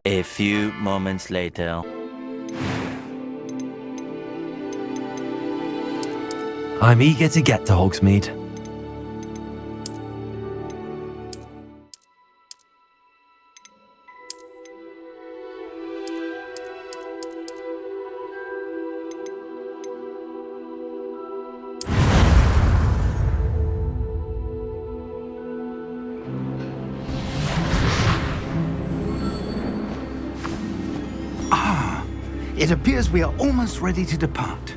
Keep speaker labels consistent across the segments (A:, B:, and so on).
A: A few moments later.
B: I'm eager to get to Hogsmeade.
C: It appears we are almost ready to depart.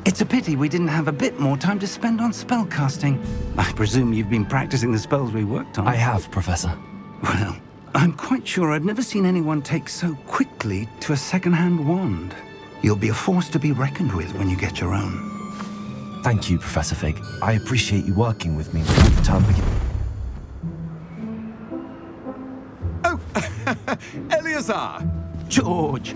C: It's a pity we didn't have a bit more time to spend on spellcasting. I presume you've been practicing the spells we worked on.
B: I have, Professor.
C: Well, I'm quite sure I've never seen anyone take so quickly to a second-hand wand. You'll be a force to be reckoned with when you get your own.
B: Thank you, Professor Fig. I appreciate you working with me before the term begins.
D: Oh, Eleazar!
C: George,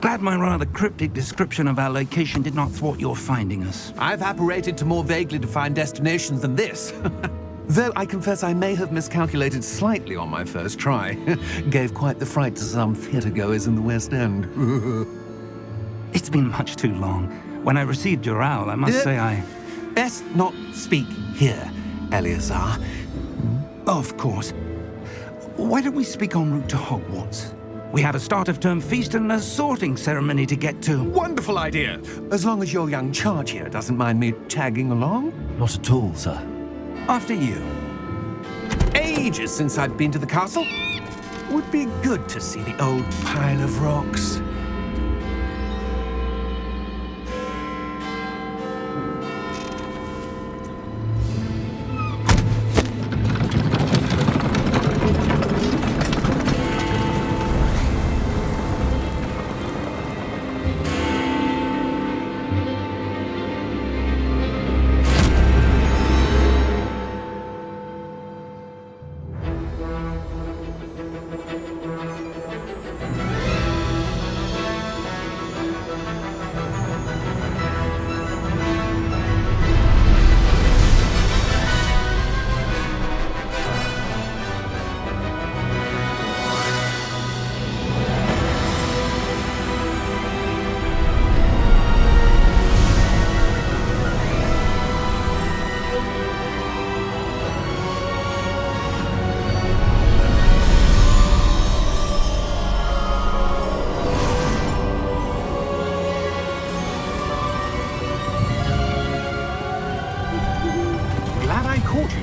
C: glad my rather cryptic description of our location did not thwart your finding us.
D: I've apparated to more vaguely defined destinations than this. Though I confess I may have miscalculated slightly on my first try. Gave quite the fright to some theatre-goers in the West End.
C: It's been much too long. When I received your owl, I must say I...
D: Best not speak here, Eleazar.
C: Of course. Why don't we speak en route to Hogwarts? We have a start-of-term feast and a sorting ceremony to get to.
D: Wonderful idea! As long as your young charge here doesn't mind me tagging along.
B: Not at all, sir.
C: After you.
D: Ages since I'd been to the castle. Would be good to see the old pile of rocks.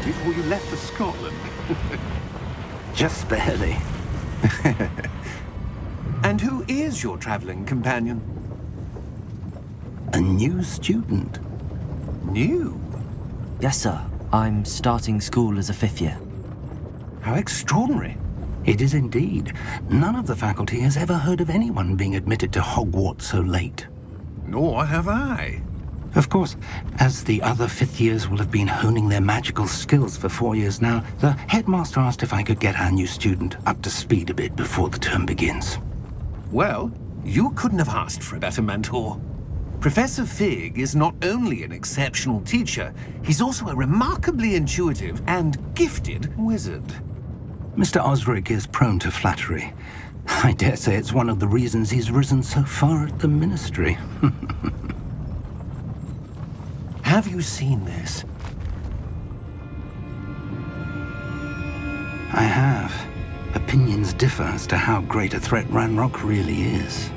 E: Before you left for Scotland.
C: Just barely.
D: And who is your traveling companion?
C: A new student.
D: New?
F: Yes, sir. I'm starting school as a fifth year.
D: How extraordinary.
C: It is indeed. None of the faculty has ever heard of anyone being admitted to Hogwarts so late.
D: Nor have I.
C: Of course, as the other fifth years will have been honing their magical skills for 4 years now, the headmaster asked if I could get our new student up to speed a bit before the term begins.
D: Well, you couldn't have asked for a better mentor. Professor Fig is not only an exceptional teacher, he's also a remarkably intuitive and gifted wizard.
C: Mr. Osric is prone to flattery. I dare say it's one of the reasons he's risen so far at the ministry.
D: Have you seen this?
C: I have. Opinions differ as to how great a threat Ranrock really is.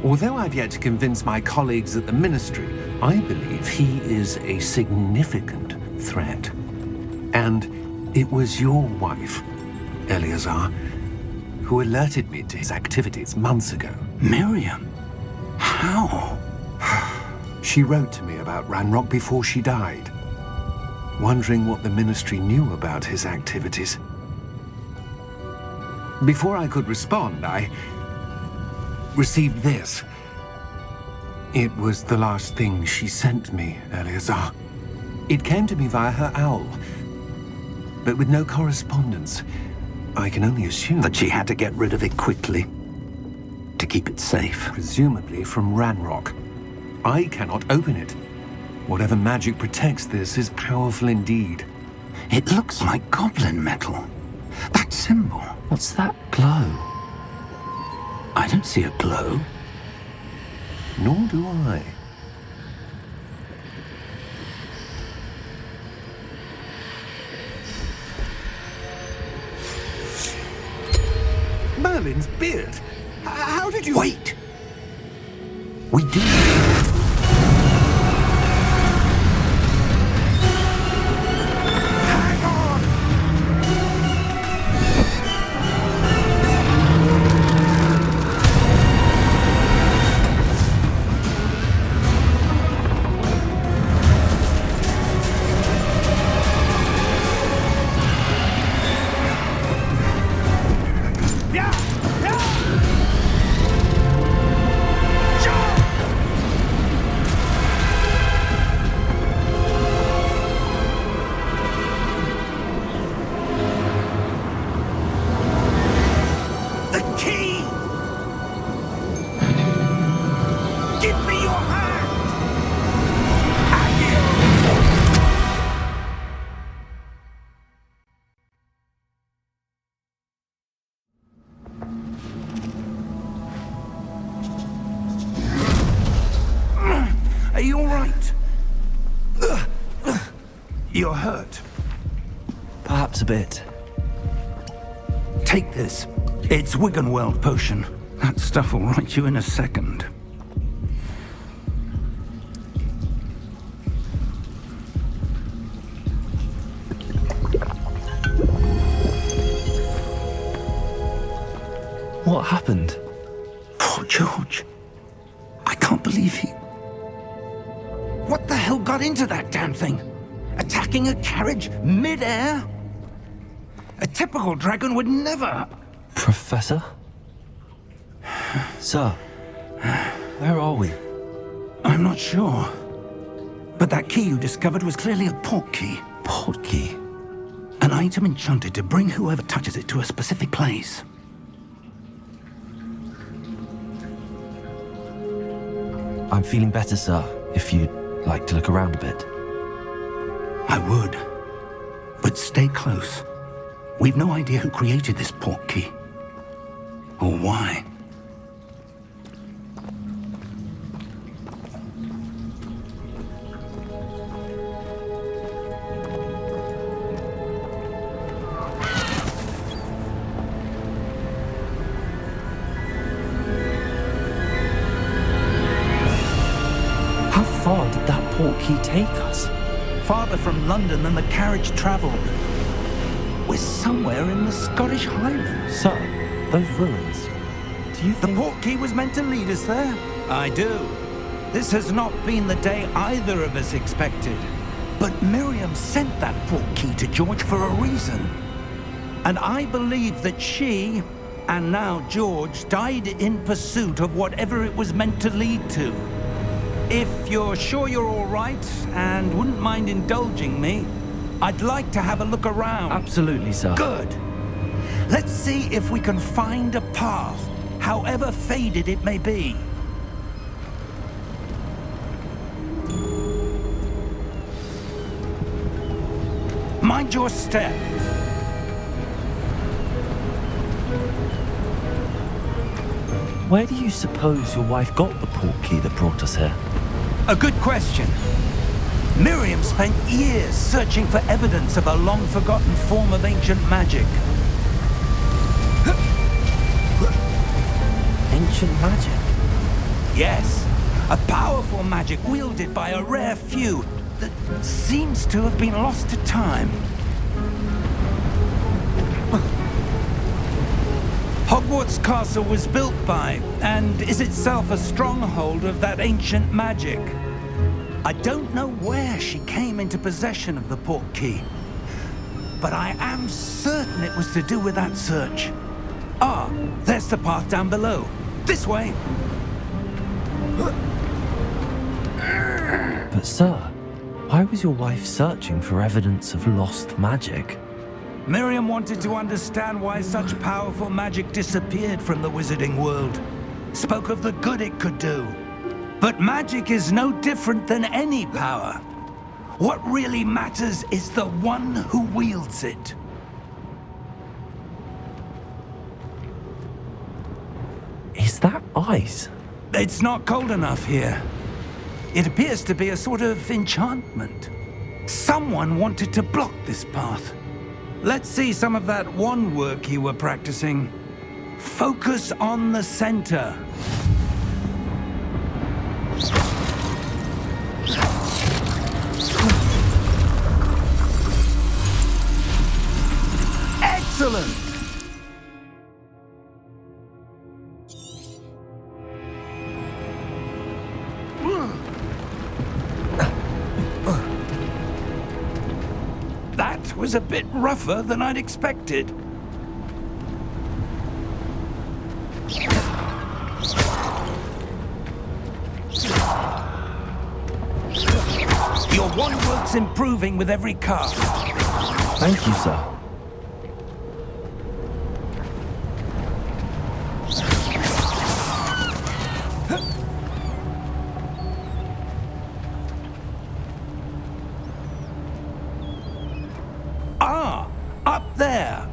D: Although I've yet to convince my colleagues at the Ministry, I believe he is a significant threat. And it was your wife, Eleazar, who alerted me to his activities months ago.
C: Miriam? How?
D: She wrote to me about Ranrock before she died, wondering what the Ministry knew about his activities. Before I could respond, I received this. It was the last thing she sent me, Eleazar. It came to me via her owl, but with no correspondence. I can only assume
C: That she had to get rid of it quickly, to keep it safe.
D: presumably from Ranrock. I cannot open it. Whatever magic protects this is powerful indeed.
C: It looks like goblin metal. That's symbol.
F: What's that glow?
C: I don't see a glow.
D: Nor do I. Merlin's beard. How did you...
C: Wait! We do.
D: Hang on!
C: Are you all right? You're hurt.
F: Perhaps a bit.
C: Take this. It's Wiggenweld potion. That stuff will right you in a second.
F: What happened?
C: Poor George. I can't believe he... What the hell got into that damn thing? Attacking a carriage mid-air? A typical dragon would never...
F: Professor? Sir, where are we?
C: I'm not sure. But that key you discovered was clearly a port key.
F: Port key?
C: An item enchanted to bring whoever touches it to a specific place.
F: I'm feeling better, sir, if you'd like to look around a bit.
C: I would. But stay close. We've no idea who created this port key. Or why.
F: How far did that port key take us?
C: Farther from London than the carriage travelled. We're somewhere in the Scottish Highlands.
F: Sir, those ruins. Do you
C: The
F: think...
C: port key was meant to lead us there? I do. This has not been the day either of us expected. But Miriam sent that port key to George for a reason. And I believe that she, and now George, died in pursuit of whatever it was meant to lead to. If you're sure you're all right and wouldn't mind indulging me, I'd like to have a look around.
F: Absolutely, sir.
C: Good. Let's see if we can find a path, however faded it may be. Mind your step.
F: Where do you suppose your wife got the port key that brought us here?
C: A good question. Miriam spent years searching for evidence of a long-forgotten form of ancient magic.
F: Ancient magic?
C: Yes, a powerful magic wielded by a rare few that seems to have been lost to time. Hogwarts Castle was built by, and is itself a stronghold of that ancient magic. I don't know where she came into possession of the port key, but I am certain it was to do with that search. Ah, there's the path down below. This way.
F: But sir, why was your wife searching for evidence of lost magic?
C: Miriam wanted to understand why such powerful magic disappeared from the wizarding world. Spoke of the good it could do. But magic is no different than any power. What really matters is the one who wields it.
F: Is that ice?
C: It's not cold enough here. It appears to be a sort of enchantment. Someone wanted to block this path. Let's see some of that wand work you were practicing. Focus on the center. Excellent! That was a bit rougher than I'd expected. Your wand work's improving with every cast.
F: Thank you, sir.
C: Ah, up there.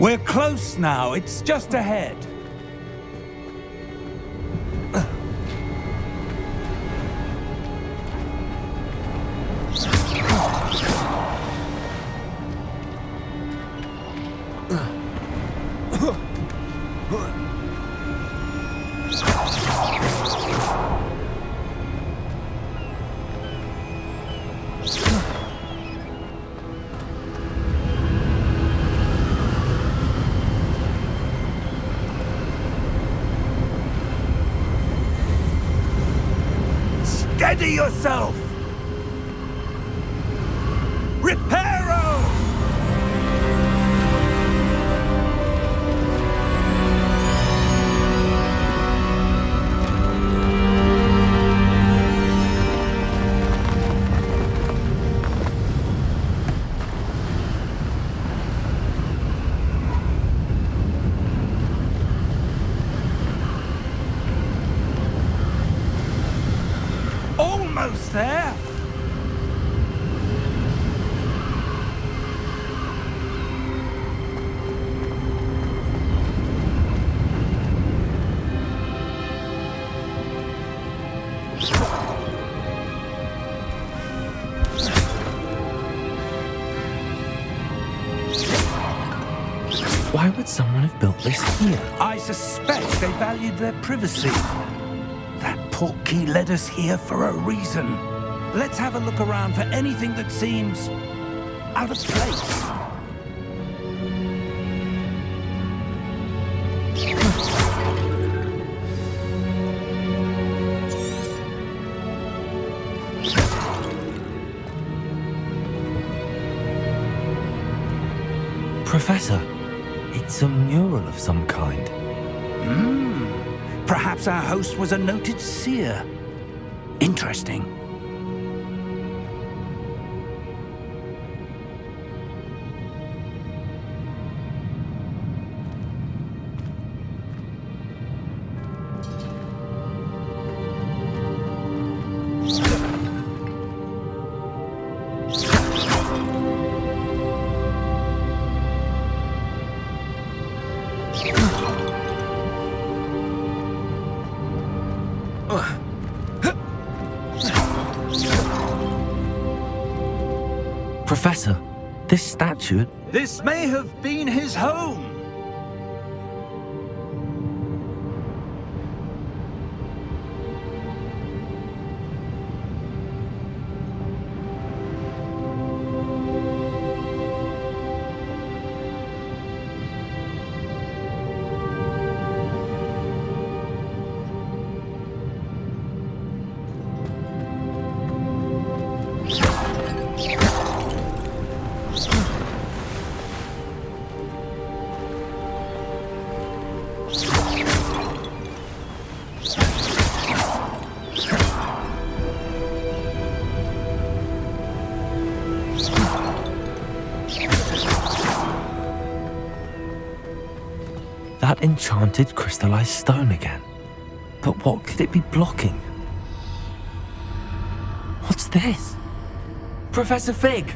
C: We're close now. It's just ahead. Steady yourself! Reparo! Almost there!
F: Why would someone have built this here?
C: I suspect they valued their privacy. That portkey led us here for a reason. Let's have a look around for anything that seems out of place.
F: Professor, it's a mural of some kind.
C: Perhaps our host was a noted seer. Interesting.
F: Professor, this statue...
C: This may have been his home.
F: that enchanted crystallized stone again. But what could it be blocking? What's this? Professor Fig!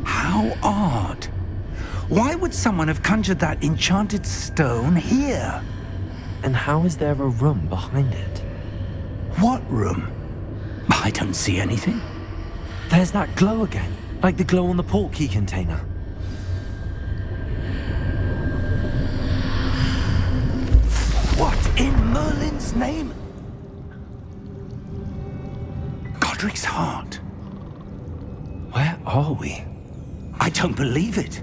C: How odd. Why would someone have conjured that enchanted stone here?
F: And how is there a room behind it?
C: What room? I don't see anything.
F: There's that glow again, like the glow on the portkey container.
C: What in Merlin's name? Godric's heart.
F: Where are we?
C: I don't believe it.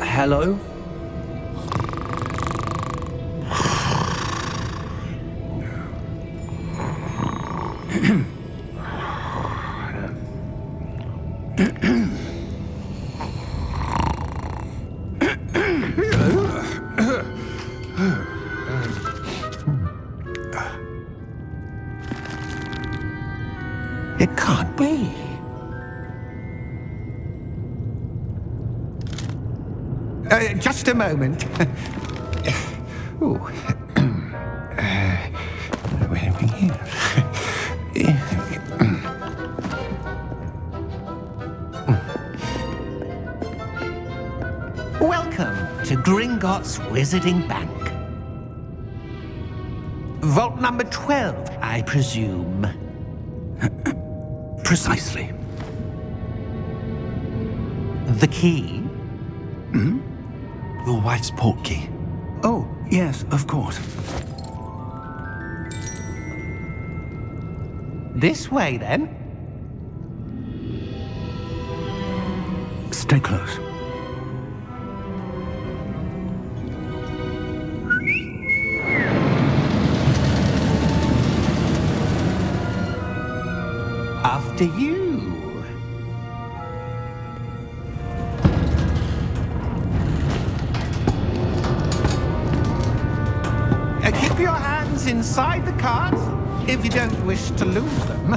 F: Hello?
D: It can't be. Just a moment. Oh. Where are we here?
E: Welcome to Gringotts Wizarding Bank. Vault number 12, I presume.
C: Precisely.
E: The key?
F: Your wife's portkey.
C: Oh, yes, of course.
E: This way, then.
C: Stay close.
E: After you. Keep your hands inside the cards if you don't wish to lose them.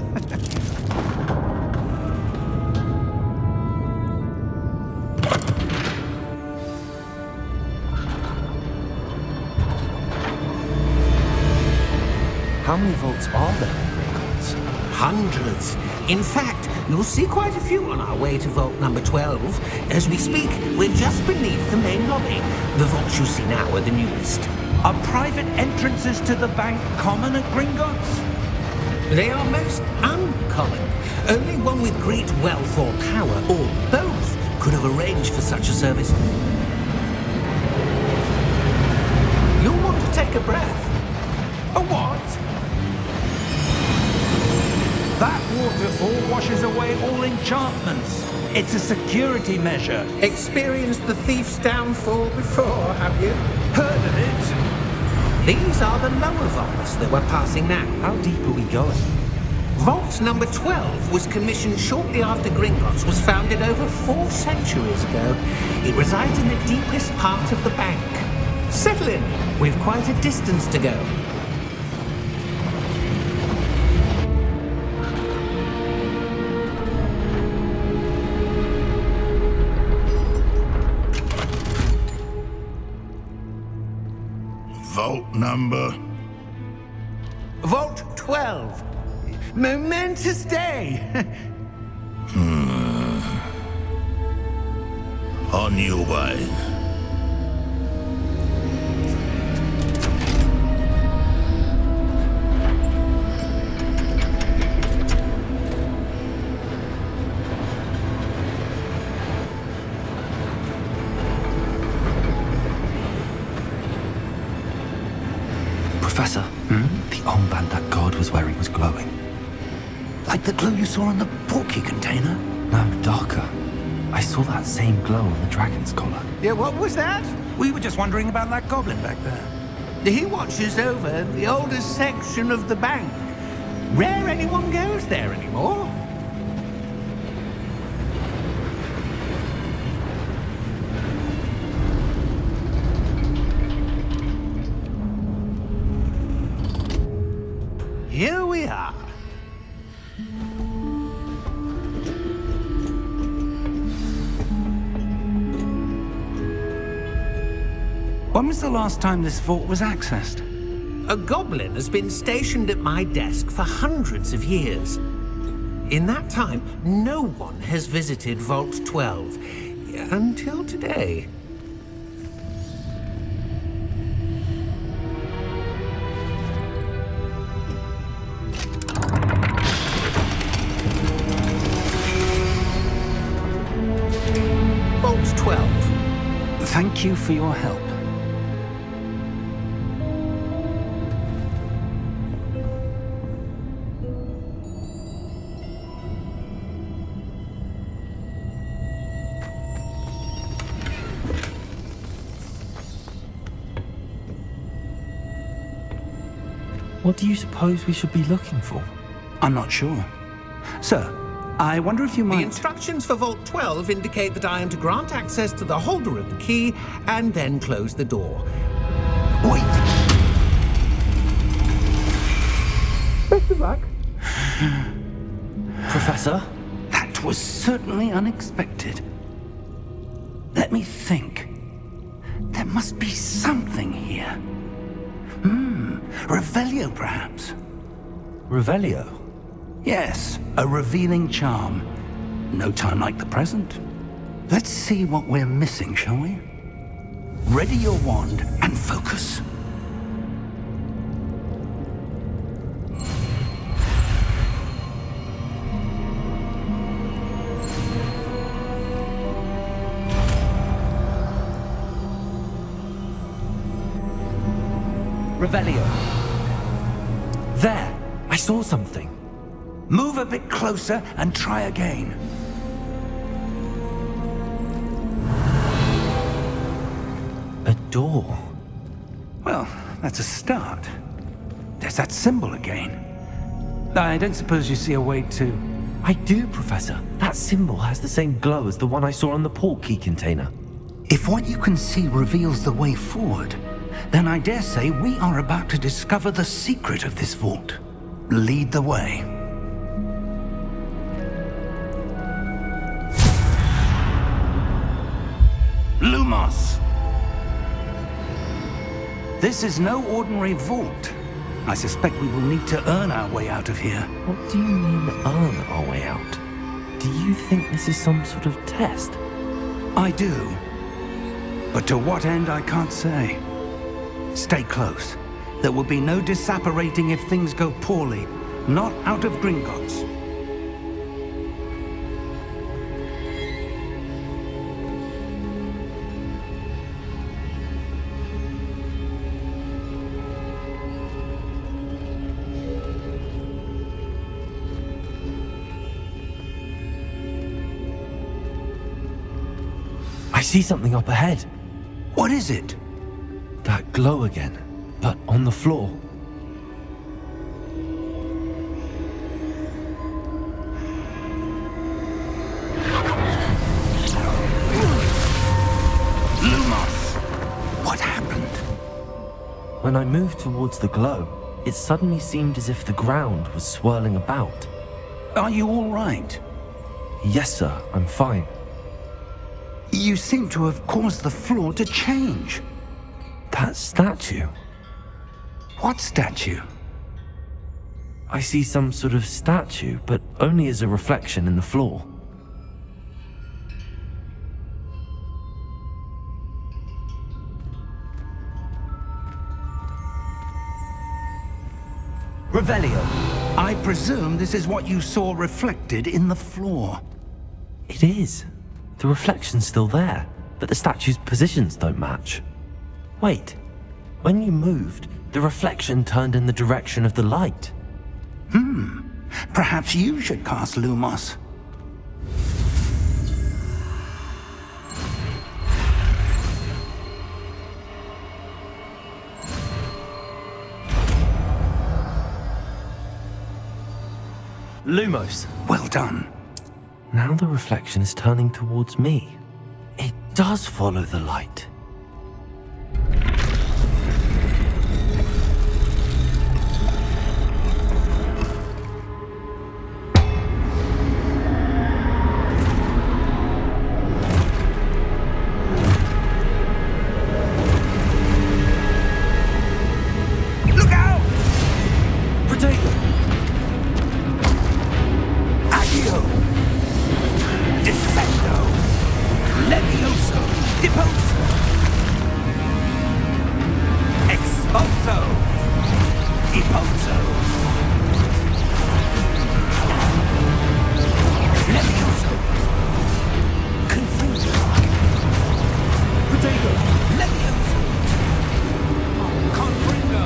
F: How many vaults are there in Gringotts?
E: Hundreds. In fact, you'll see quite a few on our way to vault number 12. As we speak, we're just beneath the main lobby. The vaults you see now are the newest.
C: Are private entrances to the bank common at Gringotts?
E: They are most uncommon. Only one with great wealth or power, or both, could have arranged for such a service. You'll want to take a breath.
C: A what? That waterfall washes away all enchantments. It's a security measure.
E: Experienced the thief's downfall before, have you?
C: Heard of it?
E: These are the lower vaults that we're passing now.
F: How deep are we going?
E: Vault number 12 was commissioned shortly after Gringotts was founded over 4 centuries ago. It resides in the deepest part of the bank. Settle in. We've quite a distance to go.
G: Vault number?
E: Vault 12. Momentous day.
G: On your way.
B: The armband that guard was wearing was glowing.
C: Like the glow you saw in the portkey container?
B: No, darker. I saw that same glow on the dragon's collar.
E: Yeah, what was that?
C: We were just wondering about that goblin back there.
E: He watches over the oldest section of the bank. Rare anyone goes there anymore. Here we are.
C: When was the last time this vault was accessed?
E: A goblin has been stationed at my desk for hundreds of years. In that time, no one has visited Vault 12 until today. Vault 12.
C: Thank you for your help.
F: What do you suppose we should be looking for?
C: I'm not sure. Sir, I wonder if you
E: The
C: might...
E: instructions for Vault 12 indicate that I am to grant access to the holder of the key and then close the door.
C: Wait!
E: Best of luck.
F: Professor?
C: That was certainly unexpected. Let me think. There must be something here. Revelio, perhaps?
F: Revelio?
C: Yes, a revealing charm. No time like the present. Let's see what we're missing, shall we? Ready your wand and focus.
F: Revelio. There! I saw something.
C: Move a bit closer and try again.
F: A door.
C: Well, that's a start. There's that symbol again. I don't suppose you see a way to...
F: I do, Professor. That symbol has the same glow as the one I saw on the portkey container.
C: If what you can see reveals the way forward, then I dare say we are about to discover the secret of this vault. Lead the way. Lumos! This is no ordinary vault. I suspect we will need to earn our way out of here.
F: What do you mean, earn our way out? Do you think this is some sort of test?
C: I do. But to what end, I can't say. Stay close. There will be no disapparating if things go poorly. Not out of Gringotts.
F: I see something up ahead.
C: What is it?
F: That glow again, but on the floor.
C: Lumos! What happened?
F: When I moved towards the glow, it suddenly seemed as if the ground was swirling about.
C: Are you all right?
F: Yes, sir, I'm fine.
C: You seem to have caused the floor to change.
F: That statue.
C: What statue?
F: I see some sort of statue, but only as a reflection in the floor.
C: Revelio, I presume this is what you saw reflected in the floor.
F: It is. The reflection's still there, but the statue's positions don't match. Wait, when you moved, The reflection turned in the direction of the light.
C: Perhaps you should cast Lumos.
F: Lumos.
C: Well done.
F: Now the reflection is turning towards me. It does follow the light.
C: Look out!
F: Protego!
C: Accio! Descendo! Levioso! Deposo! Expulso! Deposo! Levioso! Confuso!
F: Protego!
C: Levioso! Confringo!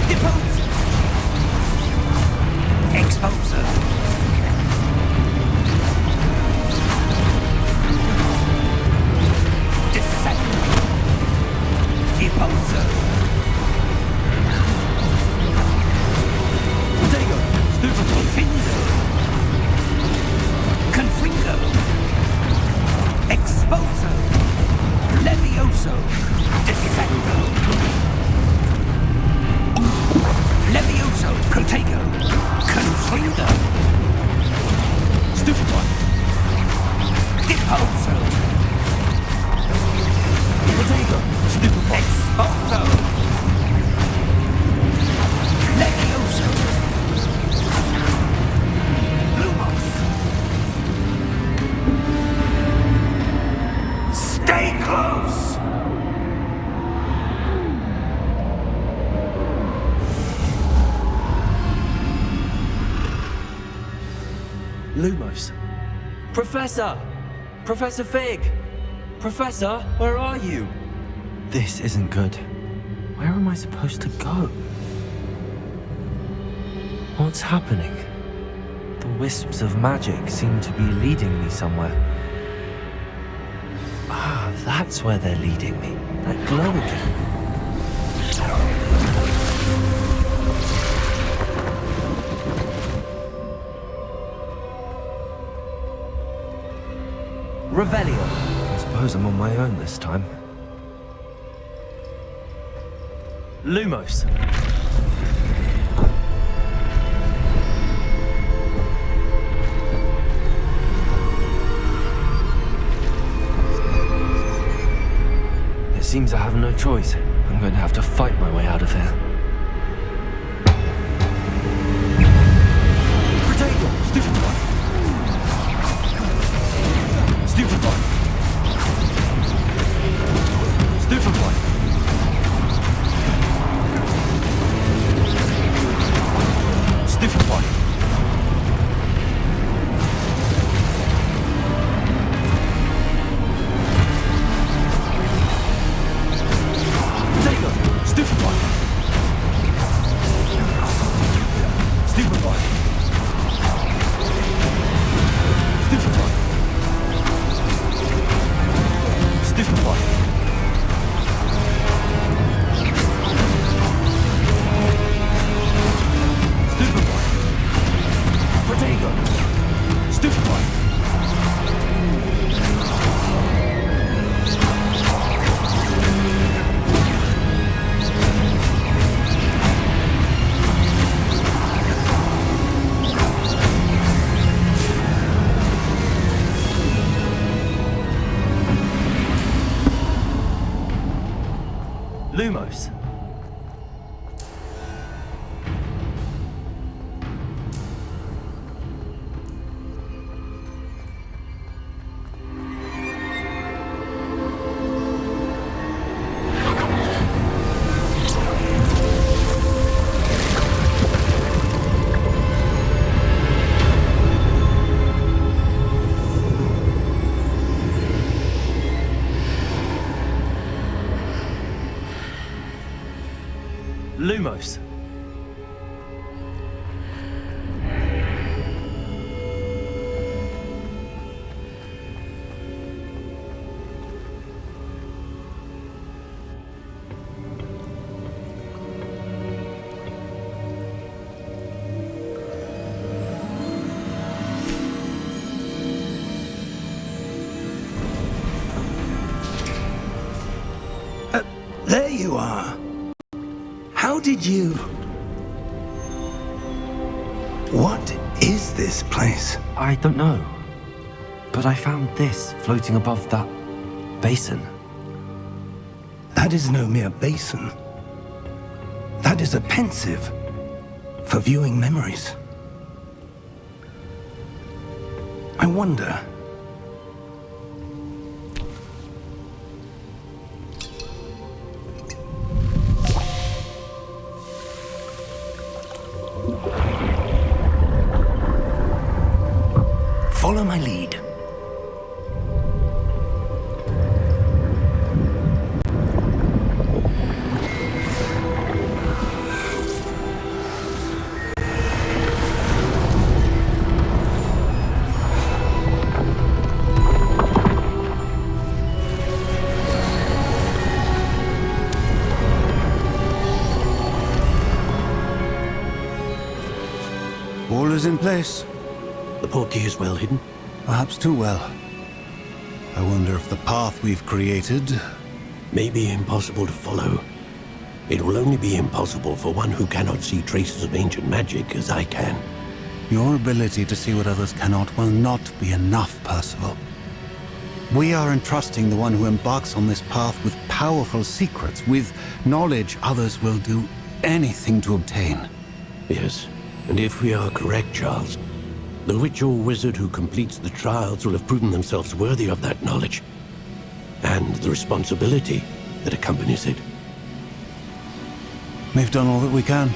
C: Deposo! Expulso! Descendo! Deposo!
F: Protego! Stupefy!
C: Findo! Confringo! Expulso! Levioso! Descendo! Levioso! Protego! Confringo!
F: Stupefy!
C: Deposo!
F: Protego! Stupefy!
C: Expulso! Levioso! Lumos! Stay close!
F: Lumos. Professor! Professor Fig! Professor, where are you? This isn't good. Where am I supposed to go? What's happening? The wisps of magic seem to be leading me somewhere. Ah, that's where they're leading me. That glow again. Revelio. I suppose I'm on my own this time. Lumos. It seems I have no choice. I'm going to have to fight my way out of here. Protego! Stupefy! Stupefy! Stupefy! Stupefy! Protego! Stupefy! Stupefy! Stupefy! Stupefy! Stupefy! Protego! Stupefy! Lumos. Lumos.
C: There you are. How did you... What is this place?
F: I don't know. But I found this floating above that basin.
C: That is no mere basin. That is a pensive for viewing memories. I wonder... Follow my lead.
H: All is in place.
I: The portkey is well hidden.
H: Perhaps too well. I wonder if the path we've created...
I: May be impossible to follow. It will only be impossible for one who cannot see traces of ancient magic as I can.
H: Your ability to see what others cannot will not be enough, Percival. We are entrusting the one who embarks on this path with powerful secrets, with knowledge others will do anything to obtain.
I: Yes, and if we are correct, Charles, the witch or wizard who completes the trials will have proven themselves worthy of that knowledge, and the responsibility that accompanies it.
H: We've done all that we can.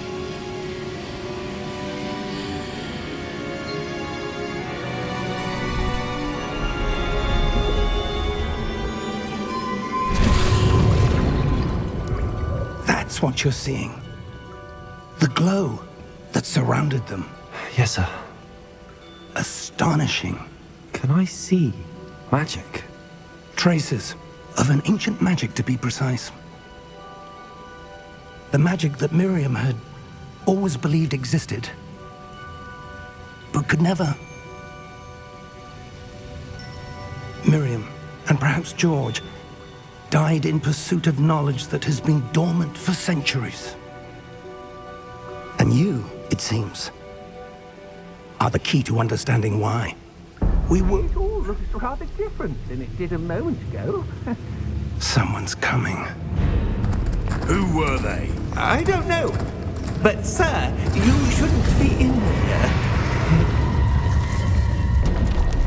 C: That's what you're seeing. The glow that surrounded them.
F: Yes, sir.
C: Astonishing.
F: Can I see magic?
C: Traces of an ancient magic, to be precise. The magic that Miriam had always believed existed, but could never. Miriam, and perhaps George, died in pursuit of knowledge that has been dormant for centuries. And you, it seems, are the key to understanding why.
E: It all looks rather different than it did a moment ago.
C: Someone's coming.
G: Who were they?
E: I don't know. But, sir, you shouldn't be in here.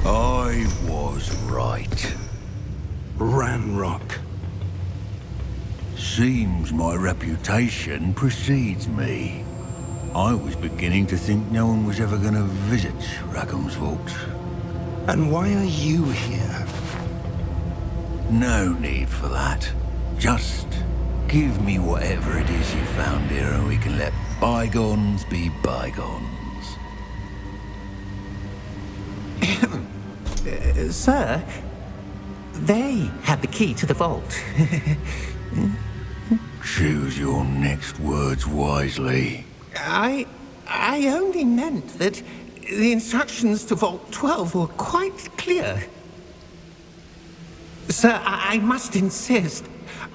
G: I was right.
C: Ranrock.
G: Seems my reputation precedes me. I was beginning to think no one was ever going to visit Rackham's vault.
C: And why are you here?
G: No need for that. Just give me whatever it is you found here and we can let bygones be bygones.
E: Sir, they had the key to the vault.
G: Choose your next words wisely.
E: I only meant that the instructions to Vault 12 were quite clear. Sir, I must insist.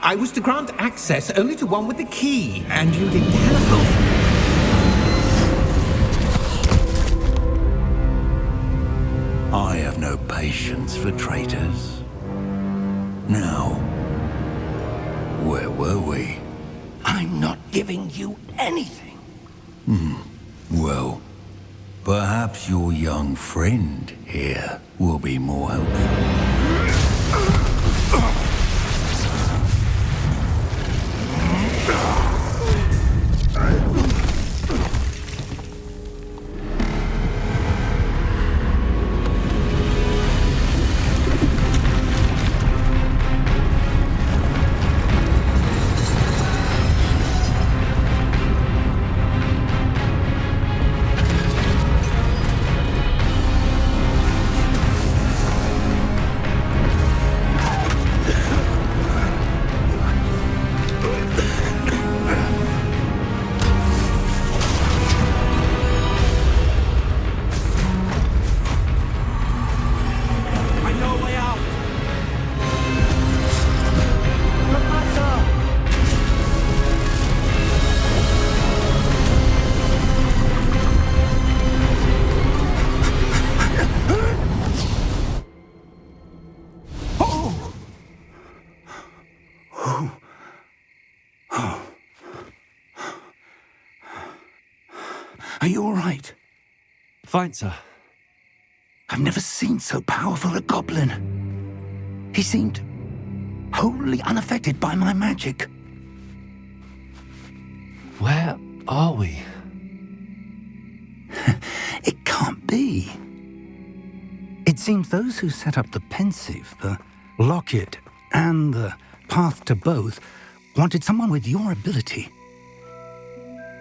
E: I was to grant access only to one with the key, and you didn't have
G: I have no patience for traitors. Now, where were we?
C: I'm not giving you anything.
G: Well, perhaps your young friend here will be more helpful.
C: Are you all right?
F: Fine, sir.
C: I've never seen so powerful a goblin. He seemed wholly unaffected by my magic.
F: Where are we?
C: It can't be. It seems those who set up the pensive, the locket, and the path to both wanted someone with your ability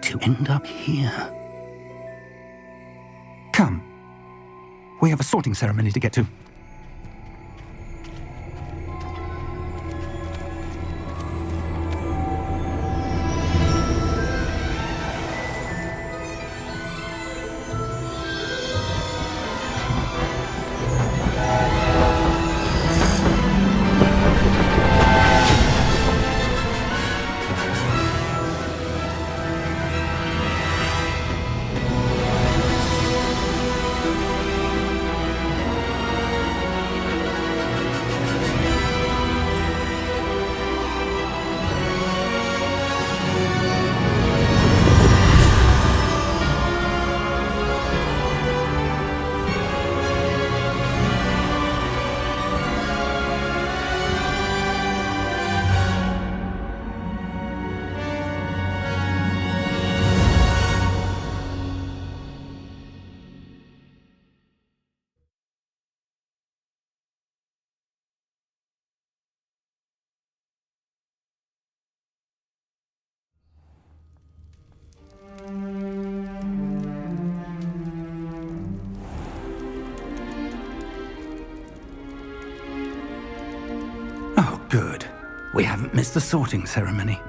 C: to end up here. Come. We have a sorting ceremony to get to. Good. We haven't missed the sorting ceremony.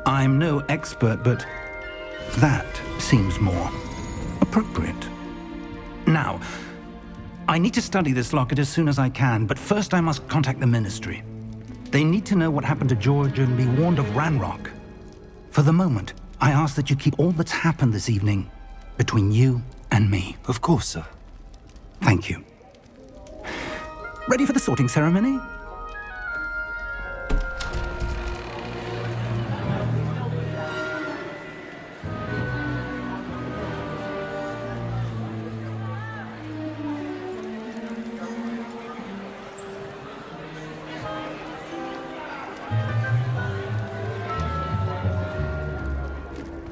C: I'm no expert, but that seems more appropriate. Now, I need to study this locket as soon as I can, but first I must contact the Ministry. They need to know what happened to George and be warned of Ranrock. For the moment, I ask that you keep all that's happened this evening between you and me.
B: Of course, sir.
C: Thank you. Ready for the sorting ceremony?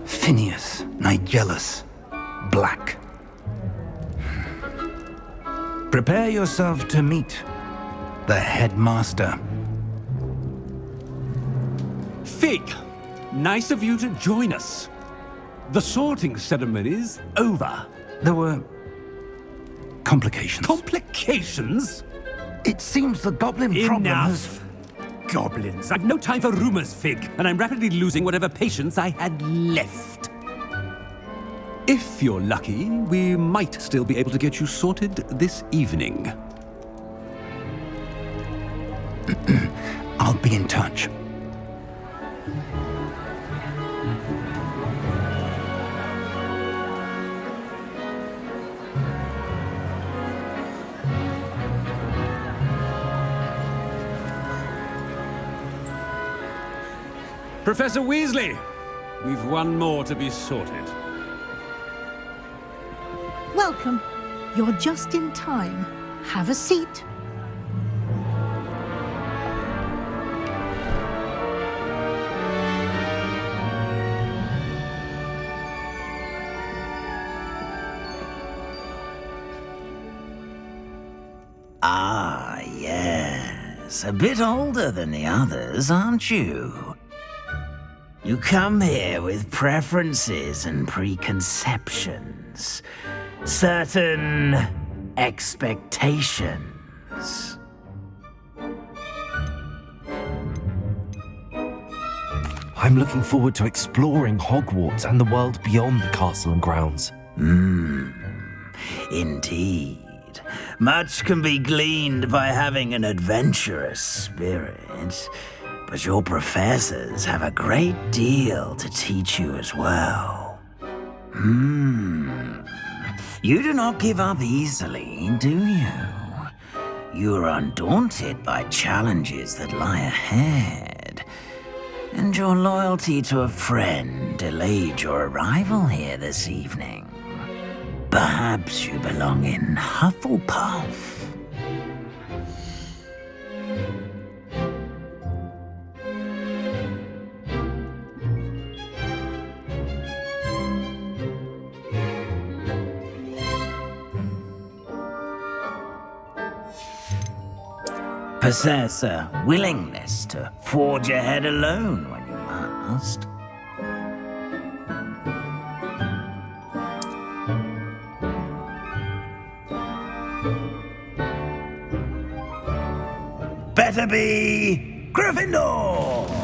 C: Phineas, Nigellus, Black. Prepare yourself to meet the headmaster.
J: Fig, nice of you to join us. The sorting ceremony's over.
C: There were complications.
J: Complications?
C: It seems the goblin problem has...
J: Enough! Goblins. I've no time for rumors, Fig, and I'm rapidly losing whatever patience I had left. If you're lucky, we might still be able to get you sorted this evening.
C: I'll be in touch.
J: Professor Weasley, we've one more to be sorted.
K: Welcome. You're just in time. Have a seat.
A: Ah, yes. A bit older than the others, aren't you? You come here with preferences and preconceptions. Certain expectations.
B: I'm looking forward to exploring Hogwarts and the world beyond the castle and grounds.
A: Indeed. Much can be gleaned by having an adventurous spirit, but your professors have a great deal to teach you as well. You do not give up easily, do you? You are undaunted by challenges that lie ahead. And your loyalty to a friend delayed your arrival here this evening. Perhaps you belong in Hufflepuff. Possess a willingness to forge ahead alone when you must. Better be Gryffindor!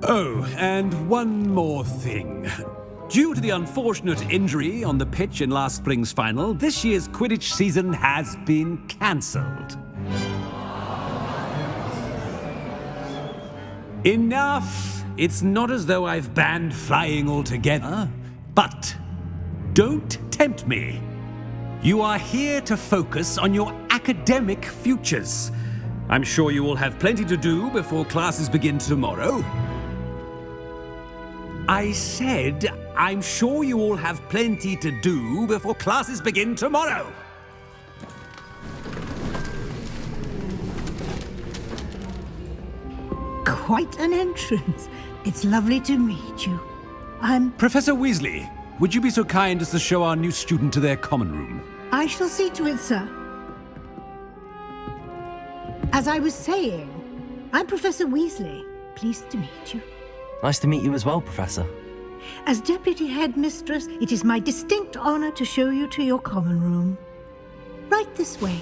J: Oh, and one more thing. Due to the unfortunate injury on the pitch in last spring's final, this year's Quidditch season has been cancelled. Enough! It's not as though I've banned flying altogether, but don't tempt me. You are here to focus on your academic futures. I'm sure you will have plenty to do before classes begin tomorrow. I said, I'm sure you all have plenty to do before classes begin tomorrow.
K: Quite an entrance. It's lovely to meet you.
J: Professor Weasley, would you be so kind as to show our new student to their common room?
K: I shall see to it, sir. As I was saying, I'm Professor Weasley. Pleased to meet you.
F: Nice to meet you as well, Professor.
K: As Deputy Headmistress, it is my distinct honor to show you to your common room. Right this way.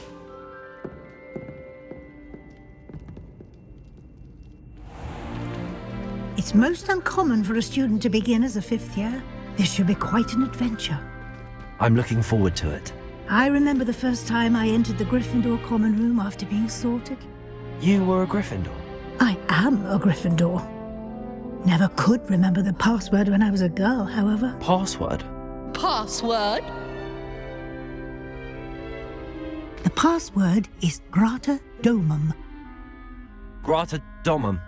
K: It's most uncommon for a student to begin as a fifth year. This should be quite an adventure.
F: I'm looking forward to it.
K: I remember the first time I entered the Gryffindor common room after being sorted.
F: You were a Gryffindor?
K: I am a Gryffindor. Never could remember the password when I was a girl, however.
F: Password?
L: Password?
K: The password is Grata Domum.
F: Grata Domum.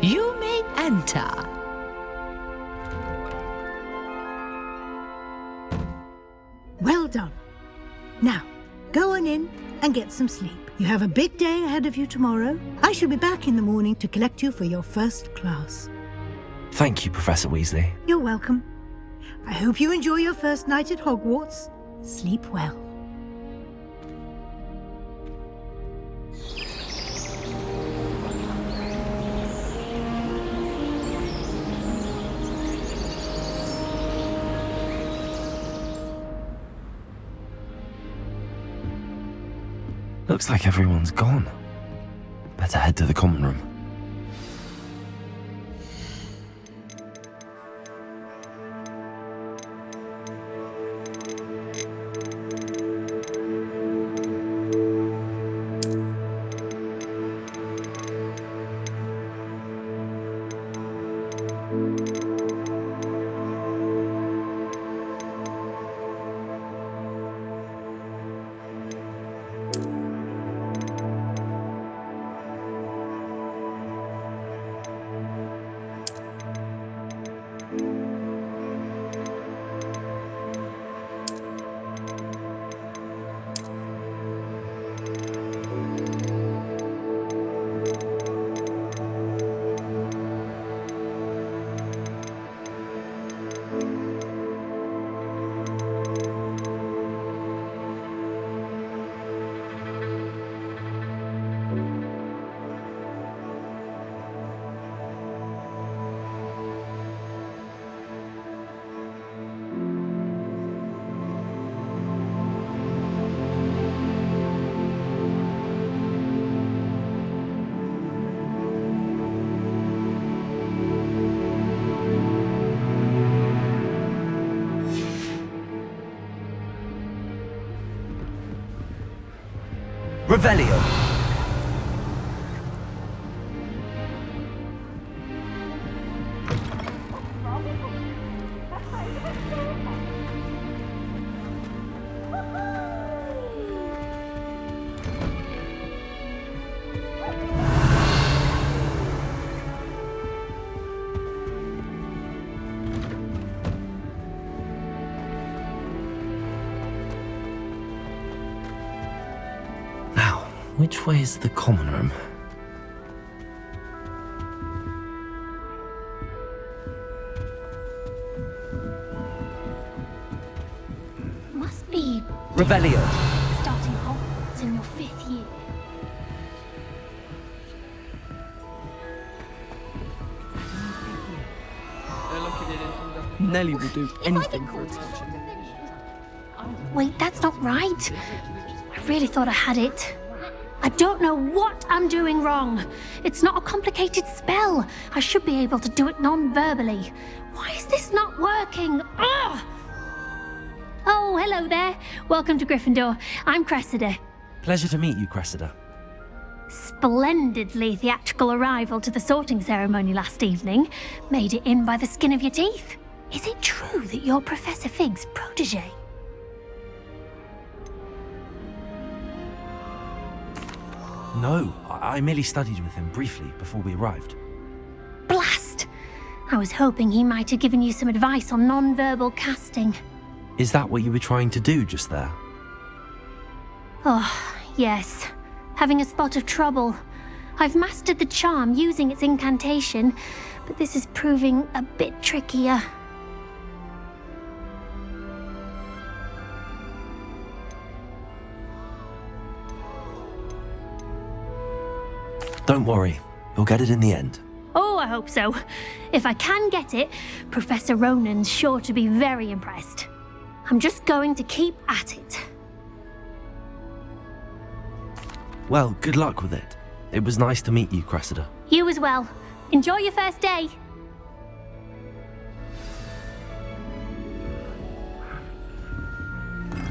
L: You may enter.
K: Well done. Now, go on in and get some sleep. You have a big day ahead of you tomorrow. I shall be back in the morning to collect you for your first class.
F: Thank you, Professor Weasley.
K: You're welcome. I hope you enjoy your first night at Hogwarts. Sleep well.
B: Looks like everyone's gone. Better head to the common room.
F: Revelio. Which way is the common room?
M: Must be
F: Revelio.
M: starting Hogwarts in your 5th year.
F: Nelly will do anything for attention.
M: Wait, that's not right. I really thought I had it. I don't know what I'm doing wrong. It's not a complicated spell. I should be able to do it non-verbally. Why is this not working? Ugh! Oh, hello there. Welcome to Gryffindor. I'm Cressida.
F: Pleasure to meet you, Cressida.
M: Splendidly theatrical arrival to the sorting ceremony last evening. Made it in by the skin of your teeth. Is it true that you're Professor Fig's protege?
B: No, I merely studied with him briefly before we arrived.
M: Blast! I was hoping he might have given you some advice on non-verbal casting.
B: Is that what you were trying to do just there?
M: Oh, yes. Having a spot of trouble. I've mastered the charm using its incantation, but this is proving a bit trickier.
B: Don't worry, you'll get it in the end.
M: Oh, I hope so. If I can get it, Professor Ronan's sure to be very impressed. I'm just going to keep at it.
B: Well, good luck with it. It was nice to meet you, Cressida.
M: You as well. Enjoy your first day.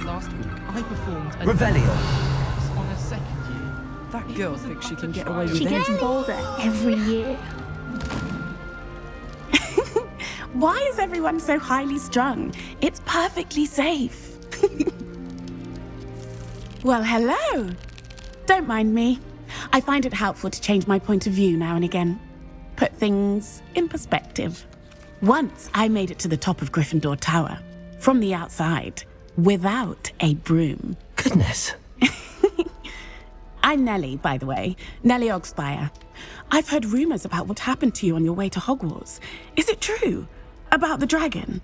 N: Last week, I performed a
F: Revelio.
N: on a second year.
O: That girl thinks she can get away with
M: She gets
O: anything.
M: bolder every year.
O: Why is everyone so highly strung? It's perfectly safe. Well, hello. Don't mind me. I find it helpful to change my point of view now and again. Put things in perspective. Once I made it to the top of Gryffindor Tower, from the outside, without a broom.
B: Goodness.
O: I'm Nellie, by the way. Nellie Ogspire. I've heard rumors about what happened to you on your way to Hogwarts. Is it true? About the dragon?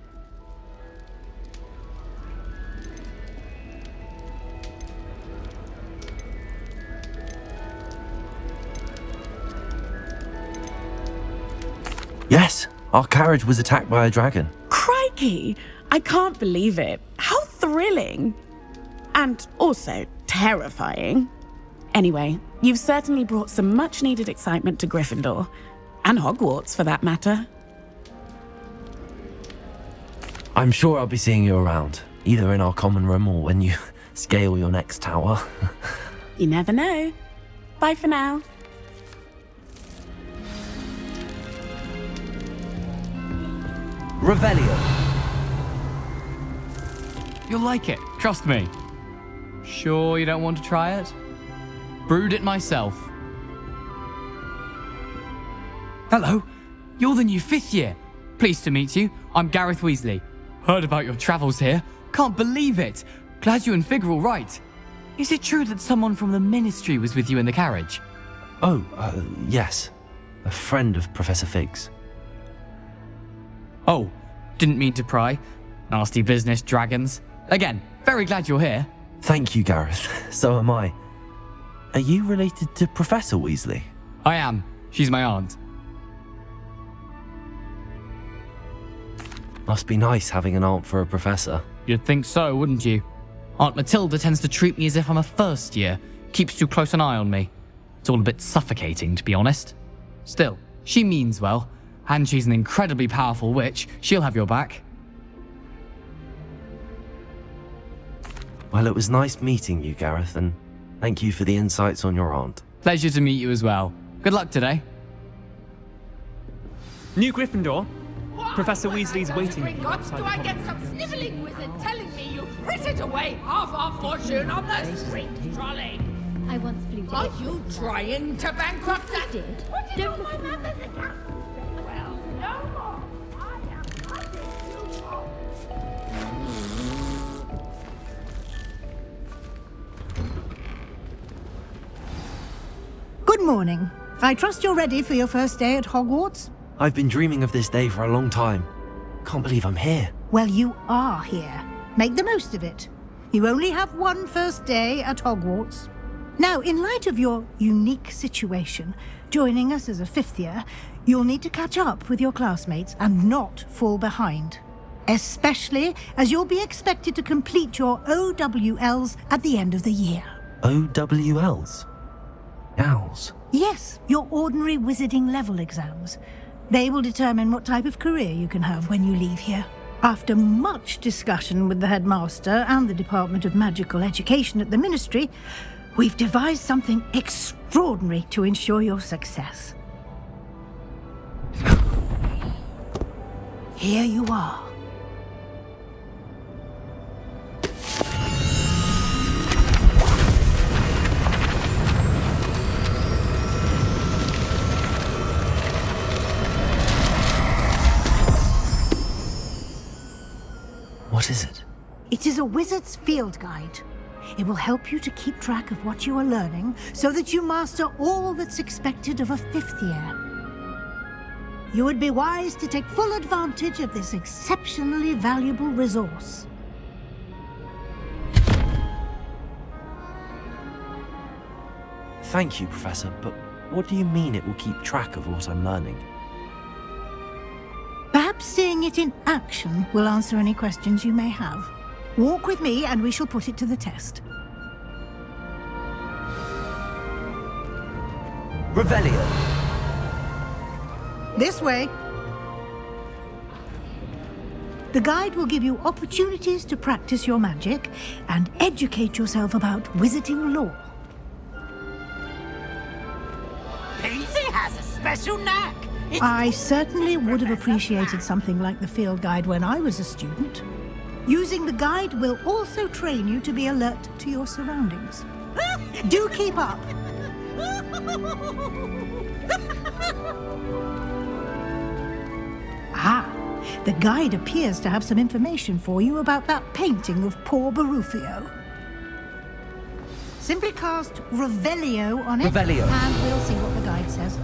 B: Yes, our carriage was attacked by a dragon.
O: Crikey! I can't believe it. How thrilling! And also terrifying. Anyway, you've certainly brought some much-needed excitement to Gryffindor. And Hogwarts, for that matter.
B: I'm sure I'll be seeing you around, either in our common room or when you scale your next tower.
O: You never know. Bye for now.
F: Revelio.
N: You'll like it, trust me. Sure you don't want to try it? Brewed it myself. Hello, you're the new 5th year. Pleased to meet you. I'm Gareth Weasley. Heard about your travels here. Can't believe it. Glad you and Fig are all right. Is it true that someone from the Ministry was with you in the carriage?
B: Oh, yes. A friend of Professor Fig's.
N: Oh, didn't mean to pry. Nasty business, dragons. Again, very glad you're here.
B: Thank you, Gareth. So am I. Are you related to Professor Weasley?
N: I am. She's my aunt.
B: Must be nice having an aunt for a professor.
N: You'd think so, wouldn't you? Aunt Matilda tends to treat me as if I'm a first year. Keeps too close an eye on me. It's all a bit suffocating, to be honest. Still, she means well. And she's an incredibly powerful witch. She'll have your back.
B: Well, it was nice meeting you, Gareth, and Thank you for the insights on your aunt.
N: Pleasure to meet you as well. Good luck today.
F: New Gryffindor? Professor Weasley's waiting.
P: Gringotts, do I get some snivelling wizard telling me you've frittered away half our fortune on the street trolley?
M: I once flew to
P: Are
M: Italy.
P: you trying to bankrupt that?
M: Did.
P: Put it on my mother's account. Well, no more. I am nothing you more.
K: Good morning. I trust you're ready for your first day at Hogwarts?
B: I've been dreaming of this day for a long time. Can't believe I'm here.
K: Well, you are here. Make the most of it. You only have one first day at Hogwarts. Now, in light of your unique situation, joining us as a fifth year, you'll need to catch up with your classmates and not fall behind. Especially as you'll be expected to complete your OWLs at the end of the year.
B: OWLs? Owls?
K: Yes, your ordinary wizarding level exams. They will determine what type of career you can have when you leave here. After much discussion with the headmaster and the Department of Magical Education at the Ministry, we've devised something extraordinary to ensure your success. Here you are.
B: What is it?
K: It is a wizard's field guide. It will help you to keep track of what you are learning so that you master all that's expected of a fifth year. You would be wise to take full advantage of this exceptionally valuable resource.
B: Thank you, Professor, but what do you mean it will keep track of what I'm learning?
K: Perhaps seeing it in action will answer any questions you may have. Walk with me and we shall put it to the test.
A: Revelio.
K: This way. The guide will give you opportunities to practice your magic and educate yourself about wizarding lore.
P: Pansy has a special knack.
K: I certainly would have appreciated something like the field guide when I was a student. Using the guide will also train you to be alert to your surroundings. Do keep up. The guide appears to have some information for you about that painting of poor Barufio. Simply cast Revelio on it,
A: Revelio.
K: and we'll see what the guide says.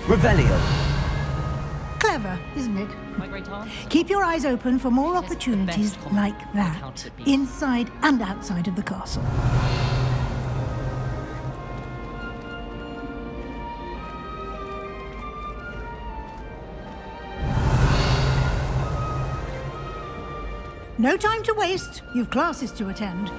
A: Revelio.
K: Clever, isn't it?
L: My great aunt?
K: Keep your eyes open for more opportunities like that, inside and outside of the castle. No time to waste. You've classes to attend.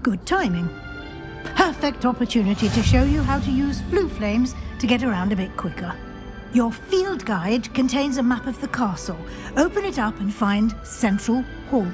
K: Good timing. Perfect opportunity to show you how to use flue flames to get around a bit quicker. Your field guide contains a map of the castle. Open it up and find Central Hall.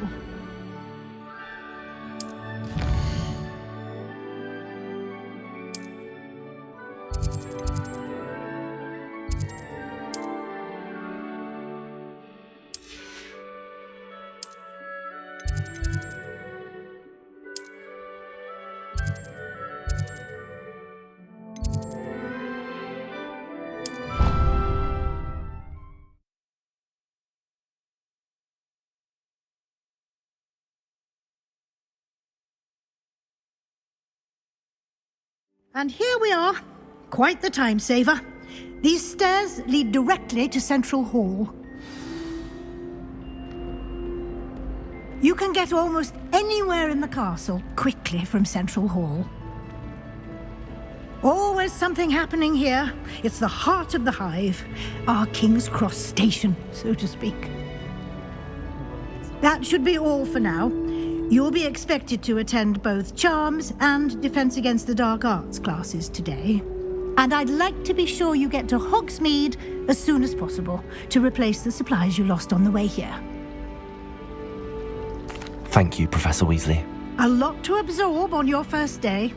K: And here we are. Quite the time saver. These stairs lead directly to Central Hall. You can get almost anywhere in the castle quickly from Central Hall. Always something happening here. It's the heart of the Hive, our King's Cross station, so to speak. That should be all for now. You'll be expected to attend both Charms and Defense Against the Dark Arts classes today. And I'd like to be sure you get to Hogsmeade as soon as possible to replace the supplies you lost on the way here.
B: Thank you, Professor Weasley.
K: A lot to absorb on your first day,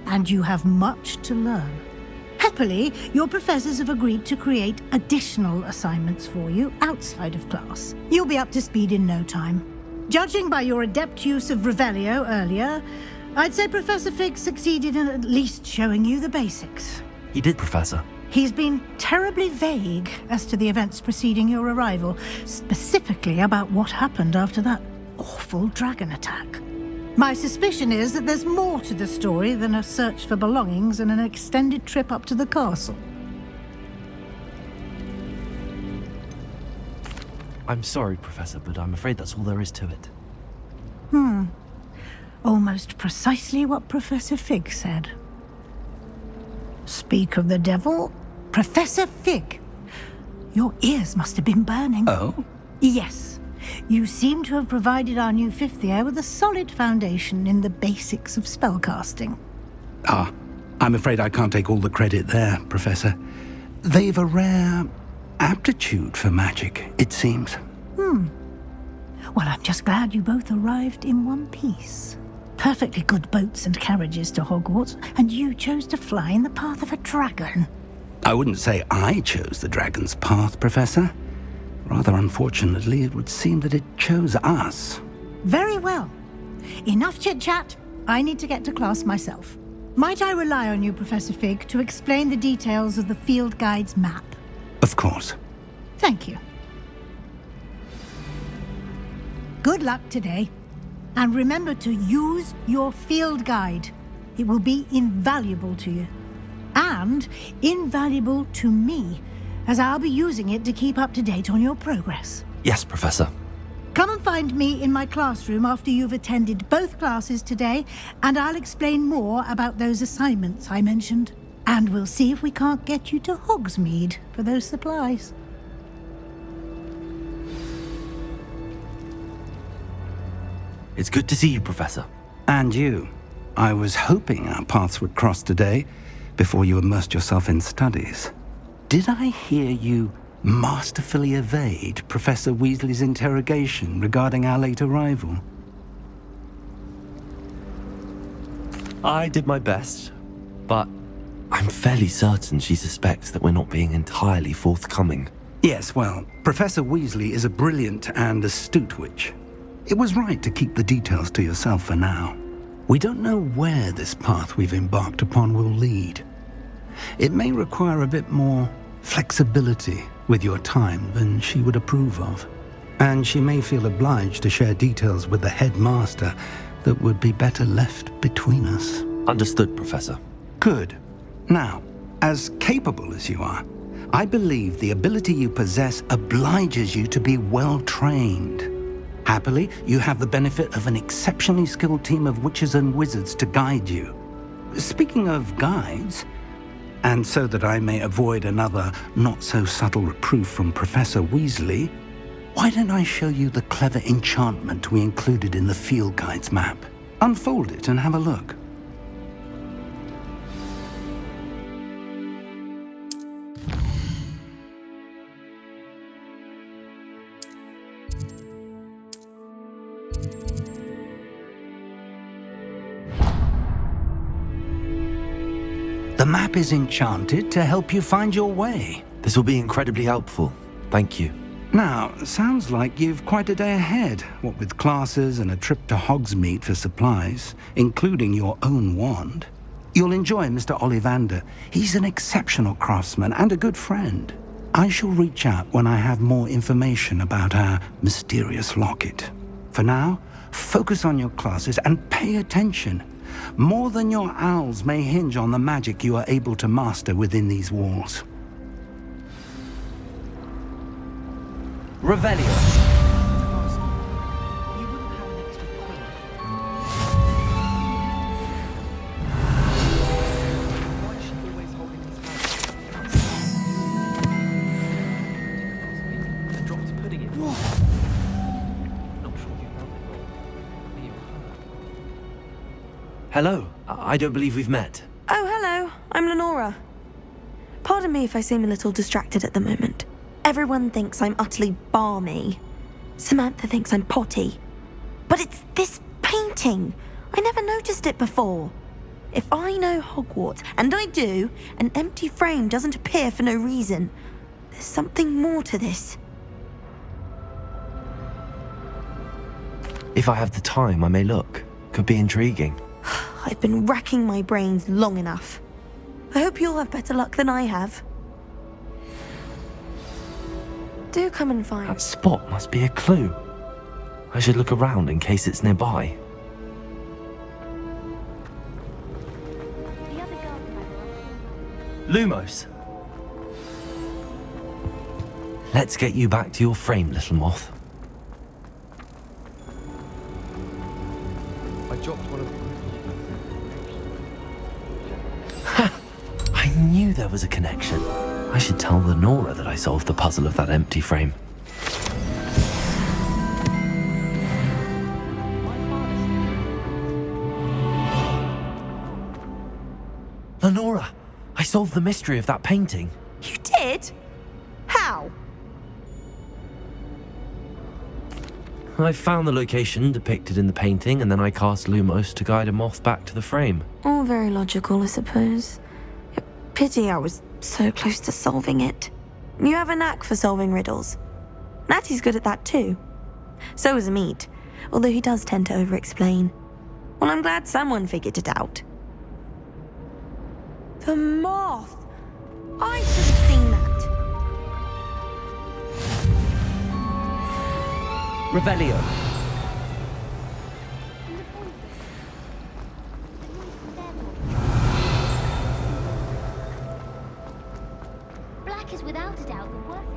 K: and you have much to learn. Happily, your professors have agreed to create additional assignments for you outside of class. You'll be up to speed in no time. Judging by your adept use of Revelio earlier, I'd say Professor Fig succeeded in at least showing you the basics.
B: He did, Professor.
K: He's been terribly vague as to the events preceding your arrival, specifically about what happened after that awful dragon attack. My suspicion is that there's more to the story than a search for belongings and an extended trip up to the castle.
B: I'm sorry, Professor, but I'm afraid that's all there is to it.
K: Almost precisely what Professor Fig said. Speak of the devil, Professor Fig. Your ears must have been burning.
C: Oh?
K: Yes. You seem to have provided our new fifth year with a solid foundation in the basics of spellcasting.
C: I'm afraid I can't take all the credit there, Professor. They've a rare aptitude for magic, it seems.
K: Well, I'm just glad you both arrived in one piece. Perfectly good boats and carriages to Hogwarts, and you chose to fly in the path of a dragon.
C: I wouldn't say I chose the dragon's path, Professor. Rather unfortunately, it would seem that it chose us.
K: Very well. Enough chit-chat. I need to get to class myself. Might I rely on you, Professor Fig, to explain the details of the field guide's map?
C: Of course.
K: Thank you. Good luck today. And remember to use your field guide. It will be invaluable to you. And invaluable to me, as I'll be using it to keep up to date on your progress.
B: Yes, Professor.
K: Come and find me in my classroom after you've attended both classes today, and I'll explain more about those assignments I mentioned. And we'll see if we can't get you to Hogsmeade for those supplies.
B: It's good to see you, Professor.
C: And you. I was hoping our paths would cross today, before you immersed yourself in studies. Did I hear you masterfully evade Professor Weasley's interrogation regarding our late arrival?
B: I did my best, but I'm fairly certain she suspects that we're not being entirely forthcoming.
C: Yes, well, Professor Weasley is a brilliant and astute witch. It was right to keep the details to yourself for now. We don't know where this path we've embarked upon will lead. It may require a bit more flexibility with your time than she would approve of. And she may feel obliged to share details with the headmaster that would be better left between us.
B: Understood, Professor.
C: Good. Now, as capable as you are, I believe the ability you possess obliges you to be well trained. Happily, you have the benefit of an exceptionally skilled team of witches and wizards to guide you. Speaking of guides, and so that I may avoid another not-so-subtle reproof from Professor Weasley, why don't I show you the clever enchantment we included in the field guide's map? Unfold it and have a look. The map is enchanted to help you find your way.
B: This will be incredibly helpful. Thank you.
C: Now, sounds like you've quite a day ahead, what with classes and a trip to Hogsmeade for supplies, including your own wand. You'll enjoy Mr. Ollivander. He's an exceptional craftsman and a good friend. I shall reach out when I have more information about our mysterious locket. For now, focus on your classes and pay attention. More than your owls may hinge on the magic you are able to master within these walls.
F: Revelio. Hello, I don't believe we've met.
Q: Oh, hello. I'm Lenora. Pardon me if I seem a little distracted at the moment. Everyone thinks I'm utterly balmy. Samantha thinks I'm potty. But it's this painting. I never noticed it before. If I know Hogwarts, and I do, an empty frame doesn't appear for no reason. There's something more to this.
B: If I have the time, I may look. Could be intriguing.
Q: I've been racking my brains long enough. I hope you'll have better luck than I have. Do come and find...
B: That spot must be a clue. I should look around in case it's nearby. Lumos. Let's get you back to your frame, little moth.
F: I dropped one of them.
B: I knew there was a connection. I should tell Lenora that I solved the puzzle of that empty frame. Lenora, I solved the mystery of that painting.
Q: You did? How?
B: I found the location depicted in the painting, and then I cast Lumos to guide a moth back to the frame.
Q: All very logical, I suppose. Pity I was so close to solving it. You have a knack for solving riddles. Natty's good at that too. So is Amit, although he does tend to over-explain. Well, I'm glad someone figured it out. The moth! I should have seen that.
F: Revelio.
M: Black is without a doubt the worst.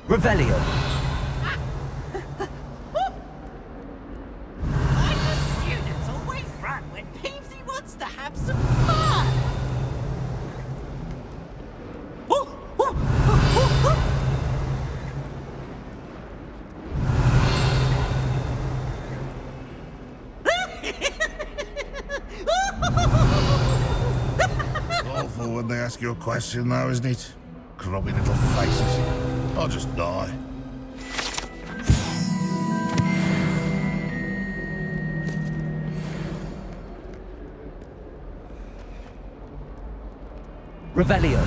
F: Revelio.
R: Why do students always run when Peavesy wants to have some fun?
S: Awful when they ask you a question, though, isn't it? Grubby little faces. I'll just die.
F: Revelio.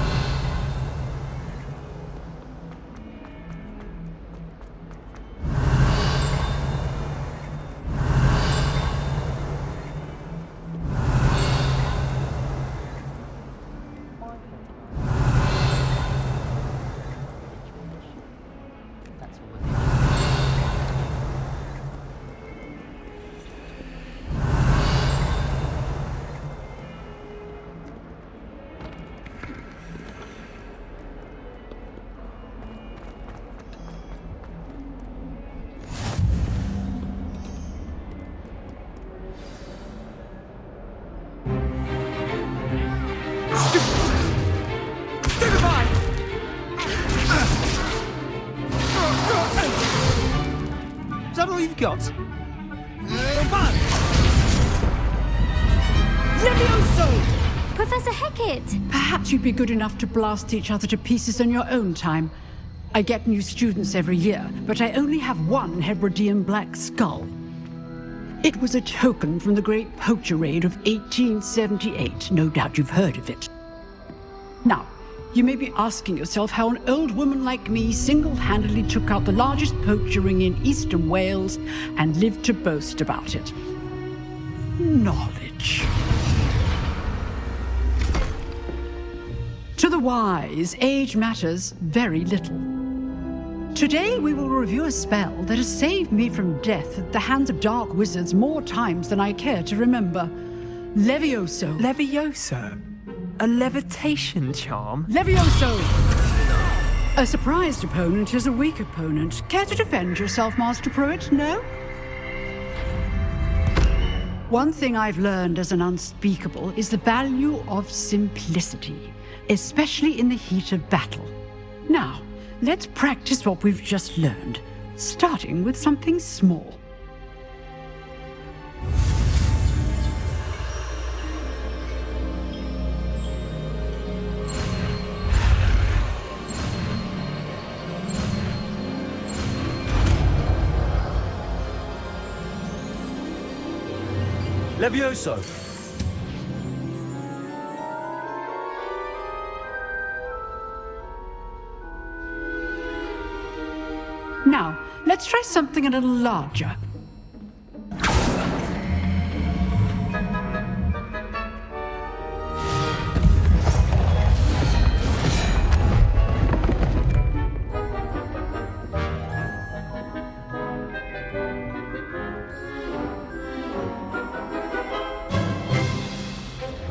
F: all you've got?
K: Levioso!
M: Professor Hecat!
T: Perhaps you'd be good enough to blast each other to pieces in your own time. I get new students every year, but I only have one Hebridean black skull. It was a token from the Great Poacher Raid of 1878. No doubt you've heard of it. Now, you may be asking yourself how an old woman like me single-handedly took out the largest poacher ring in eastern Wales and lived to boast about it. Knowledge. To the wise, age matters very little. Today we will review a spell that has saved me from death at the hands of dark wizards more times than I care to remember. Levioso.
F: Levioso? A levitation charm?
T: Levioso! A surprised opponent is a weak opponent. Care to defend yourself, Master Pruitt? No? One thing I've learned as an unspeakable is the value of simplicity, especially in the heat of battle. Now, let's practice what we've just learned, starting with something small.
F: Levioso!
T: Now, let's try something a little larger.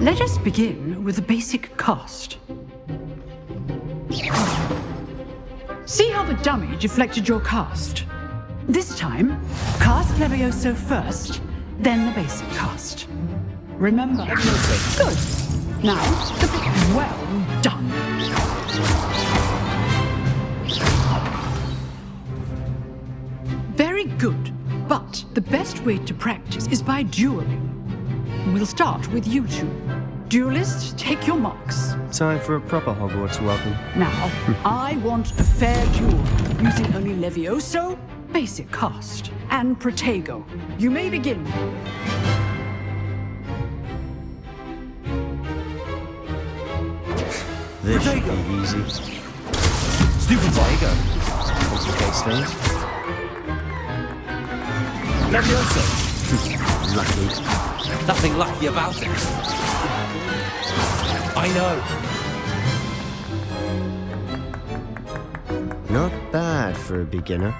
T: Let us begin with the basic cast. See how the dummy deflected your cast? This time, cast Levioso first, then the basic cast. Remember. Good. Now, well done. Very good, but the best way to practice is by dueling. We'll start with you two. Duelists, take your marks.
F: Time for a proper Hogwarts welcome.
T: Now, I want a fair duel, using only Levioso, basic cast, and Protego. You may begin.
F: This should be easy. Stupid Protego. Complicates things. Levioso. Lucky. Nothing lucky about it. I know.
U: Not bad for a beginner.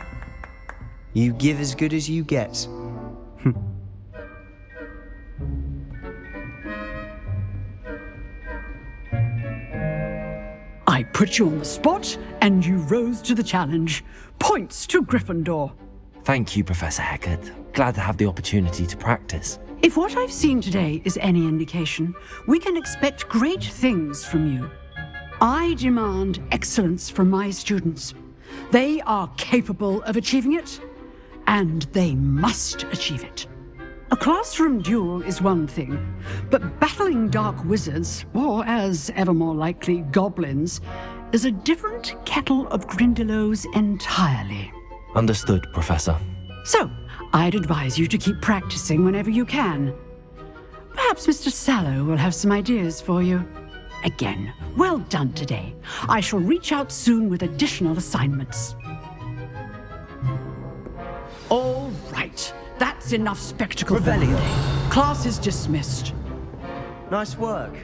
U: You give as good as you get.
T: I put you on the spot, and you rose to the challenge. Points to Gryffindor.
B: Thank you, Professor Hecat. Glad to have the opportunity to practice.
T: If what I've seen today is any indication, we can expect great things from you. I demand excellence from my students. They are capable of achieving it, and they must achieve it. A classroom duel is one thing, but battling dark wizards, or as ever more likely, goblins, is a different kettle of Grindylows entirely.
B: Understood, Professor.
T: So, I'd advise you to keep practicing whenever you can. Perhaps Mr. Sallow will have some ideas for you. Again, well done today. I shall reach out soon with additional assignments. All right, that's enough spectacle for the day. Class is dismissed.
F: Nice work.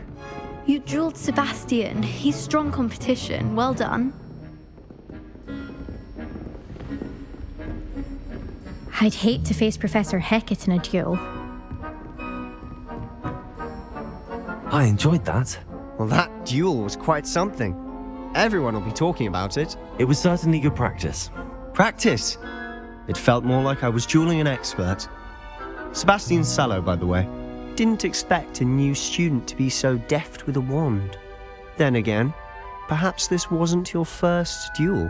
V: You drilled Sebastian. He's strong competition. Well done.
W: I'd hate to face Professor Hecat in a duel.
B: I enjoyed that.
F: Well, that duel was quite something. Everyone will be talking about it.
B: It was certainly good practice.
F: Practice? It felt more like I was dueling an expert. Sebastian Sallow, by the way. Didn't expect a new student to be so deft with a wand. Then again, perhaps this wasn't your first duel.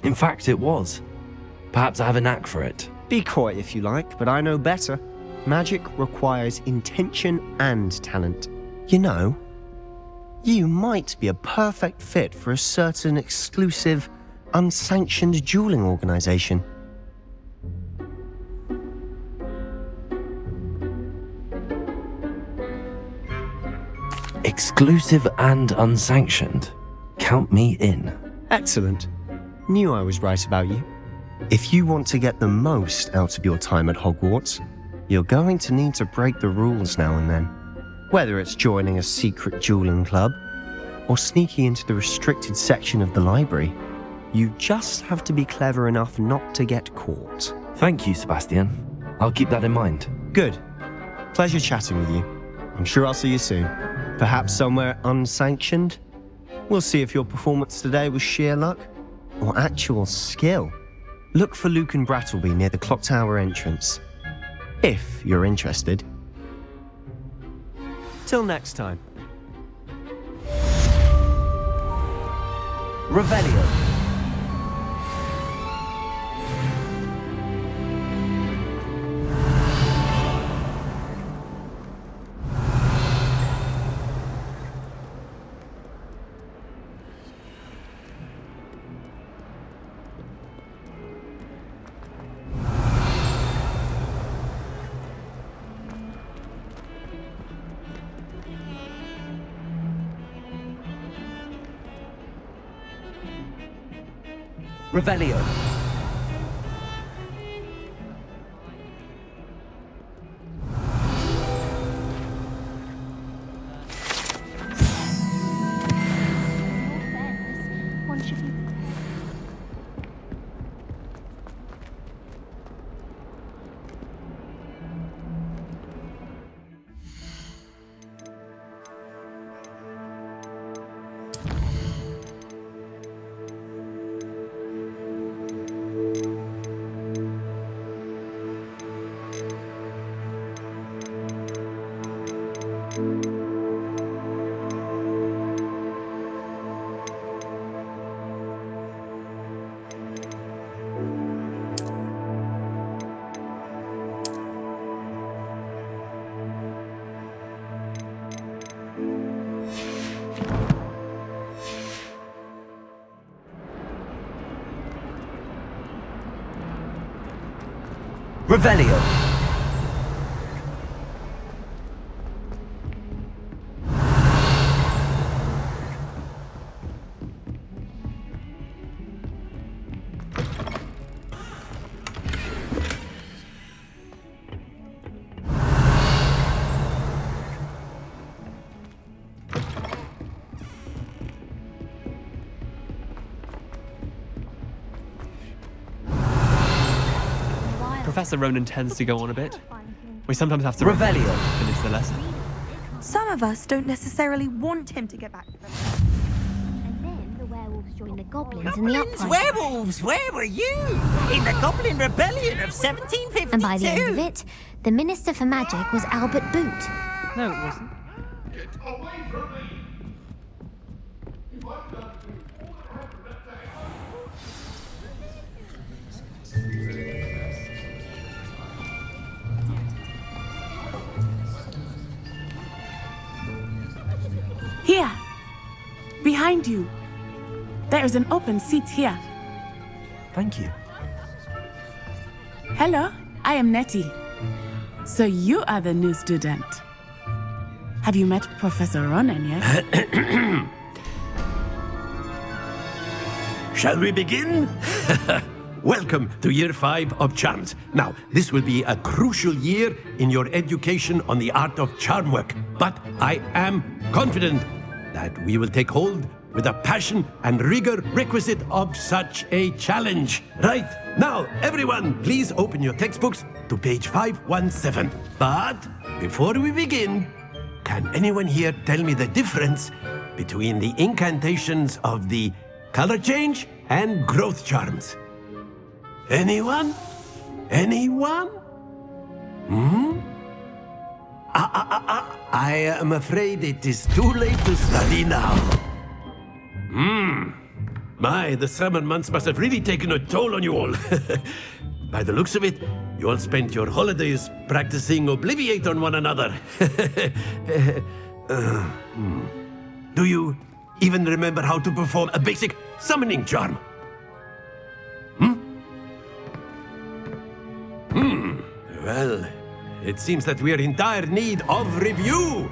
B: In fact, it was. Perhaps I have a knack for it.
F: Be coy if you like, but I know better. Magic requires intention and talent. You know, you might be a perfect fit for a certain exclusive, unsanctioned dueling organization.
B: Exclusive and unsanctioned. Count me in.
F: Excellent. Knew I was right about you. If you want to get the most out of your time at Hogwarts, you're going to need to break the rules now and then. Whether it's joining a secret dueling club or sneaking into the restricted section of the library, you just have to be clever enough not to get caught.
B: Thank you, Sebastian. I'll keep that in mind.
F: Good. Pleasure chatting with you. I'm sure I'll see you soon. Perhaps somewhere unsanctioned? We'll see if your performance today was sheer luck or actual skill. Look for Luke and Brattleby near the clock tower entrance, if you're interested. Till next time.
A: Revelio. Revelio. Revelio.
B: Professor Ronan tends to go on a bit. We sometimes have to
A: Revelio.
B: Finish the lesson.
Q: Some of us don't necessarily want him to get back to them.
M: And then the werewolves joined the goblins in the uprising.
R: Werewolves, where were you? In the Goblin Rebellion of 1752.
M: And by the end of it, the Minister for Magic was Albert Boot.
N: No, it wasn't.
S: Get away from me! If I've done
O: Here. Behind you. There is an open seat here.
B: Thank you.
O: Hello, I am Nettie. So you are the new student. Have you met Professor Ronan yet?
D: Shall we begin? Welcome to Year 5 of Charms. Now, this will be a crucial year in your education on the art of charm work, but I am confident that we will take hold with the passion and rigor requisite of such a challenge. Right, now, everyone, please open your textbooks to page 517. But before we begin, can anyone here tell me the difference between the incantations of the color change and growth charms? Anyone? Anyone? I am afraid it is too late to study now. My, the summer months must have really taken a toll on you all. By the looks of it, you all spent your holidays practicing Obliviate on one another. Do you even remember how to perform a basic summoning charm? Well, it seems that we are in dire need of review.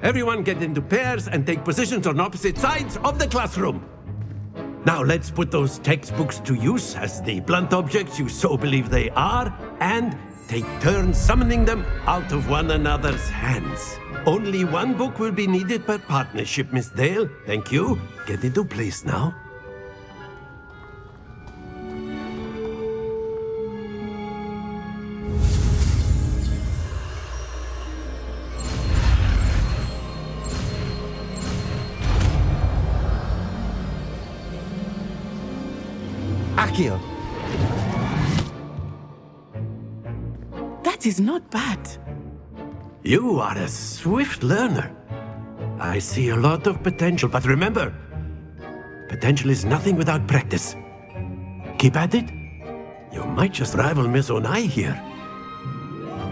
D: Everyone get into pairs and take positions on opposite sides of the classroom. Now let's put those textbooks to use as the blunt objects you so believe they are, and take turns summoning them out of one another's hands. Only one book will be needed per partnership, Miss Dale. Thank you. Get into place now.
F: Accio.
O: That is not bad.
D: You are a swift learner. I see a lot of potential, but remember, potential is nothing without practice. Keep at it. You might just rival Miss Onai here.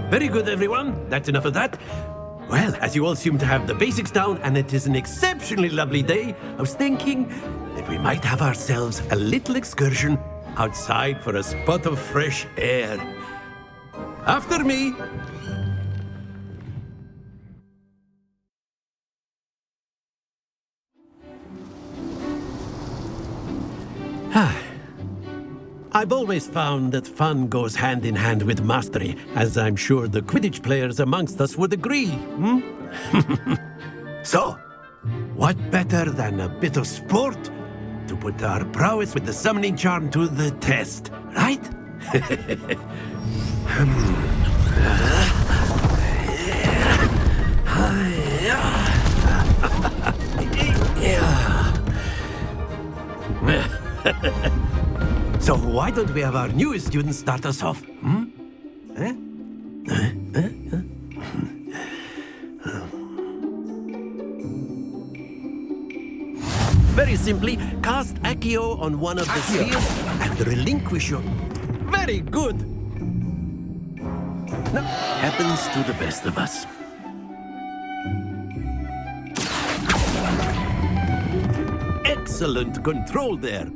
D: Very good, everyone. That's enough of that. Well, as you all seem to have the basics down, and it is an exceptionally lovely day, I was thinking that we might have ourselves a little excursion outside for a spot of fresh air. After me. I've always found that fun goes hand in hand with mastery, as I'm sure the Quidditch players amongst us would agree. So, what better than a bit of sport to put our prowess with the summoning charm to the test, right? So why don't we have our newest student start us off? Very simply, cast Accio on one of the spheres and relinquish your... Very good! No, happens to the best of us. Excellent control there.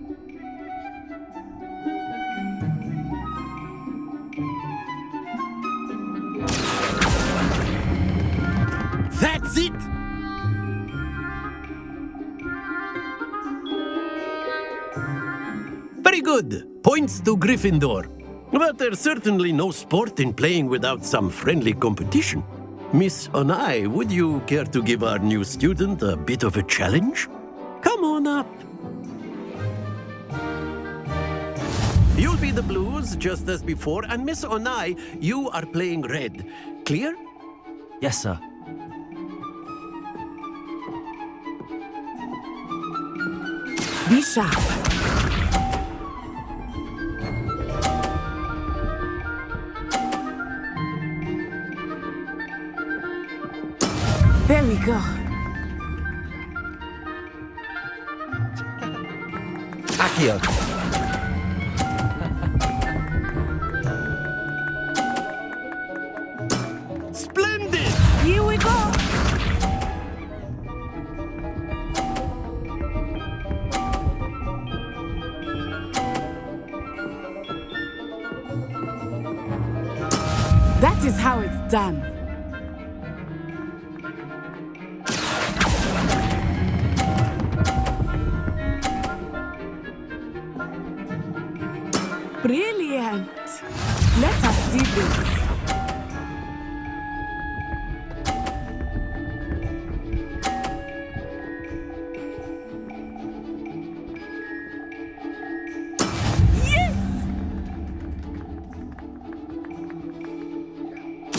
D: That's it! Very good. Points to Gryffindor. But there's certainly no sport in playing without some friendly competition. Miss Onai, would you care to give our new student a bit of a challenge? Come on up. You'll be the blues, just as before, and Miss Onai, you are playing red. Clear?
B: Yes, sir.
O: Be sharp. There we go.
F: Accio.
D: Splendid!
O: Here we go. That is how it's done. Brilliant. Let us see this.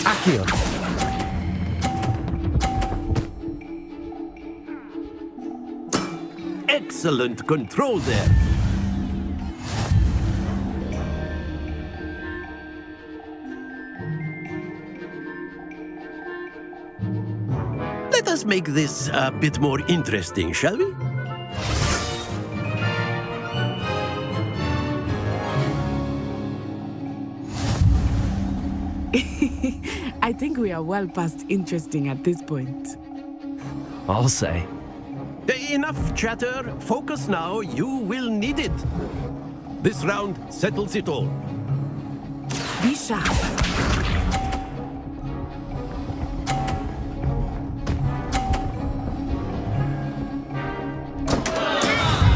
F: Accio.
D: Excellent control there. Let us make this a bit more interesting, shall we?
O: I think we are well past interesting at this point.
B: I'll say.
D: Enough chatter. Focus now. You will need it. This round settles it all.
O: Be sharp.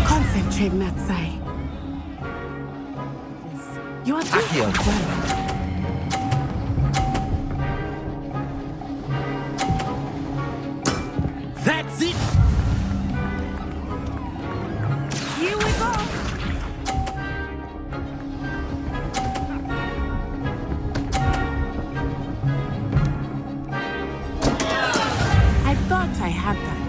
O: Concentrate, Natsai. You are doing well.
D: That's it!
O: Here we go! I thought I had that.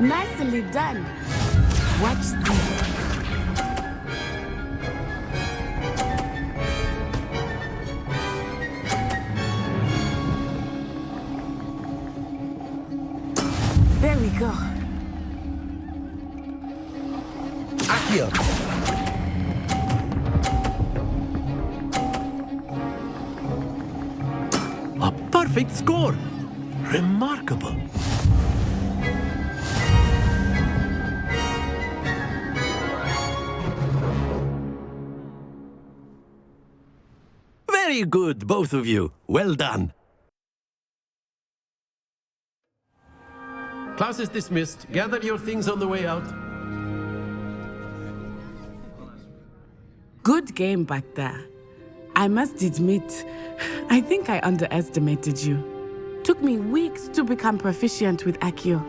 O: Nicely done. Watch this. There we go.
D: Akio. A perfect score. Remarkable. Very good, both of you. Well done. Class is dismissed. Gather your things on the way out.
O: Good game back there. I must admit, I think I underestimated you. Took me weeks to become proficient with Akio.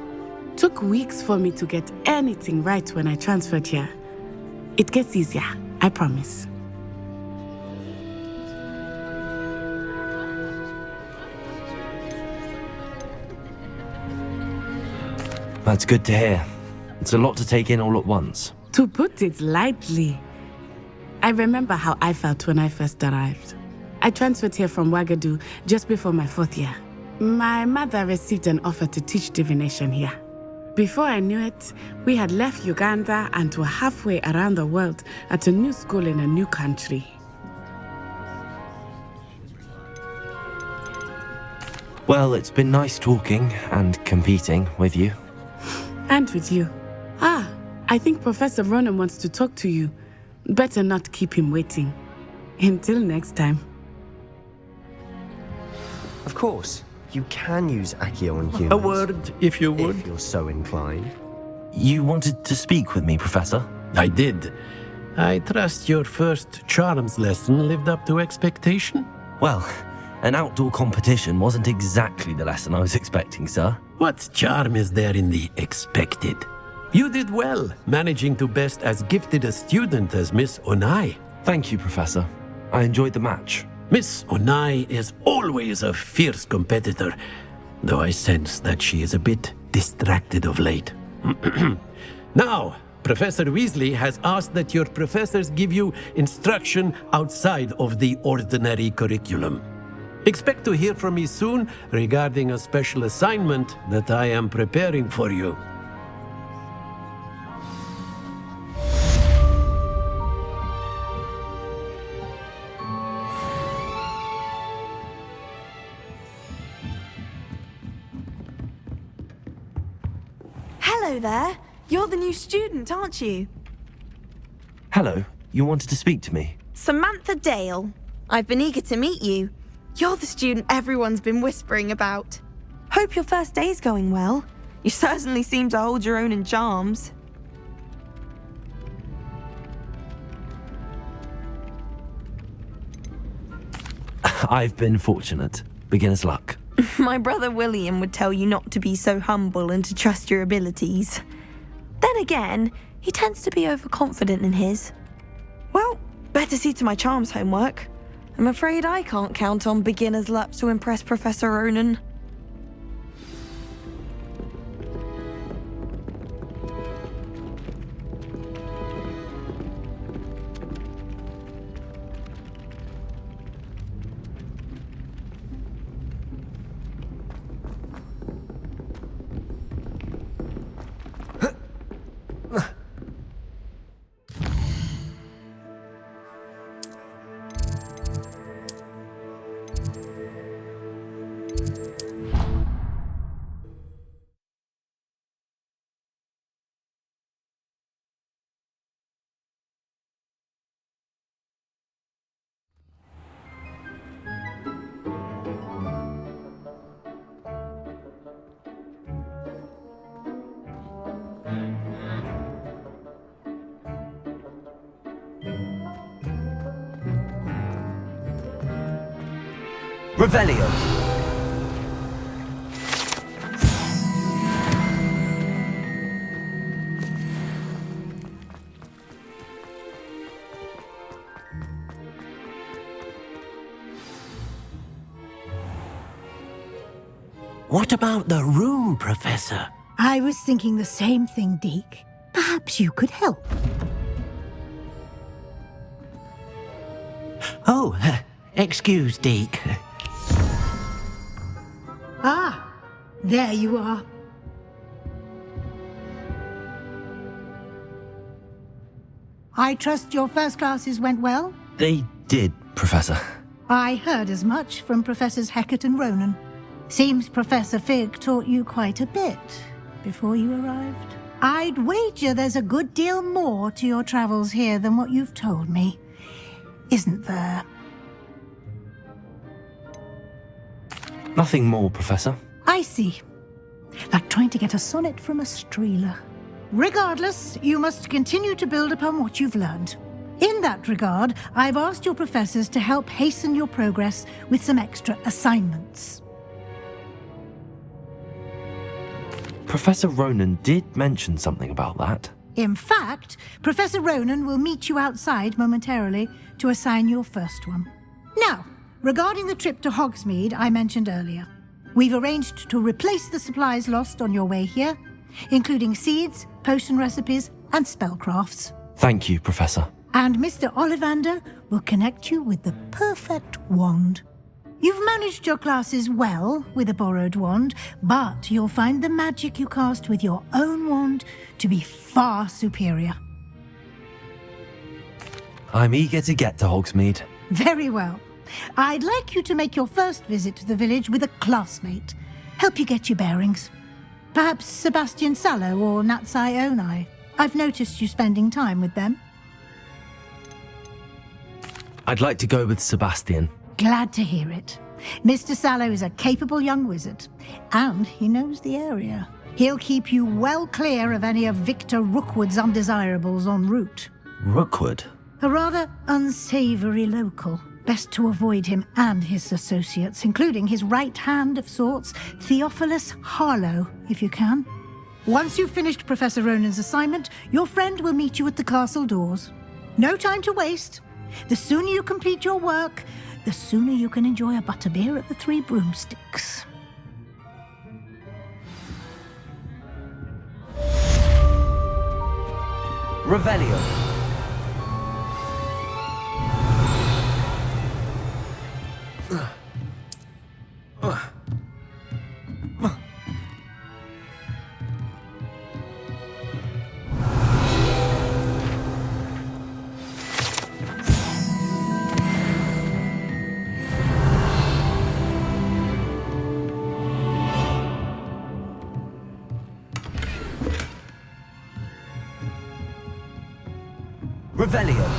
O: Took weeks for me to get anything right when I transferred here. It gets easier, I promise.
B: That's good to hear. It's a lot to take in all at once.
O: To put it lightly, I remember how I felt when I first arrived. I transferred here from Wagadu just before my 4th year. My mother received an offer to teach divination here. Before I knew it, we had left Uganda and were halfway around the world at a new school in a new country.
B: Well, it's been nice talking and competing with you.
O: And with you. I think Professor Ronan wants to talk to you. Better not keep him waiting. Until next time.
F: Of course, you can use Akio on humans.
D: A word, if you would.
F: If you're so inclined.
B: You wanted to speak with me, Professor?
D: I did. I trust your first charms lesson lived up to expectation?
B: Well, an outdoor competition wasn't exactly the lesson I was expecting, sir.
D: What charm is there in the expected? You did well, managing to best as gifted a student as Miss Onai.
B: Thank you, Professor. I enjoyed the match.
D: Miss Onai is always a fierce competitor, though I sense that she is a bit distracted of late. Now, Professor Weasley has asked that your professors give you instruction outside of the ordinary curriculum. Expect to hear from me soon regarding a special assignment that I am preparing for you.
Q: Hello there. You're the new student, aren't you?
B: Hello, you wanted to speak to me?
Q: Samantha Dale. I've been eager to meet you. You're the student everyone's been whispering about. Hope your first day's going well. You certainly seem to hold your own in charms.
B: I've been fortunate. Beginner's luck.
Q: My brother William would tell you not to be so humble and to trust your abilities. Then again, he tends to be overconfident in his. Well, better see to my charms homework. I'm afraid I can't count on beginner's luck to impress Professor Ronan.
B: Revelio.
D: What about the room, Professor?
K: I was thinking the same thing, Deke. Perhaps you could help.
D: Oh, excuse, Deke.
K: Ah, there you are. I trust your first classes went well?
B: They did, Professor.
K: I heard as much from Professors Hecat and Ronan. Seems Professor Fig taught you quite a bit before you arrived. I'd wager there's a good deal more to your travels here than what you've told me. Isn't there?
B: Nothing more, Professor.
K: I see. Like trying to get a sonnet from a streeler. Regardless, you must continue to build upon what you've learned. In that regard, I've asked your professors to help hasten your progress with some extra assignments.
B: Professor Ronan did mention something about that.
K: In fact, Professor Ronan will meet you outside momentarily to assign your first one. Now, regarding the trip to Hogsmeade I mentioned earlier, we've arranged to replace the supplies lost on your way here, including seeds, potion recipes, and spellcrafts.
B: Thank you, Professor.
K: And Mr. Ollivander will connect you with the perfect wand. You've managed your classes well with a borrowed wand, but you'll find the magic you cast with your own wand to be far superior.
B: I'm eager to get to Hogsmeade.
K: Very well. I'd like you to make your first visit to the village with a classmate. Help you get your bearings. Perhaps Sebastian Sallow or Natsai Onai. I've noticed you spending time with them.
B: I'd like to go with Sebastian.
K: Glad to hear it. Mr. Sallow is a capable young wizard, and he knows the area. He'll keep you well clear of any of Victor Rookwood's undesirables en route.
B: Rookwood?
K: A rather unsavoury local. Best to avoid him and his associates, including his right hand of sorts, Theophilus Harlow, if you can. Once you've finished Professor Ronan's assignment, your friend will meet you at the castle doors. No time to waste. The sooner you complete your work, the sooner you can enjoy a butterbeer at the Three Broomsticks.
B: Revelio. Revelio.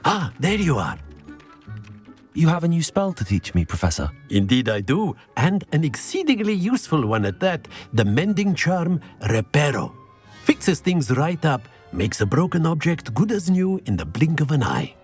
D: Ah, there you are.
B: You have a new spell to teach me, Professor.
D: Indeed I do, and an exceedingly useful one at that. The mending charm, Reparo. Fixes things right up, makes a broken object good as new in the blink of an eye.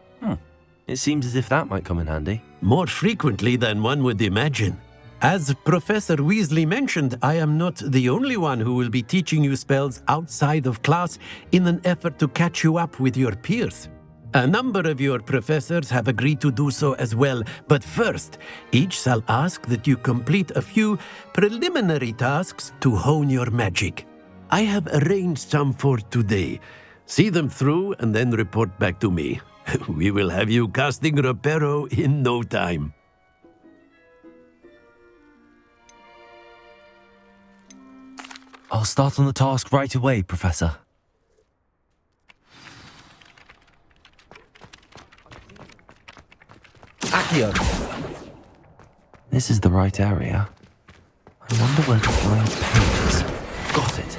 B: It seems as if that might come in handy.
D: More frequently than one would imagine. As Professor Weasley mentioned, I am not the only one who will be teaching you spells outside of class in an effort to catch you up with your peers. A number of your professors have agreed to do so as well, but first, each shall ask that you complete a few preliminary tasks to hone your magic. I have arranged some for today. See them through and then report back to me. We will have you casting Reparo in no time.
B: I'll start on the task right away, Professor. Accio! This is the right area. I wonder where the flying page is. Got it.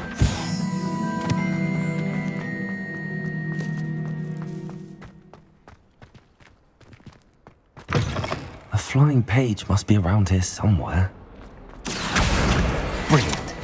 B: A flying page must be around here somewhere. Brilliant.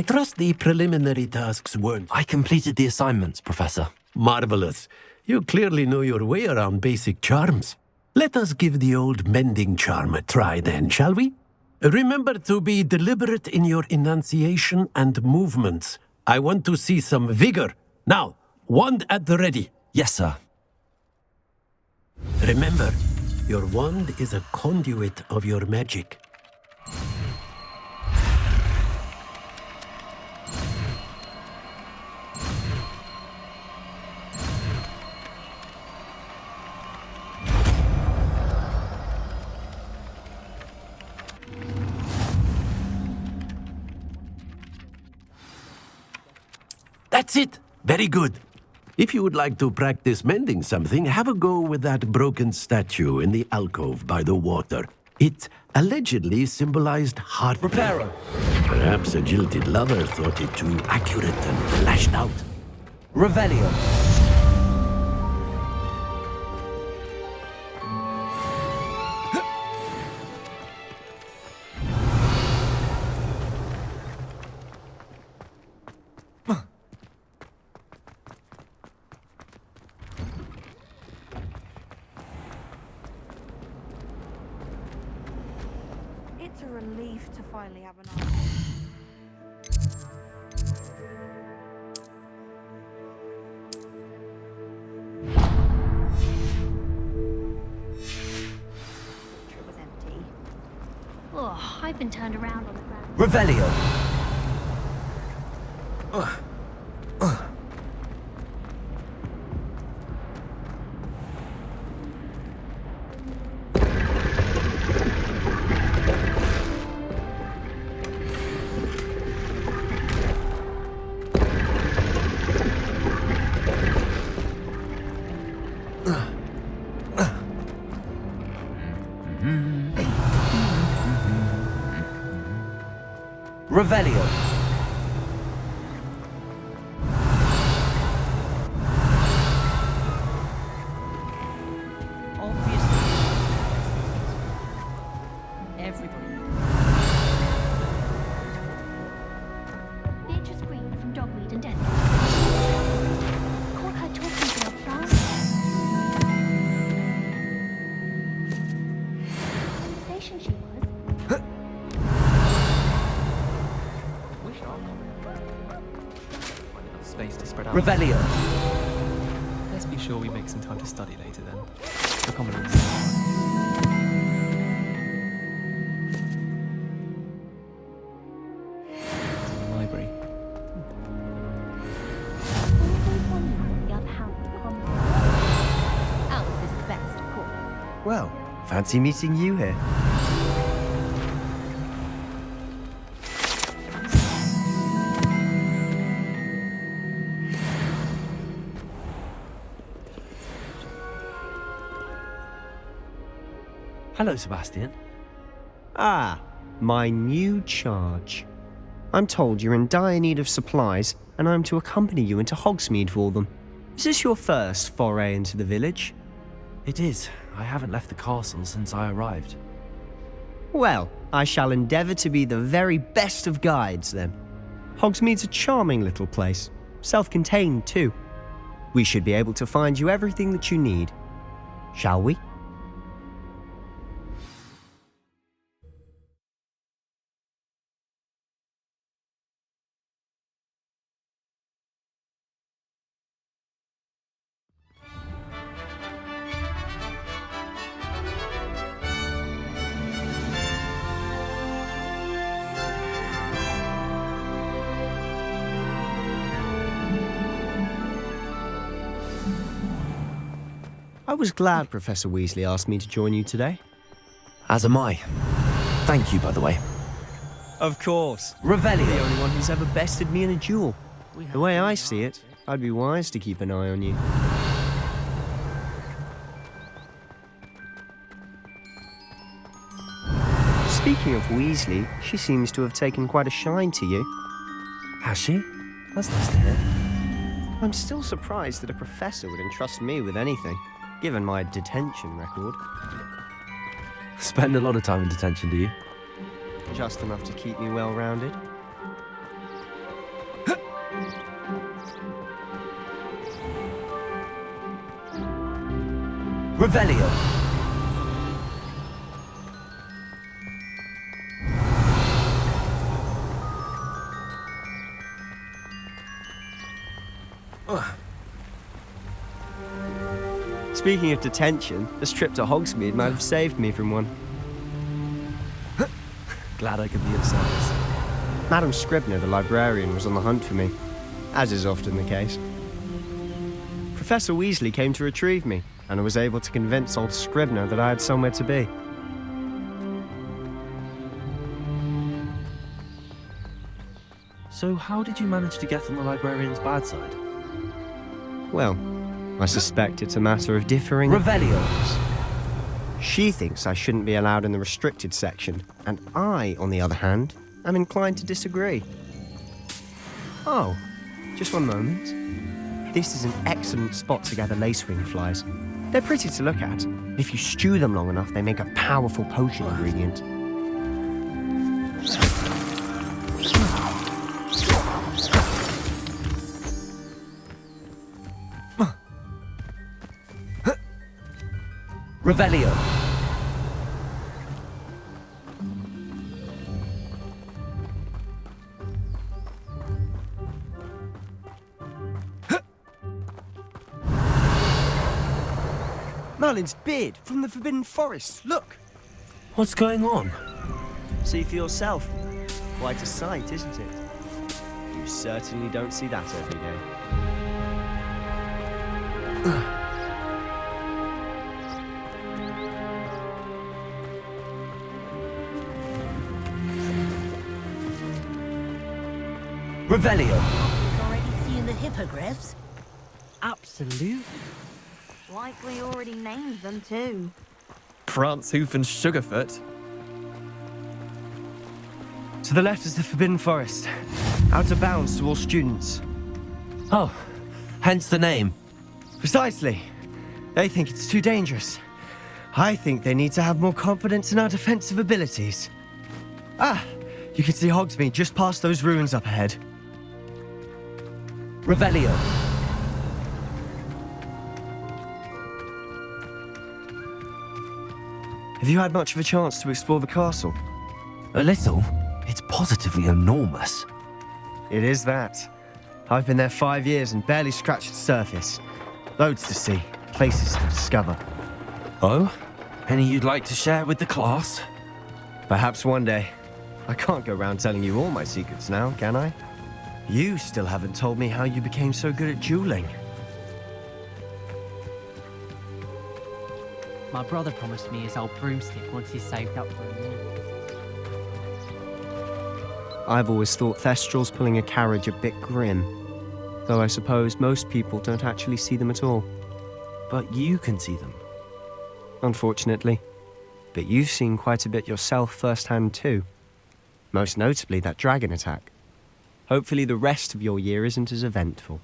D: trust the preliminary tasks weren't...
B: I completed the assignments, Professor.
D: Marvelous. You clearly know your way around basic charms. Let us give the old mending charm a try then, shall we? Remember to be deliberate in your enunciation and movements. I want to see some vigor. Now, wand at the ready.
B: Yes, sir.
D: Remember, your wand is a conduit of your magic. That's it. Very good. If you would like to practice mending something, have a go with that broken statue in the alcove by the water. It allegedly symbolized heart repairer. Perhaps a jilted lover thought it too accurate and lashed out.
E: Revelio.
Q: It's a relief to finally have an
M: It was empty. Oh, I've been turned around on the ground.
E: Revelio. Revelio.
R: Obviously. Everybody.
M: Beatrice Green from Dogweed and Death. Caught her talking to a plant. Sensation she was.
H: Space to spread out.
E: Revelio.
H: Let's be sure we make some time to study later then. The common room. The library.
M: Alice is the best, of course.
F: Well, fancy meeting you here.
B: Hello, Sebastian.
F: Ah, my new charge. I'm told you're in dire need of supplies, and I'm to accompany you into Hogsmeade for them. Is this your first foray into the village?
B: It is. I haven't left the castle since I arrived.
F: Well, I shall endeavour to be the very best of guides, then. Hogsmeade's a charming little place, self-contained too. We should be able to find you everything that you need. Shall we? I was glad Professor Weasley asked me to join you today.
B: As am I. Thank you, by the way.
F: Of course.
E: Revelio.
F: You're the only one who's ever bested me in a duel. The way I see it, I'd be wise to keep an eye on you. Speaking of Weasley, she seems to have taken quite a shine to you.
B: Has she? That's nice to hear.
F: I'm still surprised that a professor would entrust me with anything, given my detention record.
B: Spend a lot of time in detention, do you?
F: Just enough to keep me well-rounded.
A: Revelio.
F: Speaking of detention, this trip to Hogsmeade might have saved me from one.
B: Glad I could be of service.
F: Madam Scribner, the librarian, was on the hunt for me, as is often the case. Professor Weasley came to retrieve me, and I was able to convince old Scribner that I had somewhere to be.
B: So how did you manage to get on the librarian's bad side?
F: Well, I suspect it's a matter of differing
A: Revelios.
F: She thinks I shouldn't be allowed in the restricted section, and I, on the other hand, am inclined to disagree. Oh, just one moment. This is an excellent spot to gather lacewing flies. They're pretty to look at. If you stew them long enough, they make a powerful potion ingredient.
A: Revelio.
F: Merlin's beard from the Forbidden Forest, look!
B: What's going on?
F: See for yourself. Quite a sight, isn't it? You certainly don't see that every day.
A: Revelio.
R: You've already seen the hippogriffs?
E: Absolutely.
Q: Like we already named them too.
H: Prancehoof and Sugarfoot.
F: To the left is the Forbidden Forest. Out of bounds to all students.
B: Oh, hence the name.
F: Precisely. They think it's too dangerous. I think they need to have more confidence in our defensive abilities. Ah, you can see Hogsmeade just past those ruins up ahead.
A: Revelio.
F: Have you had much of a chance to explore the castle?
B: A little. It's positively enormous.
F: It is that. I've been there 5 years and barely scratched the surface. Loads to see, places to discover.
B: Oh? Any you'd like to share with the class?
F: Perhaps one day. I can't go around telling you all my secrets now, can I? You still haven't told me how you became so good at dueling.
E: My brother promised me his old broomstick once he's saved up for a new one.
F: I've always thought Thestrals pulling a carriage a bit grim. Though I suppose most people don't actually see them at all.
B: But you can see them.
F: Unfortunately. But you've seen quite a bit yourself firsthand too. Most notably that dragon attack. Hopefully the rest of your year isn't as eventful.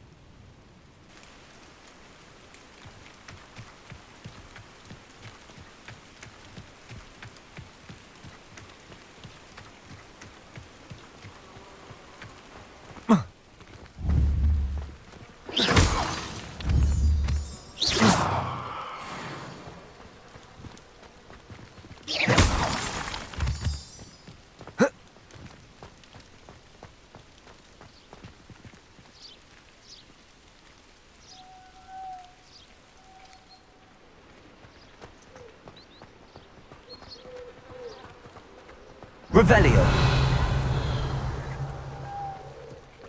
A: Revelio.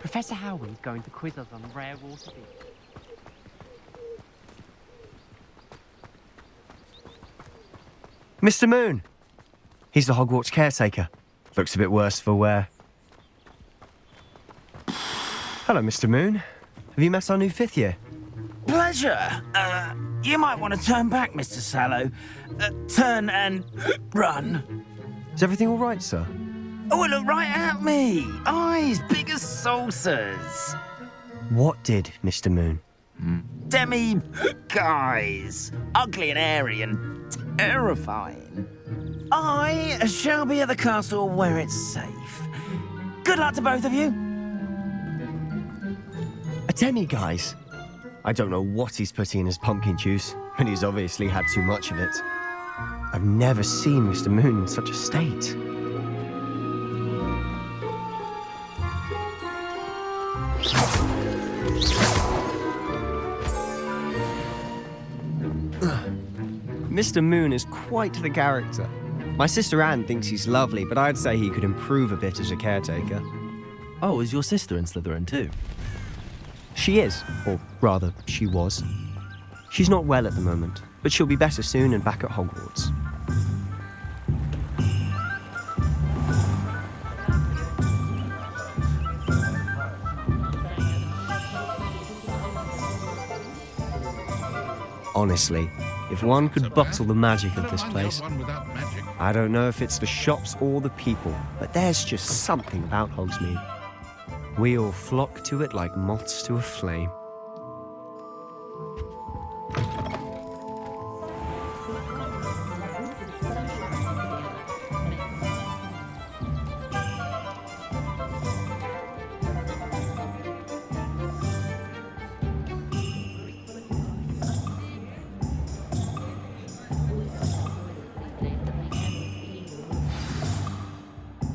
E: Professor Howard's going to quiz us on rare water beasts.
F: Mr. Moon! He's the Hogwarts caretaker. Looks a bit worse for wear. Hello, Mr. Moon. Have you met our new 5th year?
A: Pleasure. You might want to turn back, Mr. Sallow. Turn and run.
F: Is everything all right, sir?
A: Oh, look right at me. Eyes big as saucers.
F: What did, Mr. Moon?
A: Demi guys. Ugly and airy and terrifying. I shall be at the castle where it's safe. Good luck to both of you.
F: A demi-guise? I don't know what he's putting in his pumpkin juice, and he's obviously had too much of it. I've never seen Mr. Moon in such a state. Mr. Moon is quite the character. My sister Anne thinks he's lovely, but I'd say he could improve a bit as a caretaker.
B: Oh, is your sister in Slytherin too?
F: She is, or rather, she was. She's not well at the moment, but she'll be better soon and back at Hogwarts. Honestly, if one could bottle the magic of this place, I don't know if it's the shops or the people, but there's just something about Hogsmeade. We all flock to it like moths to a flame.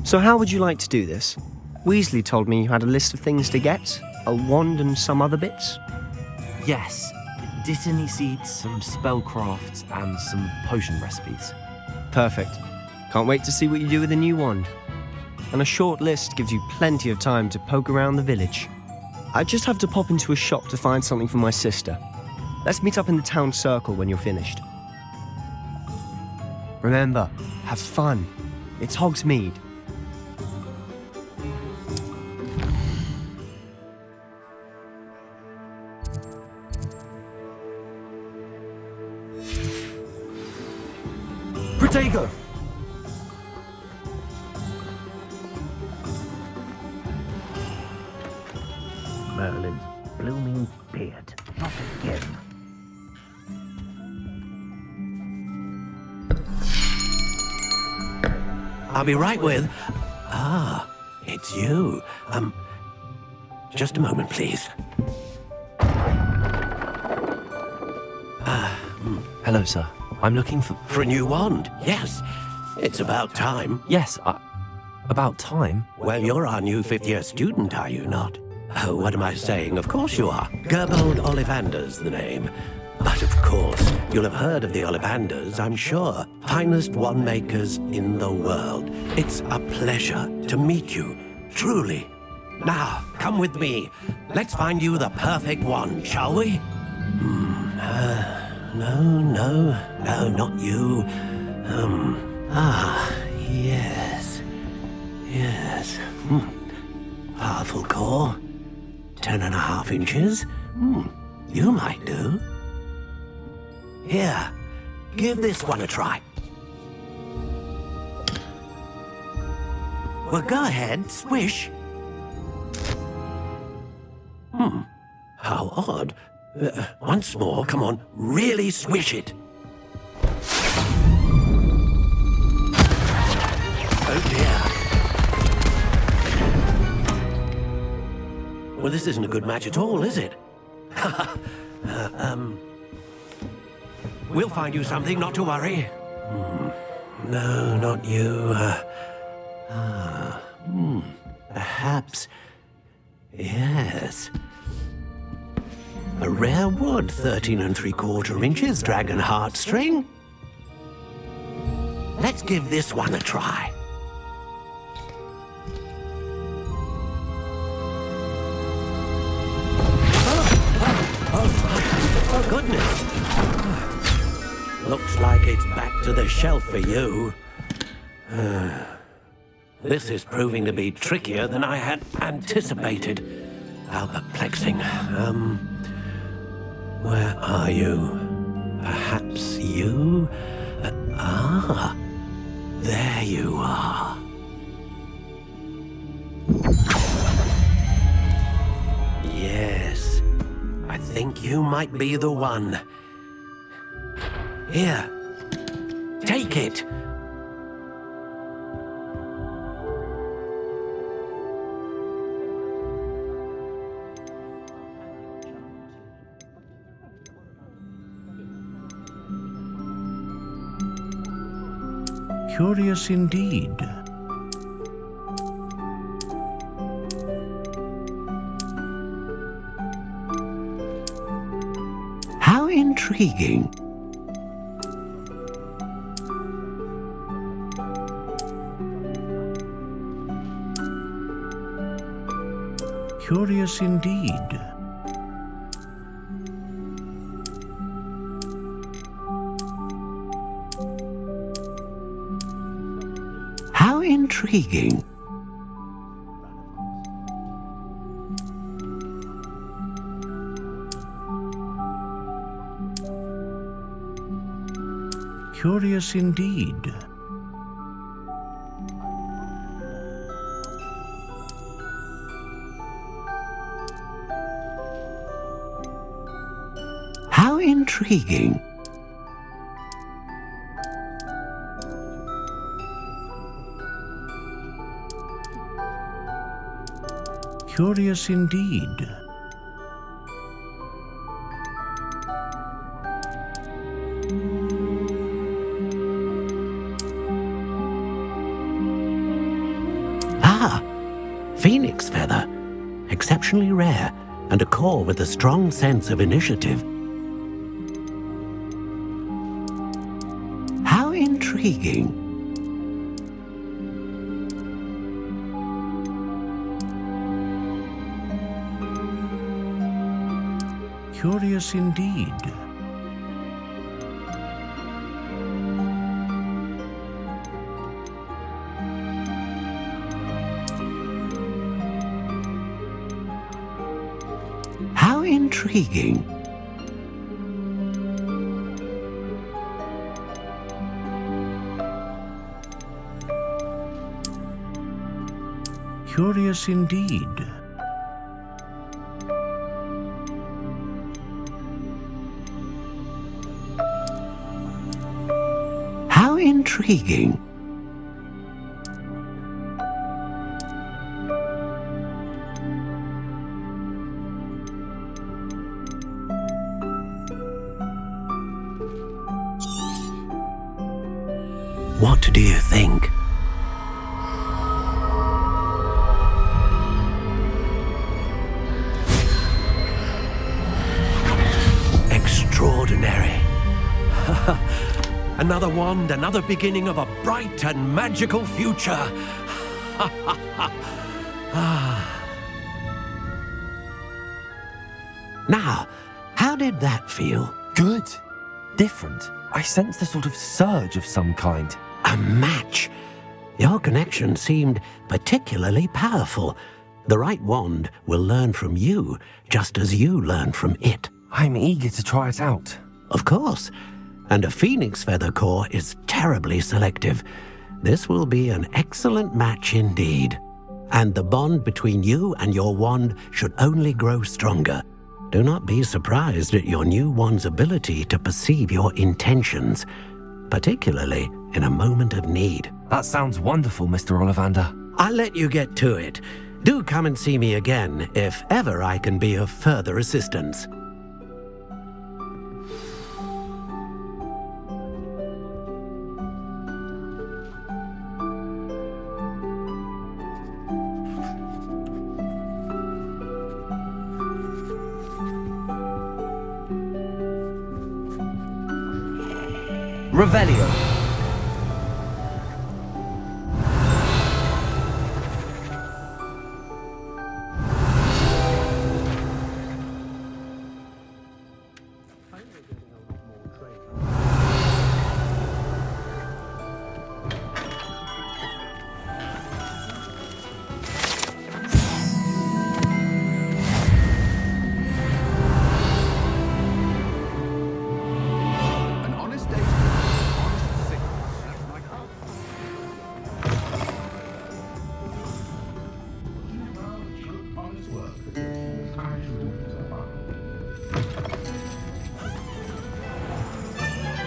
F: So how would you like to do this? Weasley told me you had a list of things to get, a wand and some other bits.
B: Yes. Dittany seeds, some spellcrafts, and some potion recipes.
F: Perfect. Can't wait to see what you do with the new wand. And a short list gives you plenty of time to poke around the village. I just have to pop into a shop to find something for my sister. Let's meet up in the town circle when you're finished. Remember, have fun. It's Hogsmeade.
D: Protego!
A: Merlin's blooming beard. Not again.
D: I'll be right with... Ah, it's you. Just a moment, please.
B: Hello, sir. I'm looking for...
D: For a new wand, yes. It's about time.
B: Yes, about time?
D: Well, you're our new fifth-year student, are you not? Oh, what am I saying? Of course you are. Gerbold Ollivander's the name. But of course, you'll have heard of the Ollivanders, I'm sure. Finest wand makers in the world. It's a pleasure to meet you, truly. Now, come with me. Let's find you the perfect wand, shall we? No, not you. Yes. Powerful core. 10.5 inches. You might do. Here, give this one a try. Well, go ahead, swish. How odd. Once more, come on, really swish it. Oh dear. Well, this isn't a good match at all, is it? We'll find you something, not to worry. No, not you. Perhaps. Yes. A rare wood, 13 3/4 inches, dragon heartstring. Let's give this one a try. Oh, goodness. Looks like it's back to the shelf for you. This is proving to be trickier than I had anticipated. How perplexing. Where are you? Perhaps you? There you are. Yes, I think you might be the one. Here, take it.
G: Curious indeed.
D: How intriguing.
G: Curious indeed.
D: How intriguing.
G: Curious indeed.
D: How intriguing.
G: Curious indeed.
D: Ah, phoenix feather. Exceptionally rare, and a core with a strong sense of initiative. How intriguing.
G: Curious indeed.
D: How intriguing.
G: Curious indeed.
D: How intriguing. What do you think? Extraordinary. Another wand, another beginning of a bright and magical future. Now, how did that feel?
B: Good. Different. I sensed a sort of surge of some kind.
D: A match. Your connection seemed particularly powerful. The right wand will learn from you, just as you learn from it.
B: I'm eager to try it out.
D: Of course. And a phoenix feather core is terribly selective. This will be an excellent match indeed. And the bond between you and your wand should only grow stronger. Do not be surprised at your new wand's ability to perceive your intentions, particularly in a moment of need.
B: That sounds wonderful, Mr. Ollivander.
D: I'll let you get to it. Do come and see me again if ever I can be of further assistance.
B: Revelio.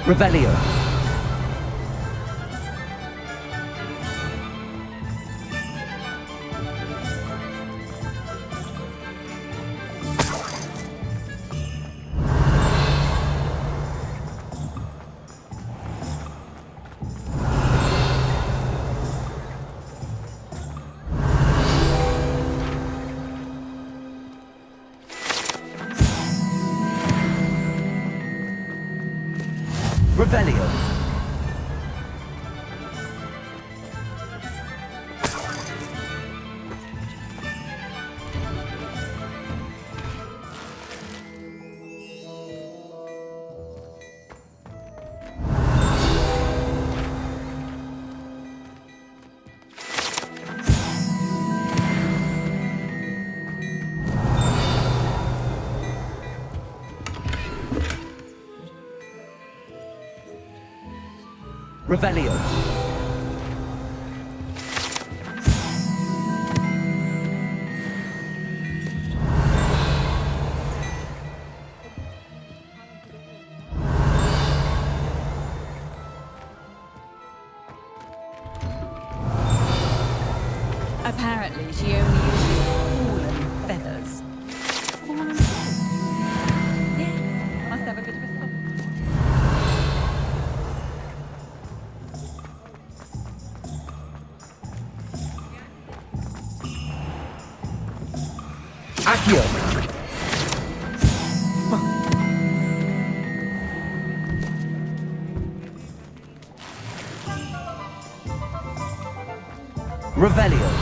B: Revelio.
I: Revelio. Revelio.
J: Apparently, she only uses fallen feathers. Fallen feathers? Yeah, must have a bit of a soul.
I: Accio. Revelio.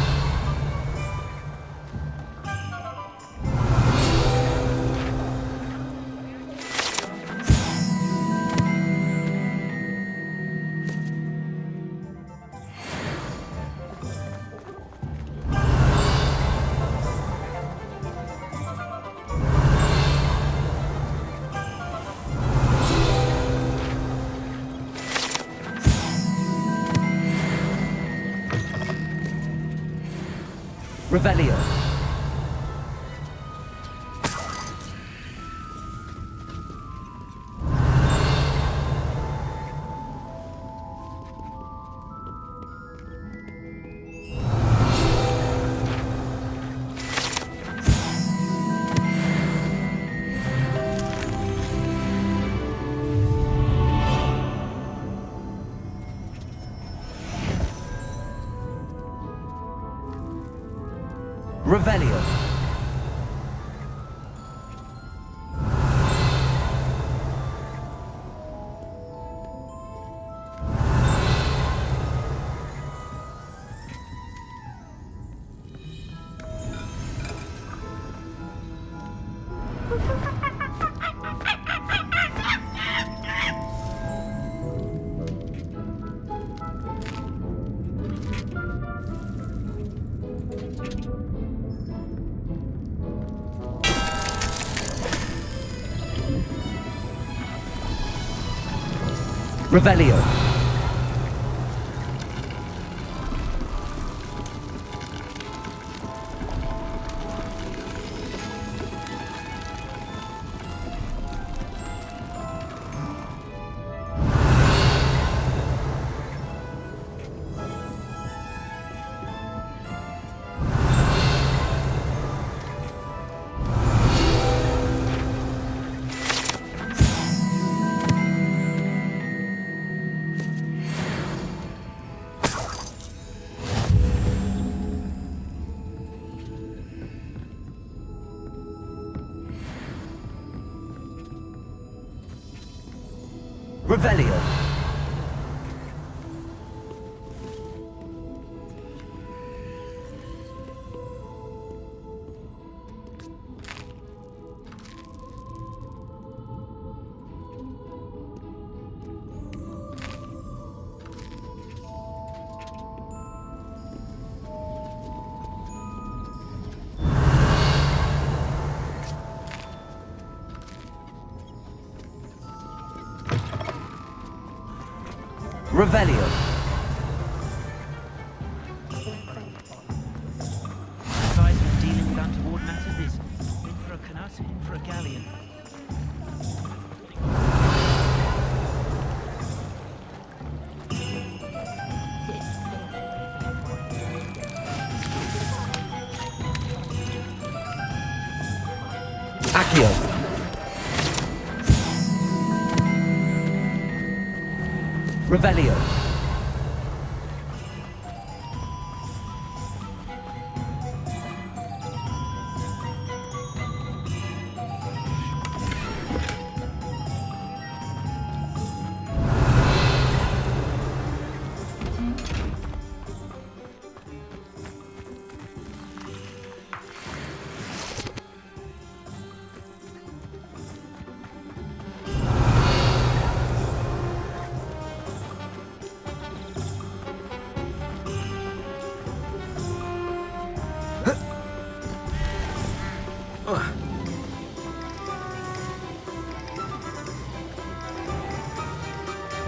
I: Revelio. Revelio. Revelio. Revelio. Revelio.
R: Advice when dealing with untoward matters is in for a canut, in for a galleon.
I: Accio. Revelio.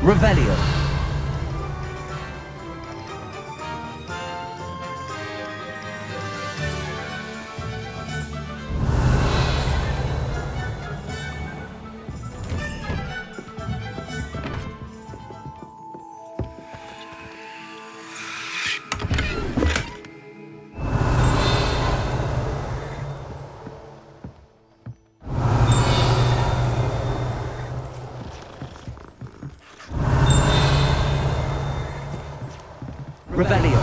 I: Revelio. Revelio.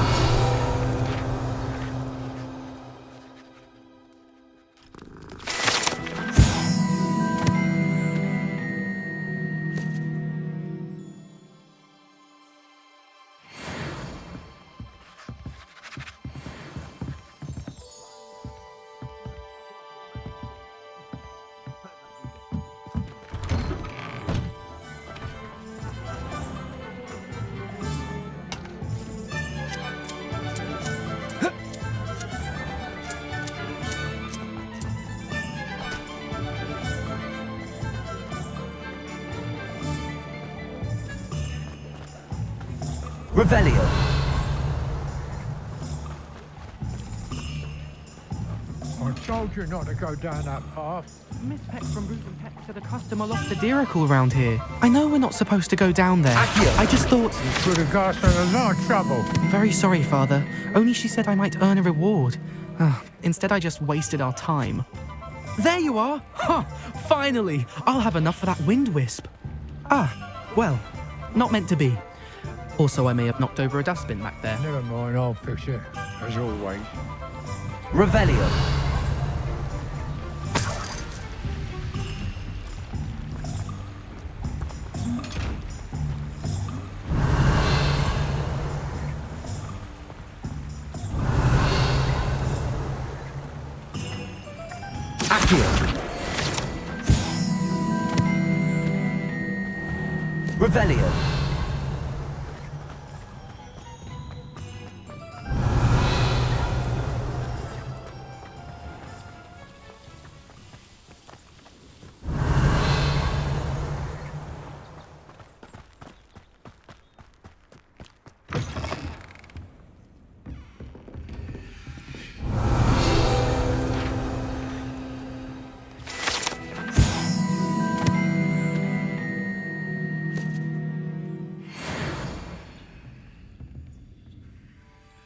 I: Revelio.
C: I told you not to go down that path.
H: Miss Peck from Root and Peck said a customer lost a deeracle around here. I know we're not supposed to go down there. I just thought...
C: You could have got us in a lot of trouble.
H: I'm very sorry, Father. Only she said I might earn a reward. Instead, I just wasted our time. There you are! Huh! Finally! I'll have enough for that wind wisp. Well, not meant to be. Also, I may have knocked over a dustbin back there.
C: Never mind, I'll fix it, as always.
I: Revelio. Revelio.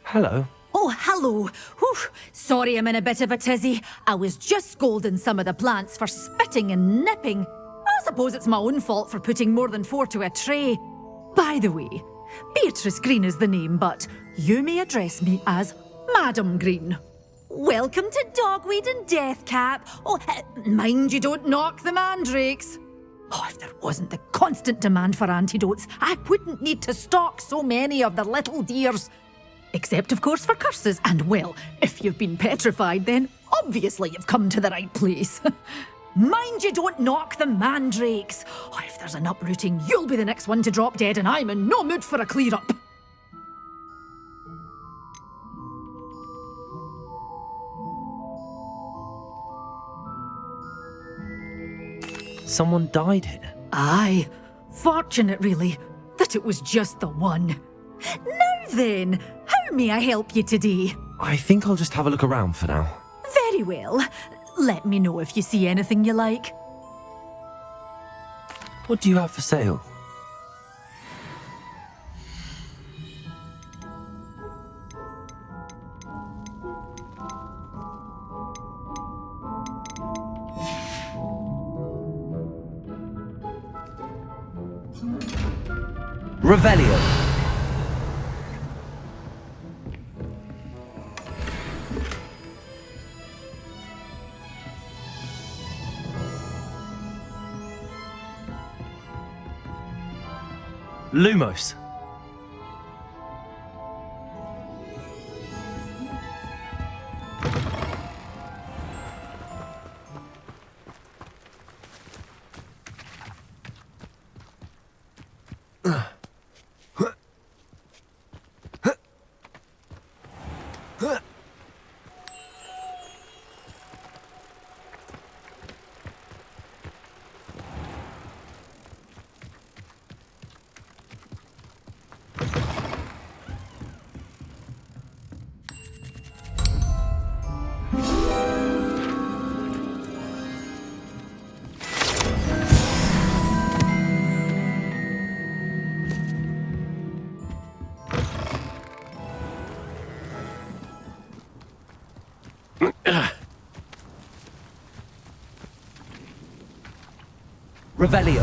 B: Hello.
L: Oh, hello. Whew. Sorry I'm in a bit of a tizzy. I was just scolding some of the plants for spitting and nipping. I suppose it's my own fault for putting more than 4 to a tray. By the way, Beatrice Green is the name, but you may address me as Madam Green. Welcome to Dogweed and Deathcap. Oh, mind you don't knock the mandrakes. Oh, if there wasn't the constant demand for antidotes, I wouldn't need to stock so many of the little dears. Except, of course, for curses. And, well, if you've been petrified, then obviously you've come to the right place. Mind you don't knock the mandrakes. Oh, if there's an uprooting, you'll be the next one to drop dead, and I'm in no mood for a clear-up.
B: Someone died here?
L: Aye. Fortunate, really, that it was just the one. Now then, how may I help you today?
B: I think I'll just have a look around for now.
L: Very well. Let me know if you see anything you like.
B: What do you have for sale?
I: Revelio.
B: Lumos.
I: Revelio.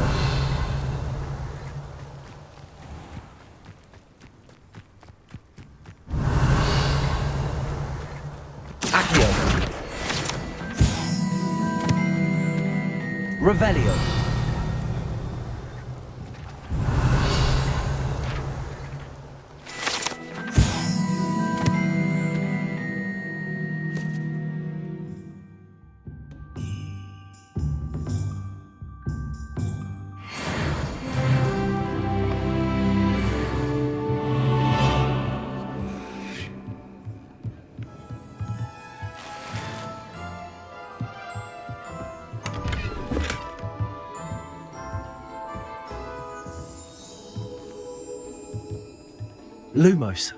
I: Accio. Revelio.
B: Lumos.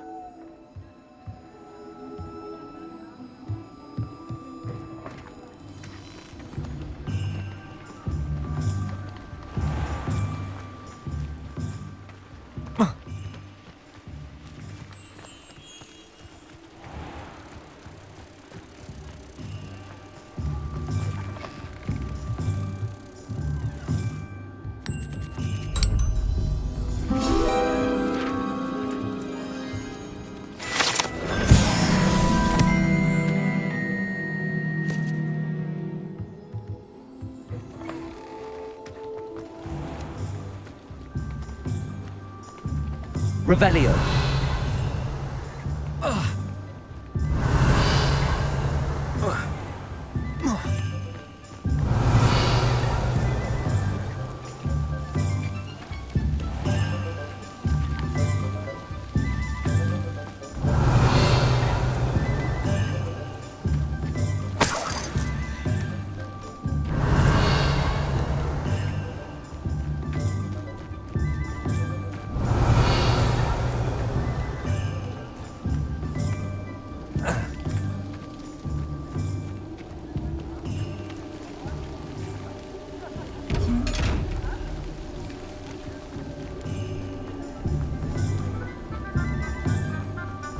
I: Revelio.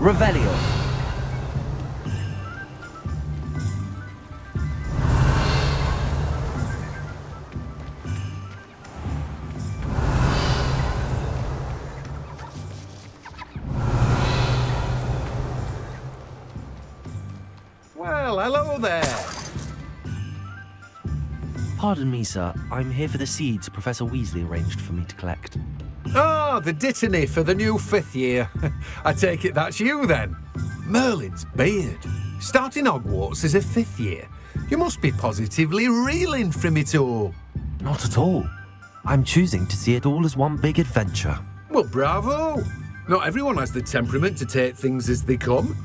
I: Revelio.
D: Well, hello there.
B: Pardon me, sir. I'm here for the seeds Professor Weasley arranged for me to collect.
P: Ah, the dittany for the new 5th year. I take it that's you then. Merlin's beard. Starting Hogwarts as a 5th year. You must be positively reeling from it all.
B: Not at all. I'm choosing to see it all as one big adventure.
P: Well, bravo. Not everyone has the temperament to take things as they come.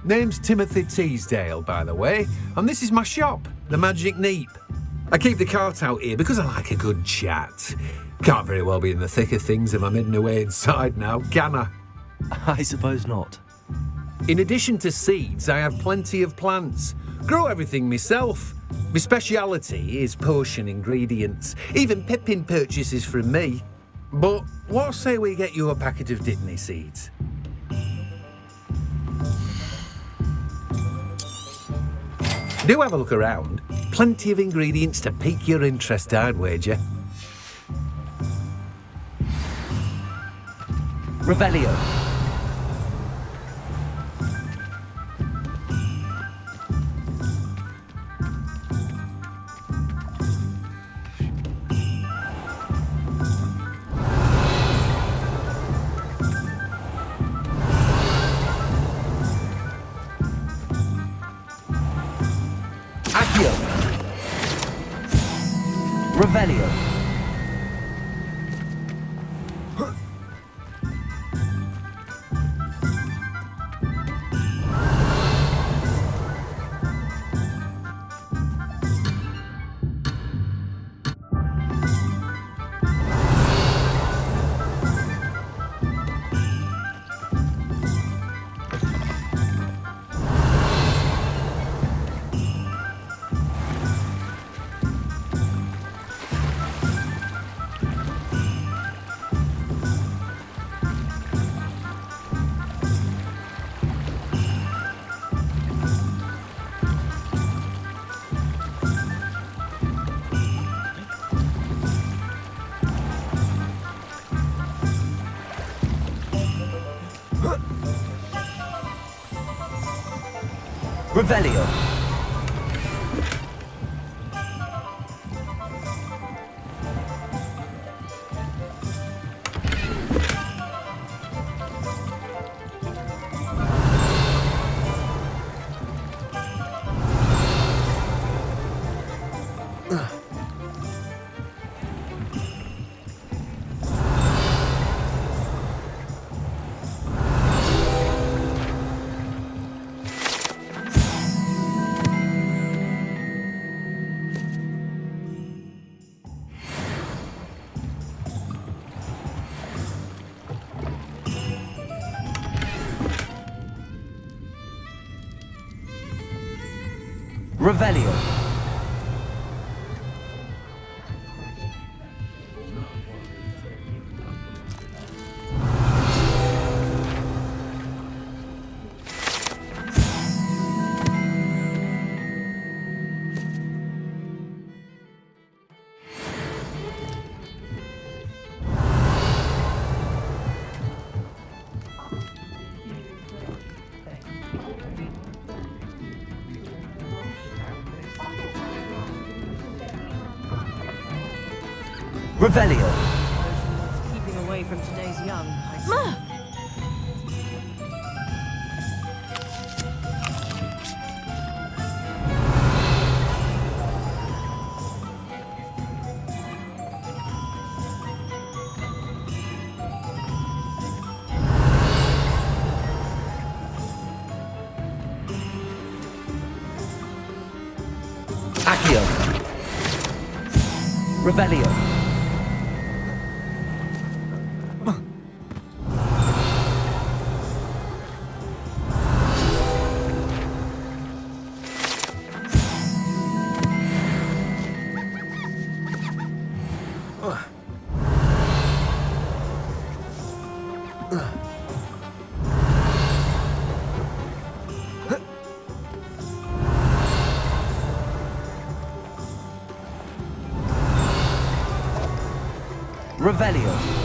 P: Name's Timothy Teasdale, by the way, and this is my shop, the Magic Neep. I keep the cart out here because I like a good chat. Can't very well be in the thick of things if I'm hidden away inside now, can I?
B: I suppose not.
P: In addition to seeds, I have plenty of plants. Grow everything myself. My speciality is potion ingredients. Even Pippin purchases from me. But what say we get you a packet of dittany seeds? Do have a look around. Plenty of ingredients to pique your interest, I'd wager.
I: Revelio. Accio. Revelio. Revelio. Revelio. Revelio.
J: Keeping away from today's young.
I: Accio. Revelio. Revelio.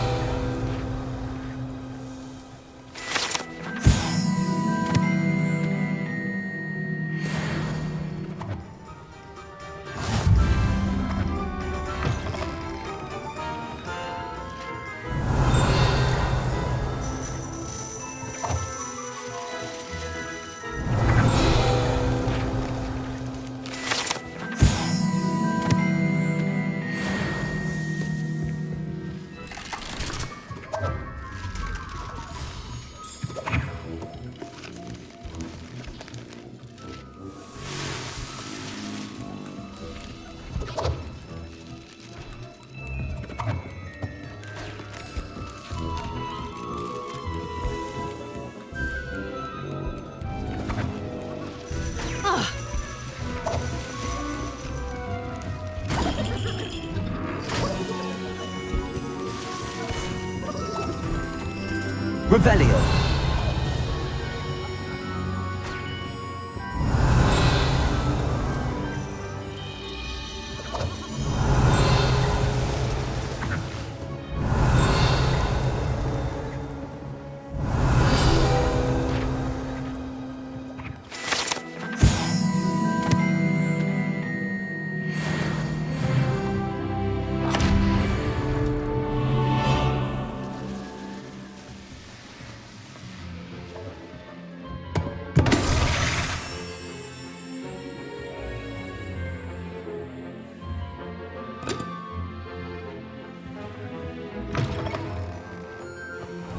I: Revelio.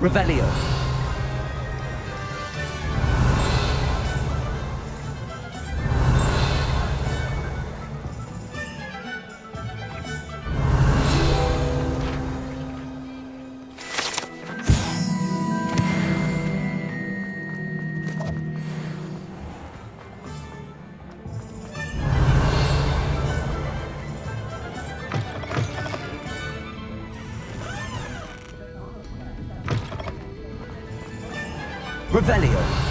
I: Revelio. Revelio.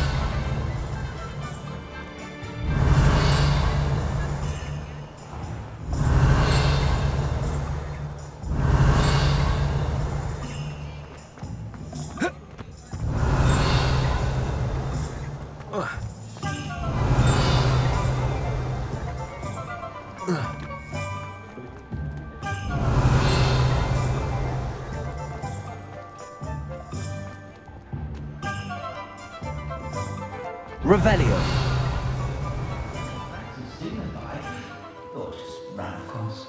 I: Revelio.
A: Or just round, of course.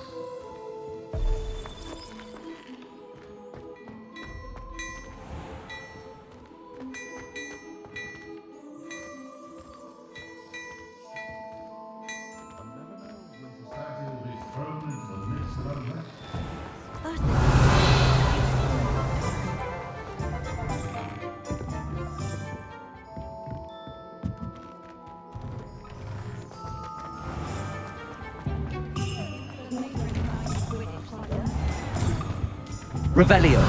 I: Revelio.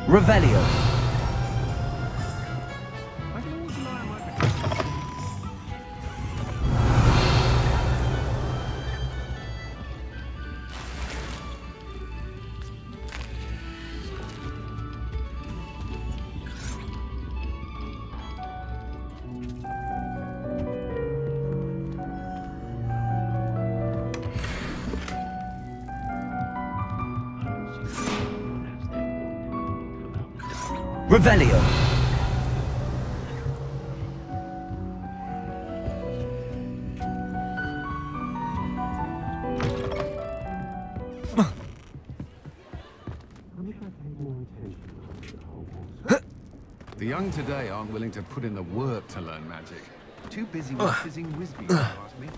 I: Revelio. Revelio.
T: The young today aren't willing to put in the work to learn magic. Too busy with fizzing whizbee, if you ask me.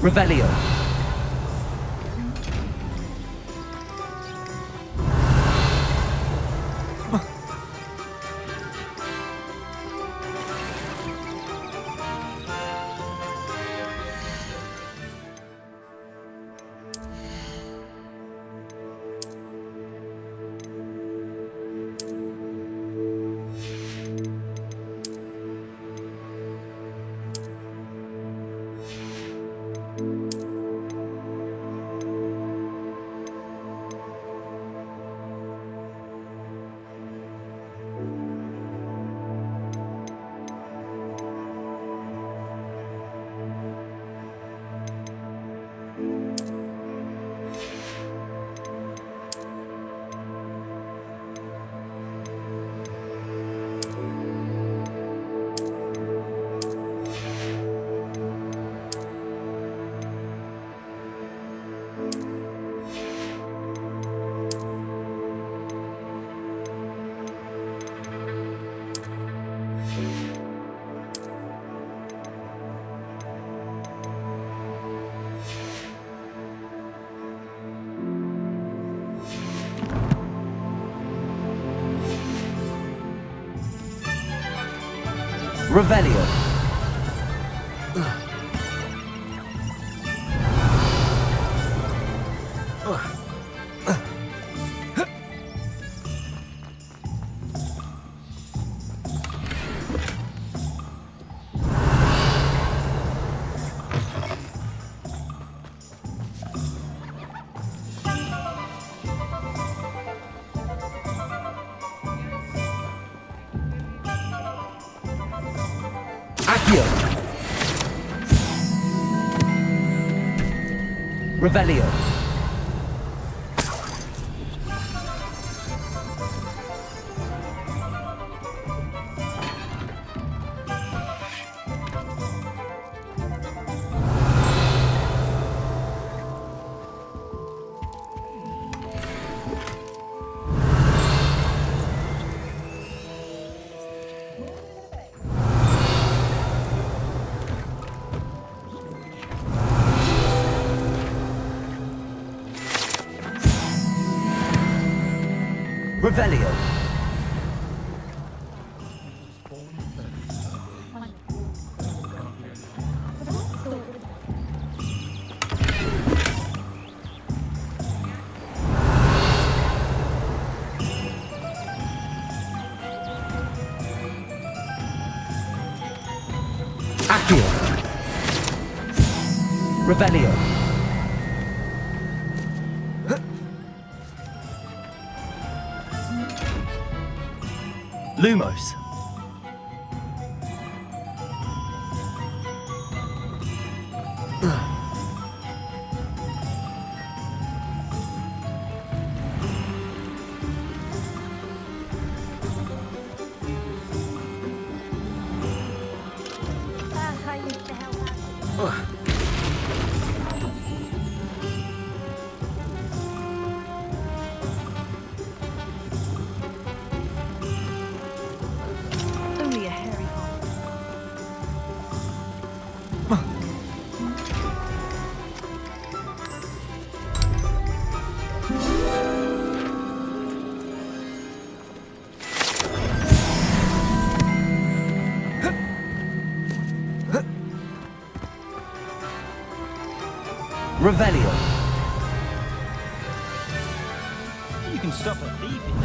I: Revelio. Revelio. Accio. Revelio. Revelio. Accio. Revelio.
B: Lumos.
J: Only a hairy hole.
I: Revelio.
R: You can stop a thief in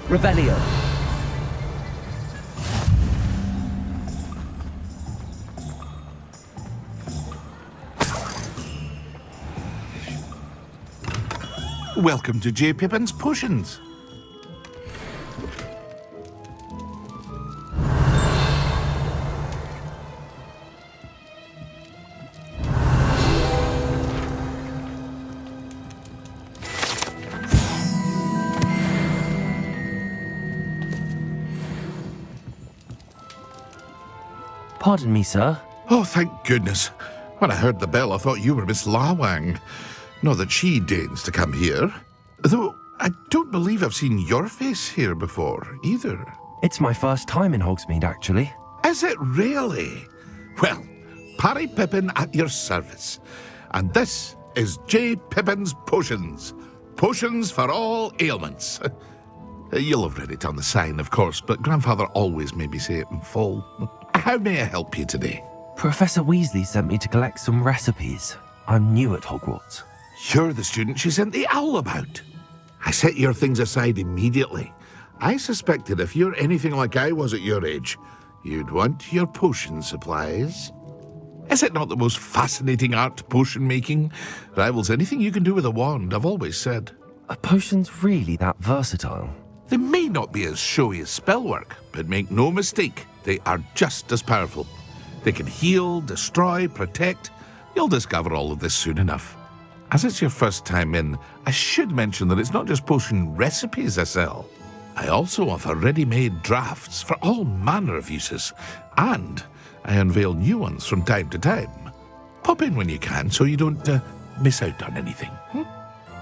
I: Revelio.
S: Welcome to J. Pippin's Potions.
B: Pardon me, sir.
S: Oh, thank goodness. When I heard the bell, I thought you were Miss Lawang. Not that she deigns to come here. Though I don't believe I've seen your face here before, either.
B: It's my first time in Hogsmeade, actually.
S: Is it really? Well, Parry Pippin at your service. And this is J. Pippin's Potions. Potions for all ailments. You'll have read it on the sign, of course, but Grandfather always made me say it in full. How may I help you today?
B: Professor Weasley sent me to collect some recipes. I'm new at Hogwarts.
S: You're the student she sent the owl about. I set your things aside immediately. I suspected if you're anything like I was at your age, you'd want your potion supplies. Is it not the most fascinating art, potion making? Rivals anything you can do with a wand, I've always said.
B: Are potions really that versatile?
S: They may not be as showy as spellwork, but make no mistake, they are just as powerful. They can heal, destroy, protect. You'll discover all of this soon enough. As it's your first time in, I should mention that it's not just potion recipes I sell. I also offer ready-made drafts for all manner of uses, and I unveil new ones from time to time. Pop in when you can so you don't miss out on anything.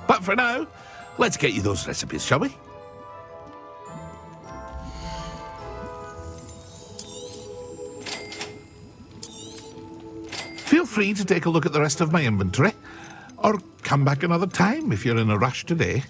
S: But for now, let's get you those recipes, shall we? Feel free to take a look at the rest of my inventory, or come back another time if you're in a rush today.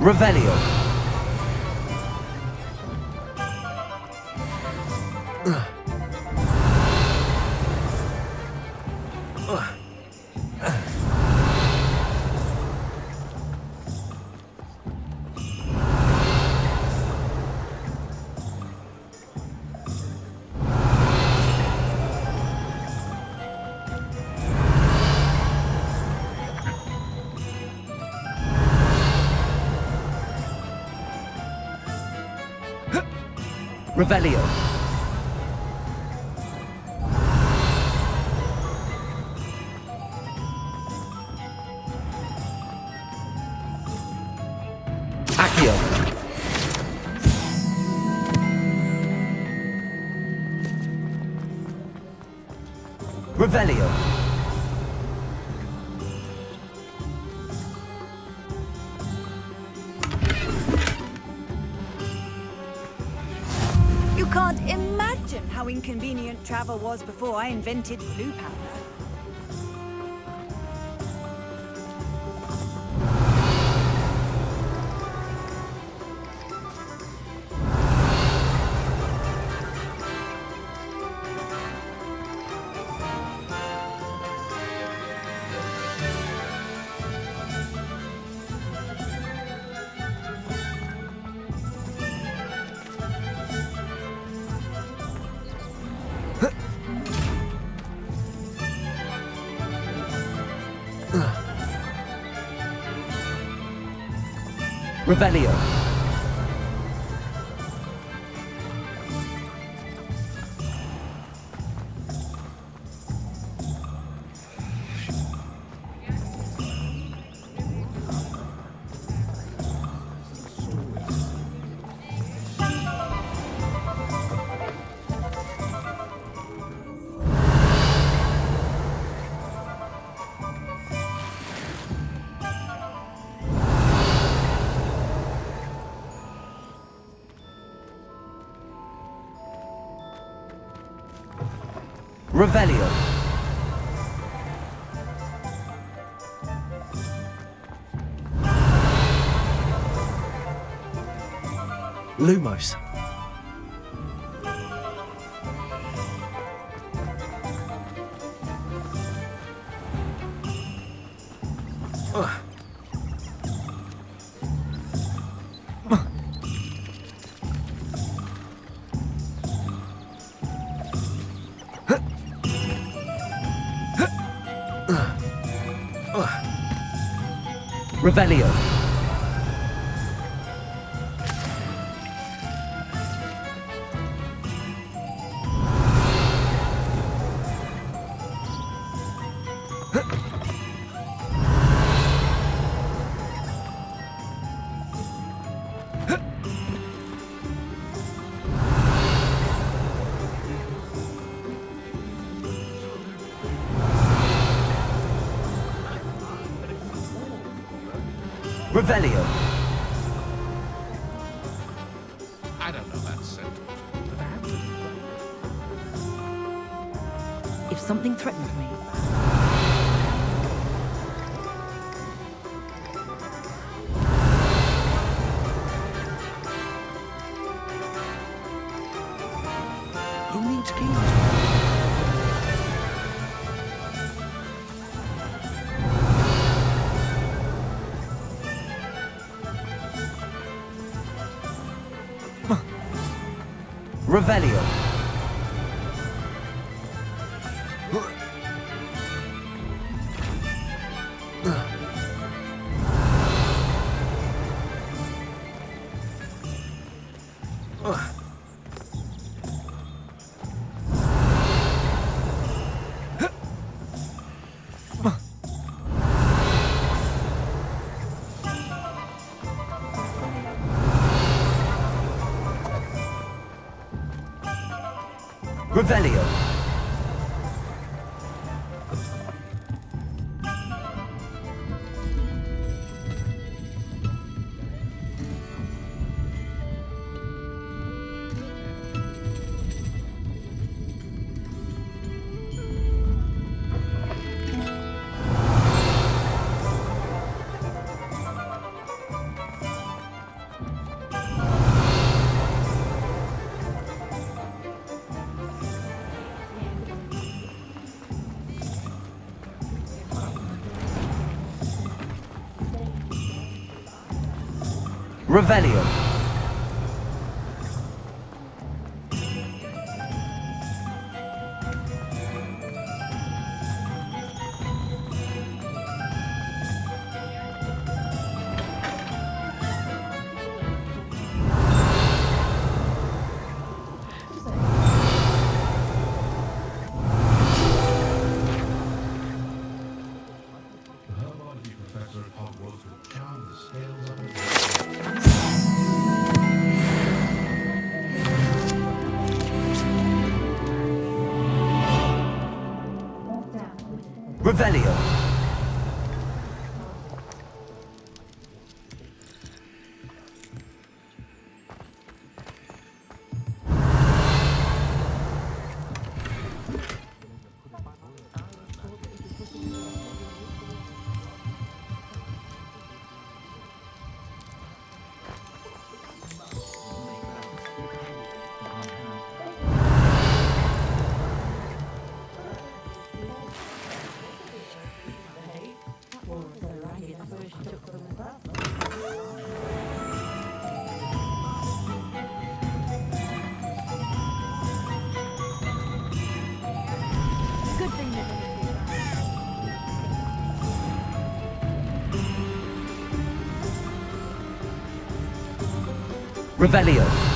I: Revelio. Revelio. Accio. Revelio.
J: You can't imagine how inconvenient travel was before I invented blue powder.
I: Revelio. Revelio.
B: Lumos.
I: Revelio. Revelio.
S: I don't know that sentence, but I have to.
J: If something threatened me,
G: Who needs keys?
I: Revelio. Revelio. Revelio.
T: Professor at Hogwarts with charm the scales of it.
I: Revelio. Revelio.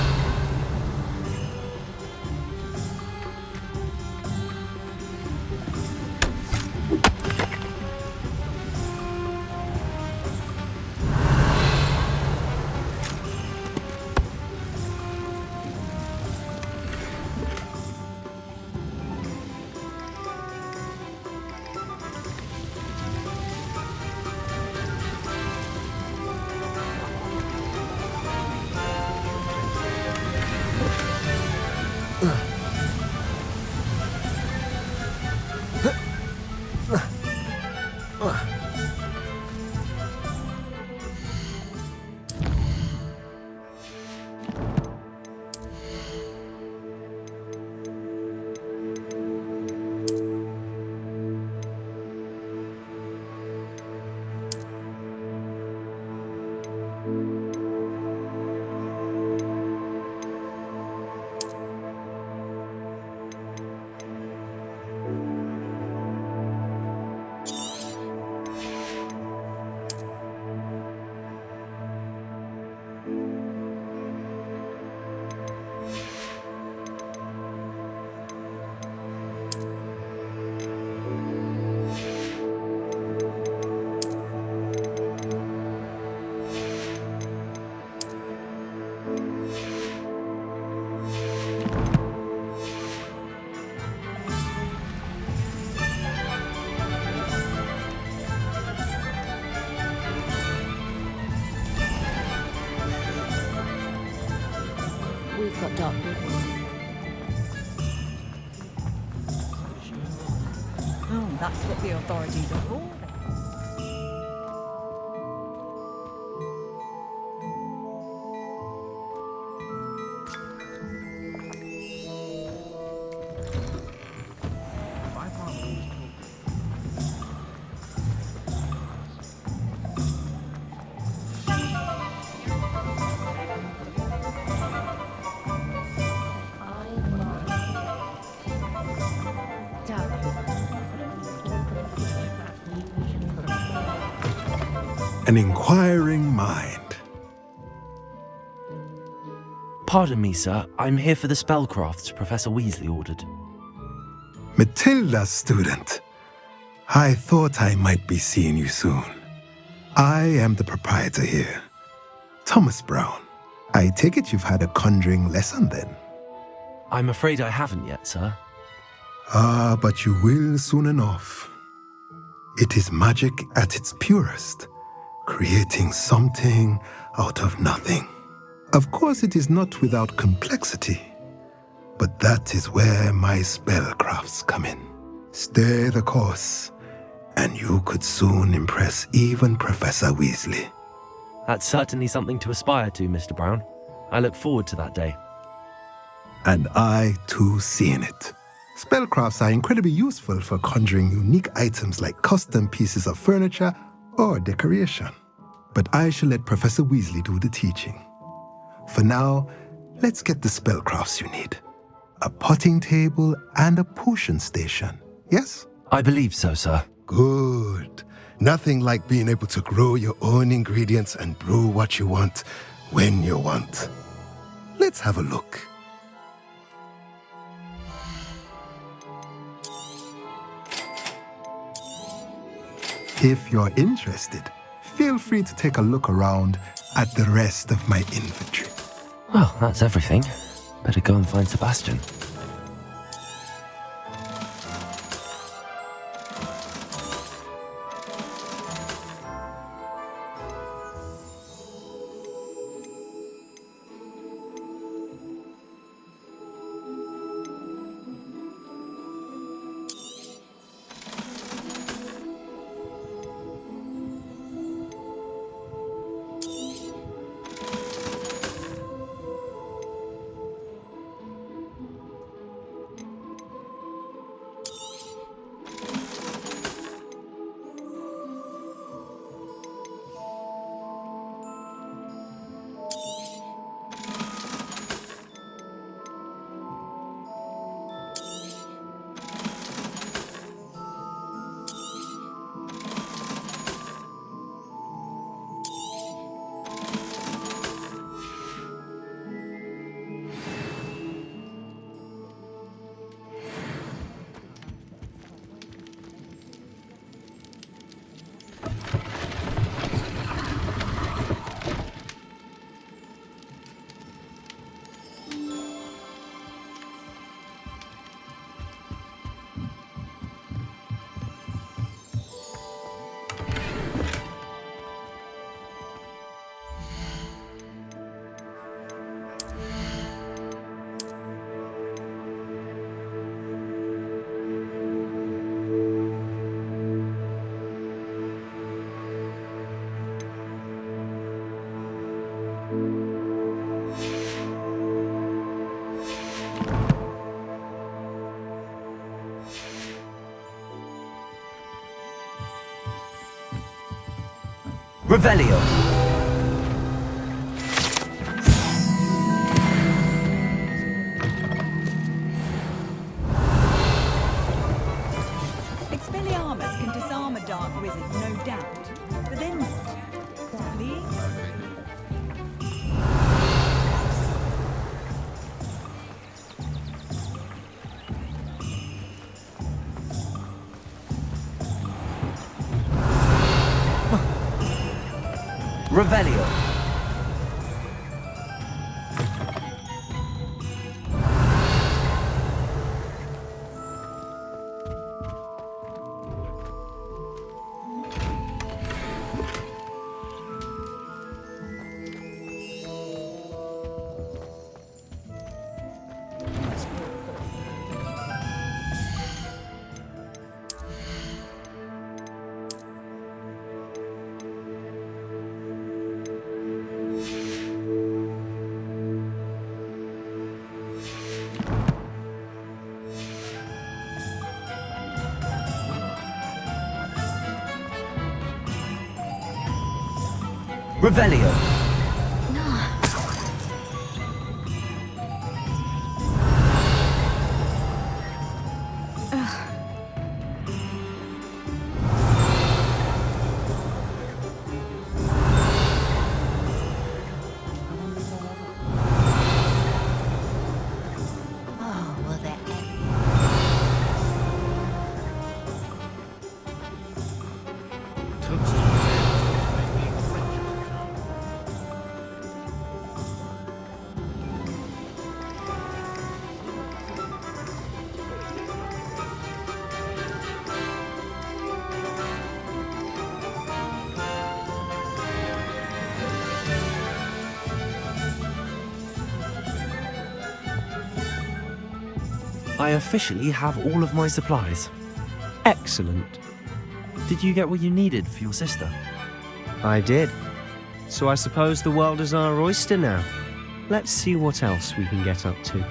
L: We've got dark. Oh, that's what the authorities are for.
U: An inquiring mind.
B: Pardon me, sir. I'm here for the spellcrafts Professor Weasley ordered.
U: Matilda, student. I thought I might be seeing you soon. I am the proprietor here, Thomas Brown. I take it you've had a conjuring lesson then?
B: I'm afraid I haven't yet, sir.
U: Ah, but you will soon enough. It is magic at its purest, creating something out of nothing. Of course, it is not without complexity, but that is where my spellcrafts come in. Stay the course, and you could soon impress even Professor Weasley.
B: That's certainly something to aspire to, Mr. Brown. I look forward to that day.
U: And I, too, seeing it. Spellcrafts are incredibly useful for conjuring unique items like custom pieces of furniture or decoration. but I shall let Professor Weasley do the teaching. For now, let's get the spellcrafts you need. A potting table and a potion station, yes?
B: I believe so, sir.
U: Good. Nothing like being able to grow your own ingredients and brew what you want when you want. Let's have a look. If you're interested, feel free to take a look around at the rest of my inventory.
B: Well, that's everything. Better go and find Sebastian.
I: Revelio.
J: Expelliarmus can disarm a dark wizard, no doubt. But then what? Fleeing?
I: Revelio. Revelio.
B: I officially have all of my supplies.
F: Excellent.
B: Did you get what you needed for your sister?
F: I did. So I suppose the world is our oyster now. Let's see what else we can get up to.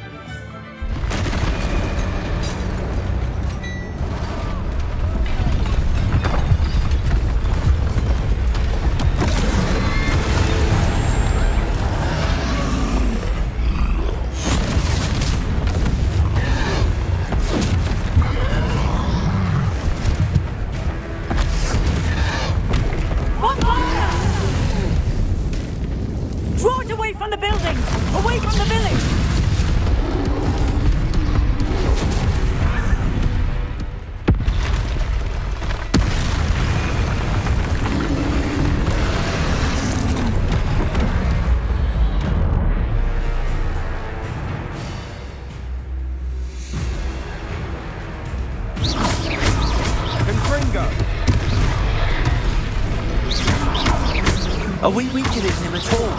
B: Are we weakening him at all?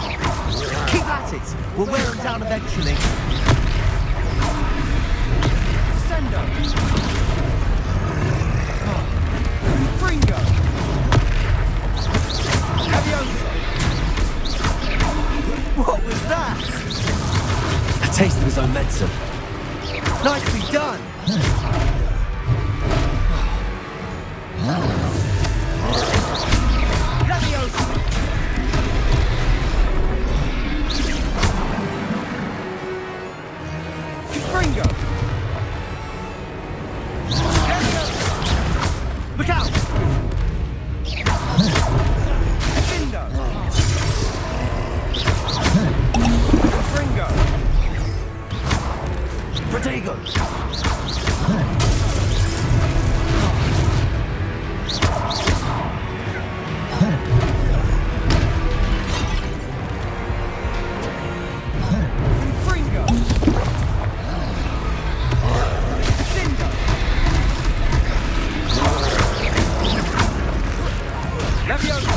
B: Keep at it! We'll wear him down eventually. Descendo! Fringo! Levioso! What was that? A taste of his own medicine. Nicely done! Levioso! Fringo! Look out! Findo! Fringo! Protego! Fringo! Findo! Levioso!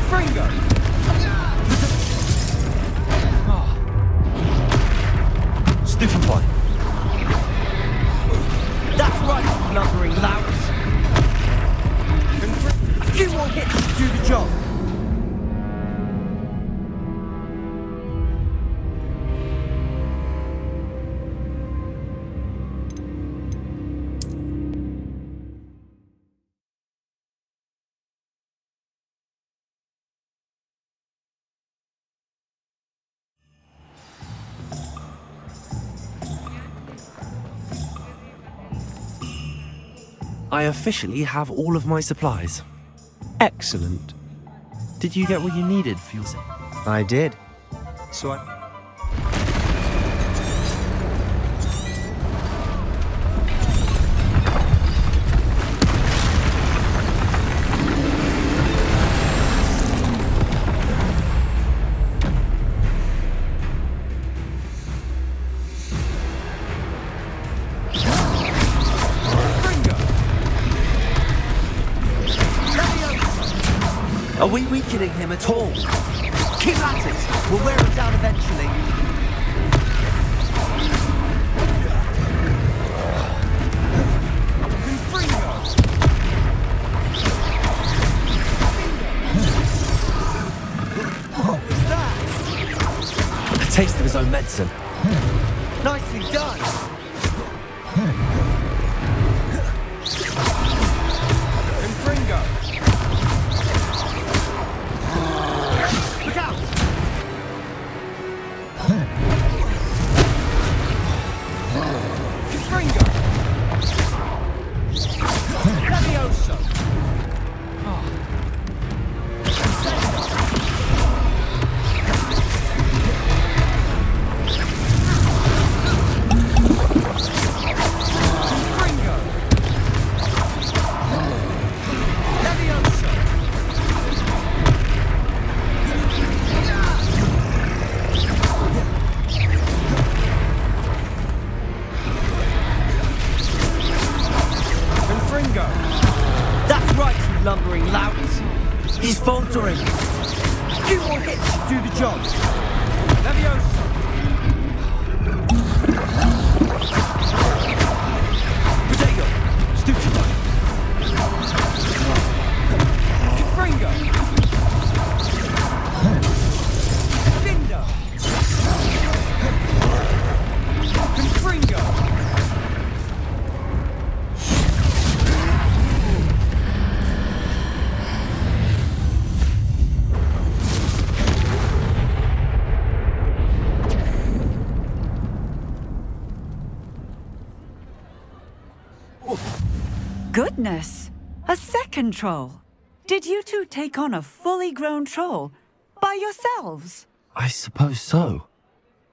B: Fringo! Stupefy! That's right, lumbering louts! A few more hits to do the job! I officially have all of my supplies.
F: Excellent.
B: Did you get what you needed for yourself?
F: I did. So I...
B: Are we weakening him at all? Keep at it! We'll wear him down eventually. What was that? A taste of his own medicine. Nicely done! Fringo! Look out! Fringo! Levioso! That's right, you lumbering louts. He's faltering. A few more hits to do the job. Levioso. Protego. Stupefy. Fringo. Findo. Fringo.
J: Goodness! A second troll! Did you two take on a fully grown troll? By yourselves?
B: I suppose so.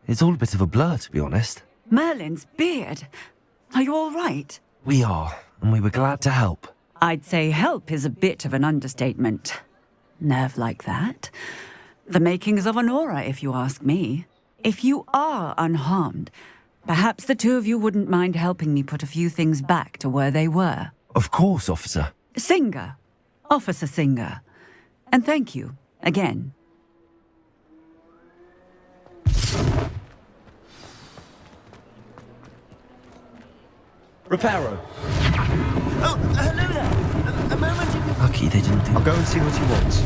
B: It's all a bit of a blur, to be honest.
J: Merlin's beard. Are you all right?
B: We are, and we were glad to help.
J: I'd say help is a bit of an understatement. Nerve like that. The makings of an aura, if you ask me. If you are unharmed,
N: Perhaps the two of you wouldn't mind helping me put a few things back to where they were.
B: Of course, officer.
N: Singer. Officer Singer. And thank you, again.
I: Reparo. Oh, hello there. A moment.
B: Lucky they didn't do...
F: I'll go and see what he wants.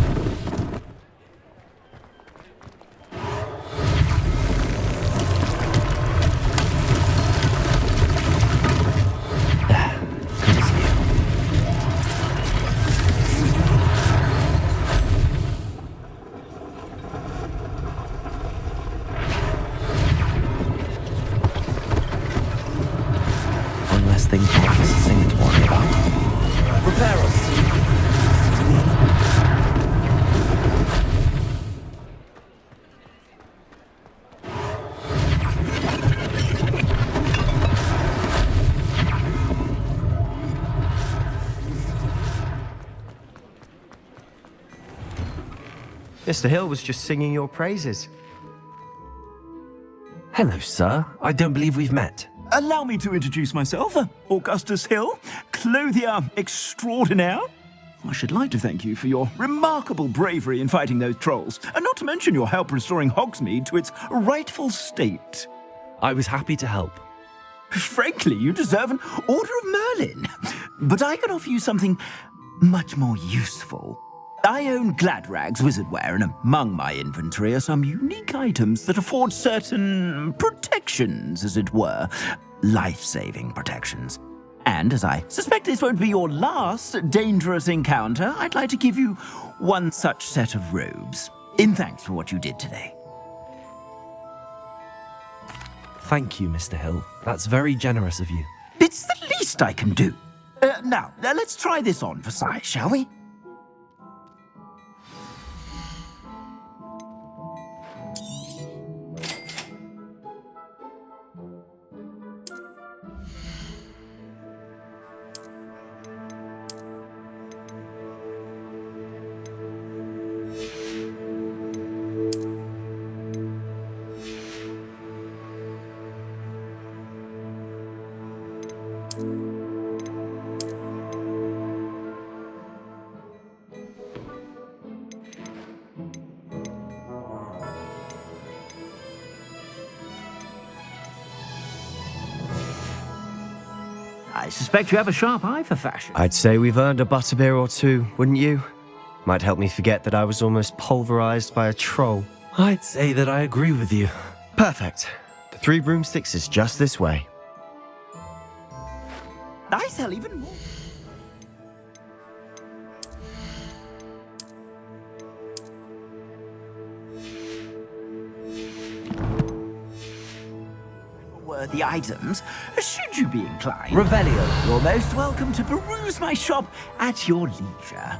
B: One less thing for Officer Singer to worry about.
I: Reparo.
F: Mr. Hill was just singing your praises.
B: Hello, sir. I don't believe we've met.
V: Allow me to introduce myself, Augustus Hill, clothier extraordinaire. I should like to thank you for your remarkable bravery in fighting those trolls, and not to mention your help restoring Hogsmeade to its rightful state.
B: I was happy to help.
V: Frankly, you deserve an Order of Merlin. But I can offer you something much more useful. I own Gladrag's wizardware, and among my inventory are some unique items that afford certain protections, as it were. Life-saving protections. And as I suspect this won't be your last dangerous encounter, I'd like to give you one such set of robes, in thanks for what you did today.
B: Thank you, Mr. Hill. That's very generous of you.
V: It's the least I can do. Now, let's try this on for size, shall we? I suspect you have a sharp eye for fashion.
F: I'd say we've earned a butterbeer or two, wouldn't you? Might help me forget that I was almost pulverized by a troll.
B: I'd say that I agree with you.
F: Perfect. The 3 broomsticks is just this way.
V: I sell even more. Worthy items, should you be inclined.
I: Revelio.
V: You're most welcome to peruse my shop at your leisure.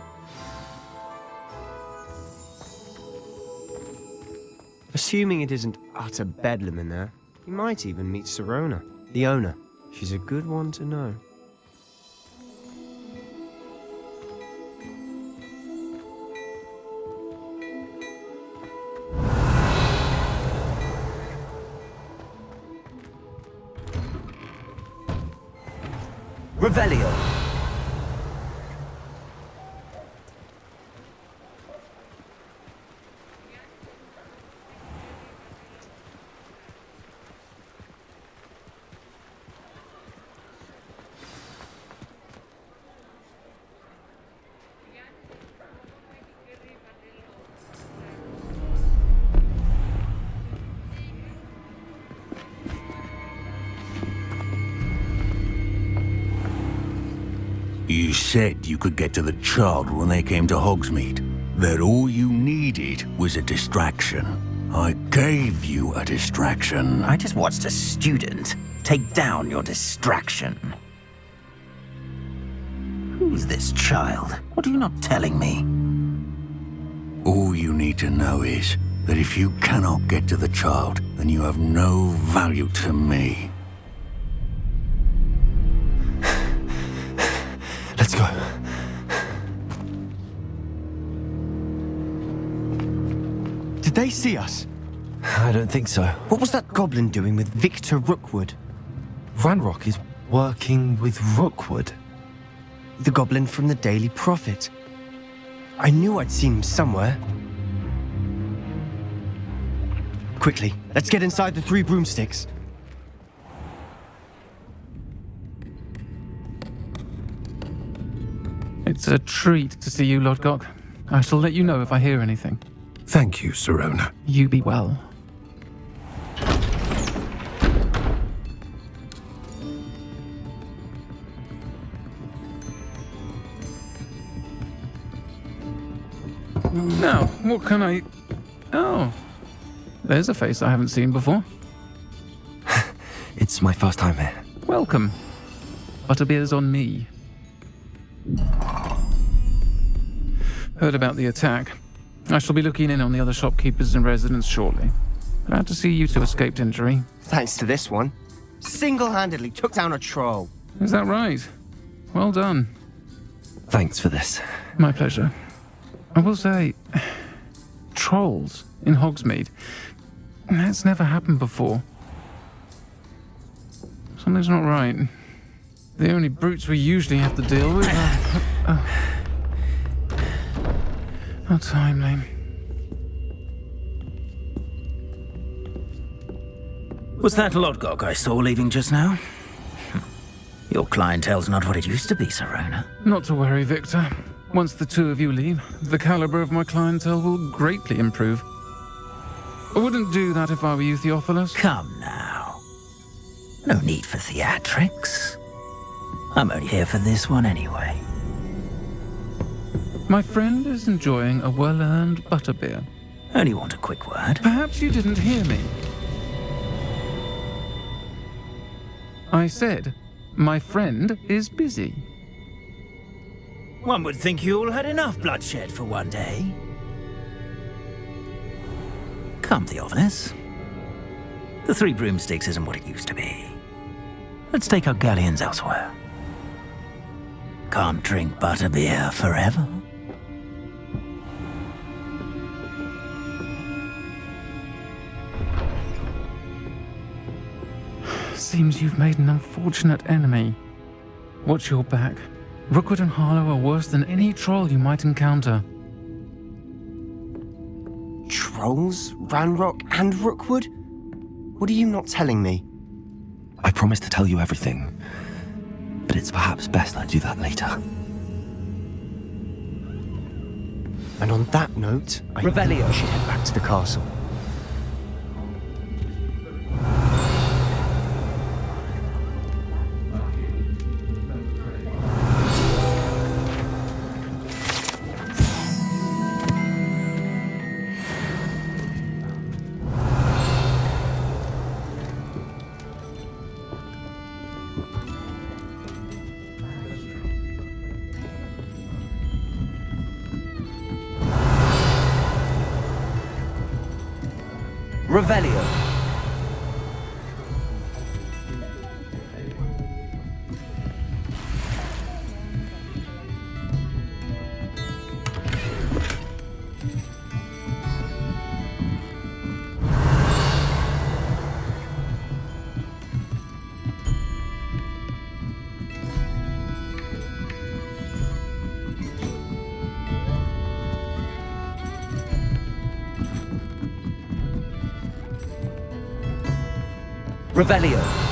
F: Assuming it isn't utter bedlam in there, you might even meet Serona, the owner. She's a good one to know.
I: Revelio.
W: You said you could get to the child when they came to Hogsmeade. That all you needed was a distraction. I gave you a distraction.
V: I just watched a student take down your distraction. Who's this child? What are you not telling me?
W: All you need to know is that if you cannot get to the child, then you have no value to me.
B: Let's go.
F: Did they see us?
B: I don't think so.
F: What was that goblin doing with Victor Rookwood?
B: Ranrock is working with Rookwood.
F: The goblin from the Daily Prophet. I knew I'd seen him somewhere. Quickly, let's get inside the 3 broomsticks.
K: It's a treat to see you, Lodgok. I shall let you know if I hear anything.
P: Thank you, Sirona.
K: You be well. Now, what can I... Oh, there's a face I haven't seen before.
B: It's my first time here.
K: Welcome. Butterbeer's on me. Heard about the attack. I shall be looking in on the other shopkeepers and residents shortly. Glad to see you two escaped injury.
F: Thanks to this one. Single-handedly took down a troll.
K: Is that right? Well done.
B: Thanks for this.
K: My pleasure. I will say, trolls in Hogsmeade. That's never happened before. Something's not right. The only brutes we usually have to deal with are... How timely.
A: Was that Lodgok I saw leaving just now? Your clientele's not what it used to be, Sirona.
K: Not to worry, Victor. Once the two of you leave, the caliber of my clientele will greatly improve. I wouldn't do that if I were you, Theophilus.
A: Come now. No need for theatrics. I'm only here for this one anyway.
K: My friend is enjoying a well-earned butterbeer.
A: Only want a quick word.
K: Perhaps you didn't hear me. I said, my friend is busy.
A: One would think you all had enough bloodshed for one day. Come, Theophilus. The 3 broomsticks isn't what it used to be. Let's take our galleons elsewhere. Can't drink butterbeer forever.
K: Seems you've made an unfortunate enemy. Watch your back. Rookwood and Harlow are worse than any troll you might encounter.
F: Trolls? Ranrock and Rookwood? What are you not telling me?
B: I promised to tell you everything, but it's perhaps best I do that later.
F: And on that note, I think we should head back to the castle.
N: Revelio. Revelio.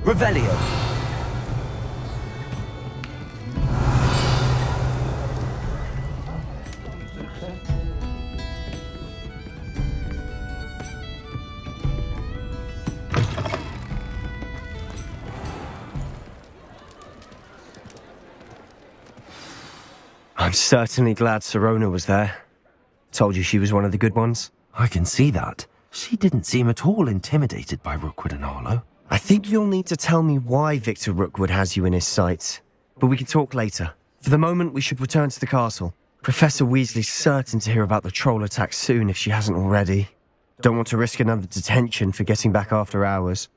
N: Revelio.
F: I'm certainly glad Sirona was there. Told you she was one of the good ones.
B: I can see that. She didn't seem at all intimidated by Rookwood and Arlo.
F: I think you'll need to tell me why Victor Rookwood has you in his sights. But we can talk later. For the moment, we should return to the castle. Professor Weasley's certain to hear about the troll attack soon if she hasn't already. Don't want to risk another detention for getting back after hours.